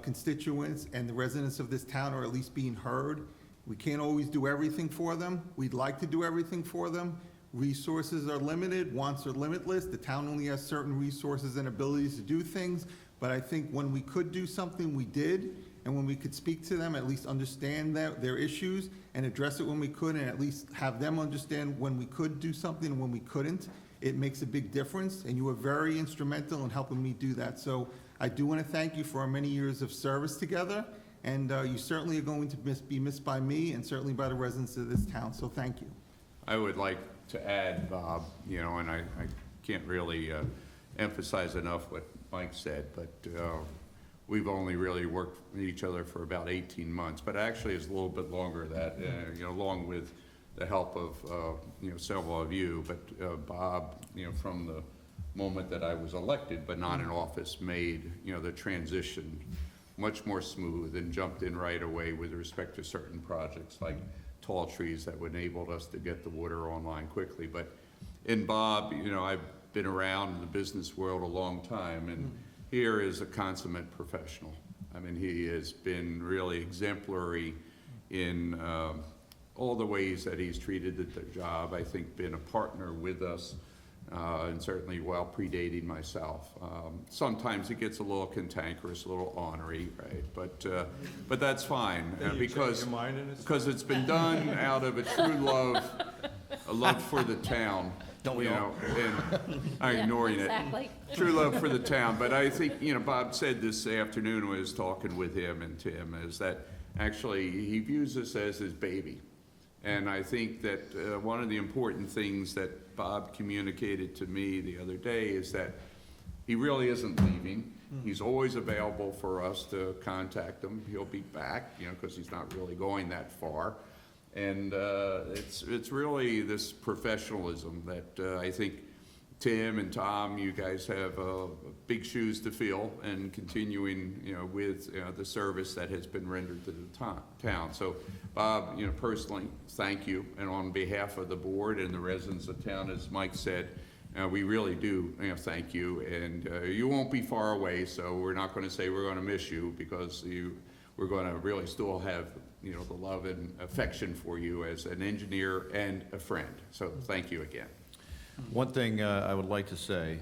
constituents and the residents of this town are at least being heard, We can't always do everything for them. We'd like to do everything for them. Resources are limited, wants are limitless. The town only has certain resources and abilities to do things. But I think when we could do something, we did. And when we could speak to them, at least understand their issues and address it when we could, and at least have them understand when we could do something and when we couldn't, it makes a big difference. And you were very instrumental in helping me do that. So I do want to thank you for our many years of service together. And you certainly are going to be missed by me and certainly by the residents of this town. So thank you. I would like to add, Bob, you know, and I can't really emphasize enough what Mike said, but we've only really worked with each other for about 18 months, but actually it's a little bit longer than that, you know, along with the help of, you know, several of you, but Bob, you know, from the moment that I was elected, but not in office, made, you know, the transition much more smooth and jumped in right away with respect to certain projects like tall trees that would enable us to get the water online quickly. But in Bob, you know, I've been around in the business world a long time, and here is a consummate professional. I mean, he has been really exemplary in all the ways that he's treated the job. I think been a partner with us, and certainly well predating myself. Sometimes it gets a little cantankerous, a little ornery, right? But that's fine because it's been done out of a true love, a love for the town. Don't we all? And I'm ignoring exactly. it. True love for the town. But I think, you know, Bob said this afternoon when I was talking with him and Tim, is that actually he views this as his baby. And I think that one of the important things that Bob communicated to me the other day is that he really isn't leaving. He's always available for us to contact him. He'll be back, you know, because he's not really going that far. And it's really this professionalism that I think Tim and Tom, you guys have big shoes to fill, and continuing, you know, with the service that has been rendered to the town. So, Bob, you know, personally, thank you, and on behalf of the board and the residents of town, as Mike said, we really do, you know, thank you. And you won't be far away, so we're not going to say we're going to miss you, because we're going to really still have, you know, the love and affection for you as an engineer and a friend. So, thank you again. One thing I would like to say,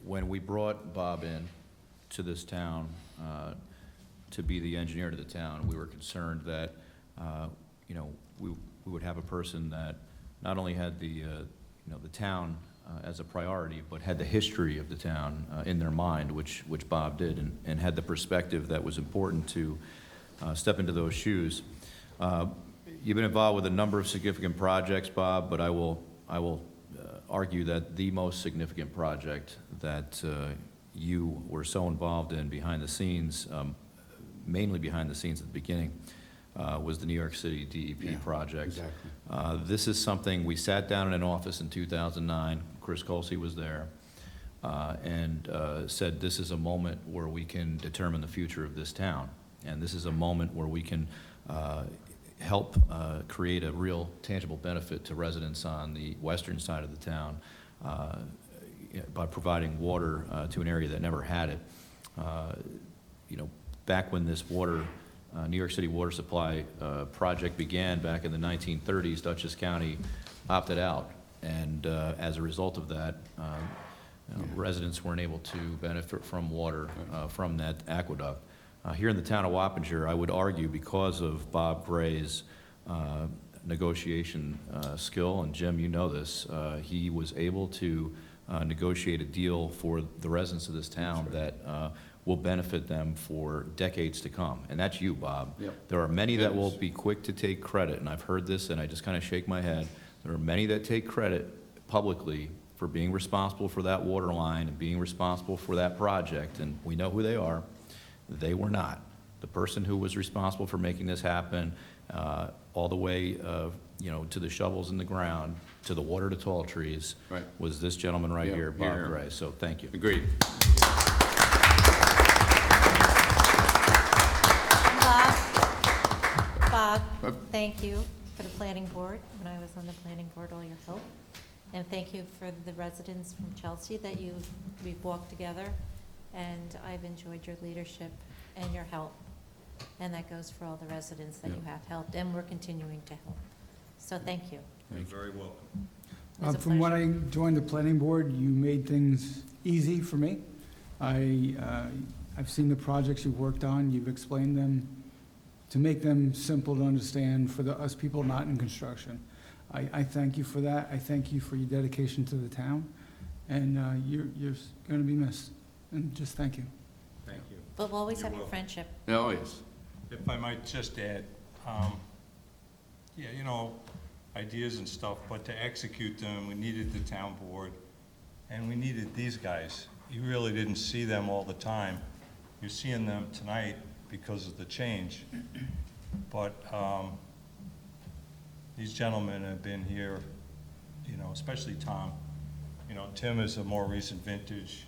when we brought Bob in to this town to be the engineer to the town, we were concerned that, you know, we would have a person that not only had the, you know, the town as a priority, but had the history of the town in their mind, which Bob did, and had the perspective that was important to step into those shoes. You've been involved with a number of significant projects, Bob, but I will argue that the most significant project that you were so involved in behind the scenes, mainly behind the scenes at the beginning, was the New York City DEP project. Exactly. This is something, we sat down in an office in 2009, Chris Colsey was there, and said this is a moment where we can determine the future of this town. And this is a moment where we can help create a real tangible benefit to residents on the western side of the town by providing water to an area that never had it. You know, back when this water, New York City water supply project began back in the 1930s, Dutchess County opted out. And as a result of that, you know, residents weren't able to benefit from water from that aqueduct. Here in the town of Wappinger, I would argue, because of Bob Gray's negotiation skill, and Jim, you know this, he was able to negotiate a deal for the residents of this town that will benefit them for decades to come. And that's you, Bob. Yep. There are many that will be quick to take credit, and I've heard this and I just kind of shake my head. There are many that take credit publicly for being responsible for that water line and being responsible for that project, and we know who they are. They were not. The person who was responsible for making this happen, all the way, you know, to the shovels in the ground, to the water to tall trees, Right. was this gentleman right Yep, here, Bob here. Gray. So thank you. Agreed. Bob, thank you for the planning board, when I was on the planning board, all your help. And thank you for the residents from Chelsea that we've walked together. And I've enjoyed your leadership and your help. And that goes for all the residents that you Yeah. have helped, and we're continuing to help. So thank you. You're very welcome. It was a From when pleasure. I joined the planning board, you made things easy for me. I've seen the projects you've worked on, you've explained them to make them simple to understand for us people not in construction. I thank you for that. I thank you for your dedication to the town, and you're going to be missed. And just thank you. Thank you. But we'll always You're have your welcome. friendship. Oh, yes. If I might just add, yeah, you know, ideas and stuff, but to execute them, we needed the town board, and we needed these guys. You really didn't see them all the time. You're seeing them tonight because of the change. But these gentlemen have been here, you know, especially Tom. You know, Tim is a more recent vintage.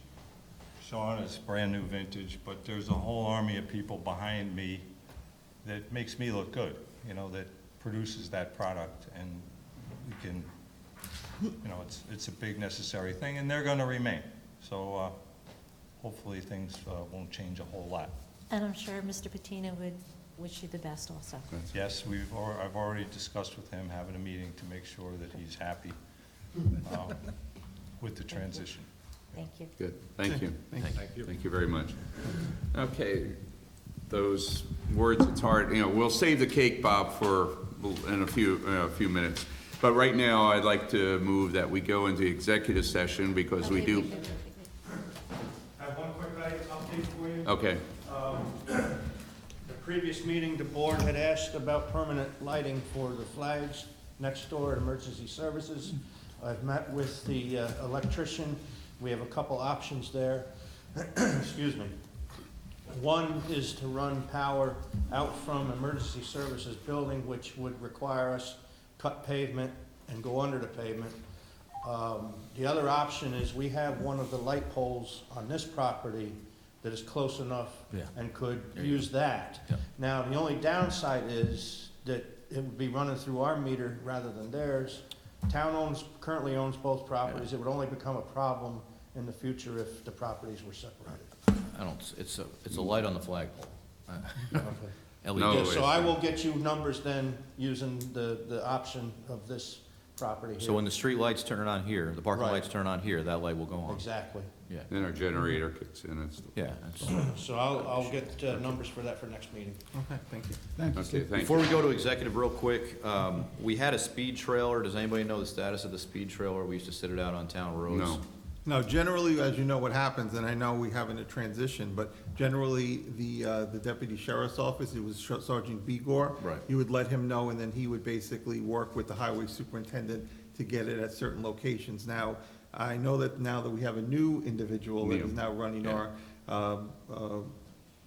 Sean is brand-new vintage, but there's a whole army of people behind me that makes me look good, you know, that produces that product, and we can, you know, it's a big necessary thing, and they're gonna remain. So, hopefully things won't change a whole lot. And I'm sure Mr. Patina would wish you the best also. Yes, I've already discussed with him, having a meeting to make sure that he's happy with the transition. Thank you. Good, thank you. Thank you. Thank you very much. Okay, those words, it's hard, you know, we'll save the cake, Bob, for in a few minutes. But right now, I'd like to move that we go into executive session because we do. I have one quick update for you. Okay, The previous meeting, the board had asked about permanent lighting for the flags next door at Emergency Services. I've met with the electrician. We have a couple options there. Excuse me. One is to run power out from Emergency Services building, which would require us cut pavement and go under the pavement. The other option is we have one of the light poles on this property that is close enough and could use that. Now, the only downside is that it would be running through our meter rather than theirs. Town currently owns both properties. It would only become a problem in the future if the properties were separated. It's a light on the flagpole. LED. No, So I will get you numbers then using the option of this property here. So when the street lights turn on here, the parking Right. lights turn on here, that light will go on. Exactly. Yeah. then our generator kicks in and stuff. Yeah. So I'll get numbers for that for next meeting. Okay, thank you. Thank you, Okay, Steve. thank Before you. we go to executive real quick, we had a speed trailer. Does anybody know the status of the speed trailer? We used to sit it out on town roads. No. No, generally, as you know, what happens, and I know we haven't a transition, but generally, the deputy sheriff's office, it was Sergeant Begor. Right. You would let him know, and then he would basically work with the highway superintendent to get it at certain locations. Now, I know that now that we have a new individual that is now running our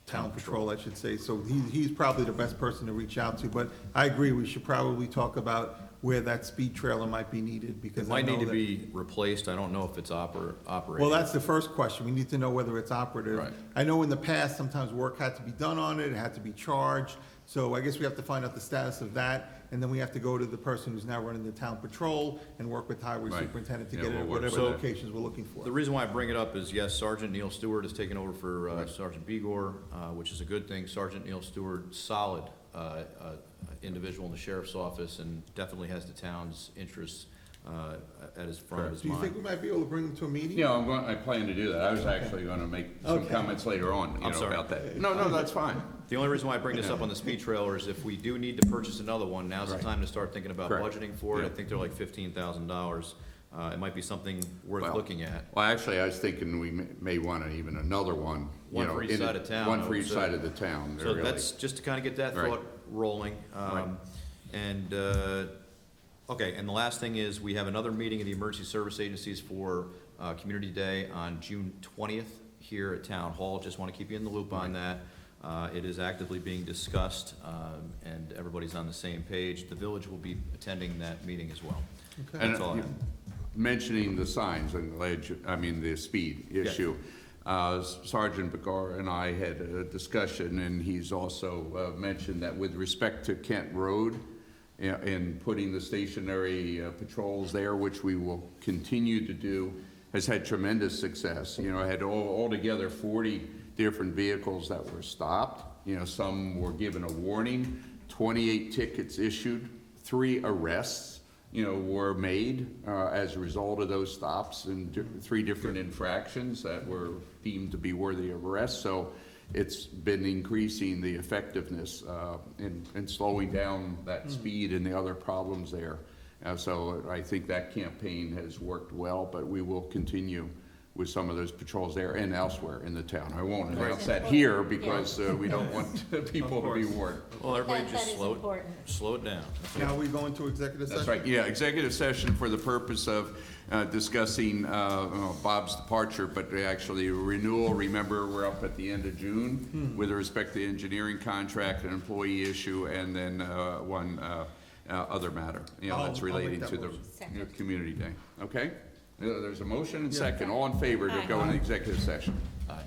town patrol, I should say, so he's probably the best person to reach out to, but I agree, we should probably talk about where that speed trailer might be needed, because It I might know need to that- be replaced. I don't know if it's operating. Well, that's the first question. We need to know whether it's operative. Right. I know in the past, sometimes work had to be done on it, it had to be charged. So I guess we have to find out the status of that, and then we have to go to the person who's now running the town patrol and work with the highway Right. superintendent to Yeah, get it we'll at work whatever with that. locations we're looking for. The reason why I bring it up is, yes, Sergeant Neil Stewart has taken over for Sergeant Begor, which is a good thing. Sergeant Neil Stewart, solid individual in the sheriff's office, and definitely has the town's interests at his front of his Do you think mind. we might be able to bring them to a meeting? Yeah, I plan to do that. I was actually gonna make some Okay. comments later on, you I'm know, sorry. about that. No, that's fine. The only reason why I bring this up on the speed trailer is if we do need to purchase another one, now's the Right. time to start thinking about Correct. budgeting for it. I Yeah. think they're like $15,000. It might be something worth Well, looking at. Well, actually, I was thinking we may want even another one. you One know, for each in side it- of town. One I for would each say. side of the town, So really. that's just to kind of get that Right. thought rolling. Right. And, okay, and the last thing is, we have another meeting of the emergency service agencies for Community Day on June 20th here at Town Hall. Just want to keep you in the loop on that. It is actively being discussed, and everybody's on the same page. The village will be attending that meeting as well. Okay. And That's all I have. mentioning the signs, I'm glad the speed issue. Sergeant Begor and I had a discussion, and he's also mentioned that with respect to Kent Road, and putting the stationary patrols there, which we will continue to do, has had tremendous success. You know, I had altogether 40 different vehicles that were stopped, Some were given a warning, 28 tickets issued, 3 arrests, were made as a result of those stops, and 3 different infractions that were deemed to be worthy of arrest. So it's been increasing the effectiveness and slowing down that speed and the other problems there. So I think that campaign has worked well, but we will continue with some of those patrols there and elsewhere in the town. I won't announce that here because we don't want people to be warned. Well, everybody That just is important. slow it down. Now we go into executive session? That's right, yeah, executive session for the purpose of discussing Bob's departure, but actually renewal. Remember, we're up at the end of June with respect to the engineering contract, an employee issue, and then one other matter, that's relating to the community day. Okay? There's a motion and second. All in favor to go into executive session? Aye.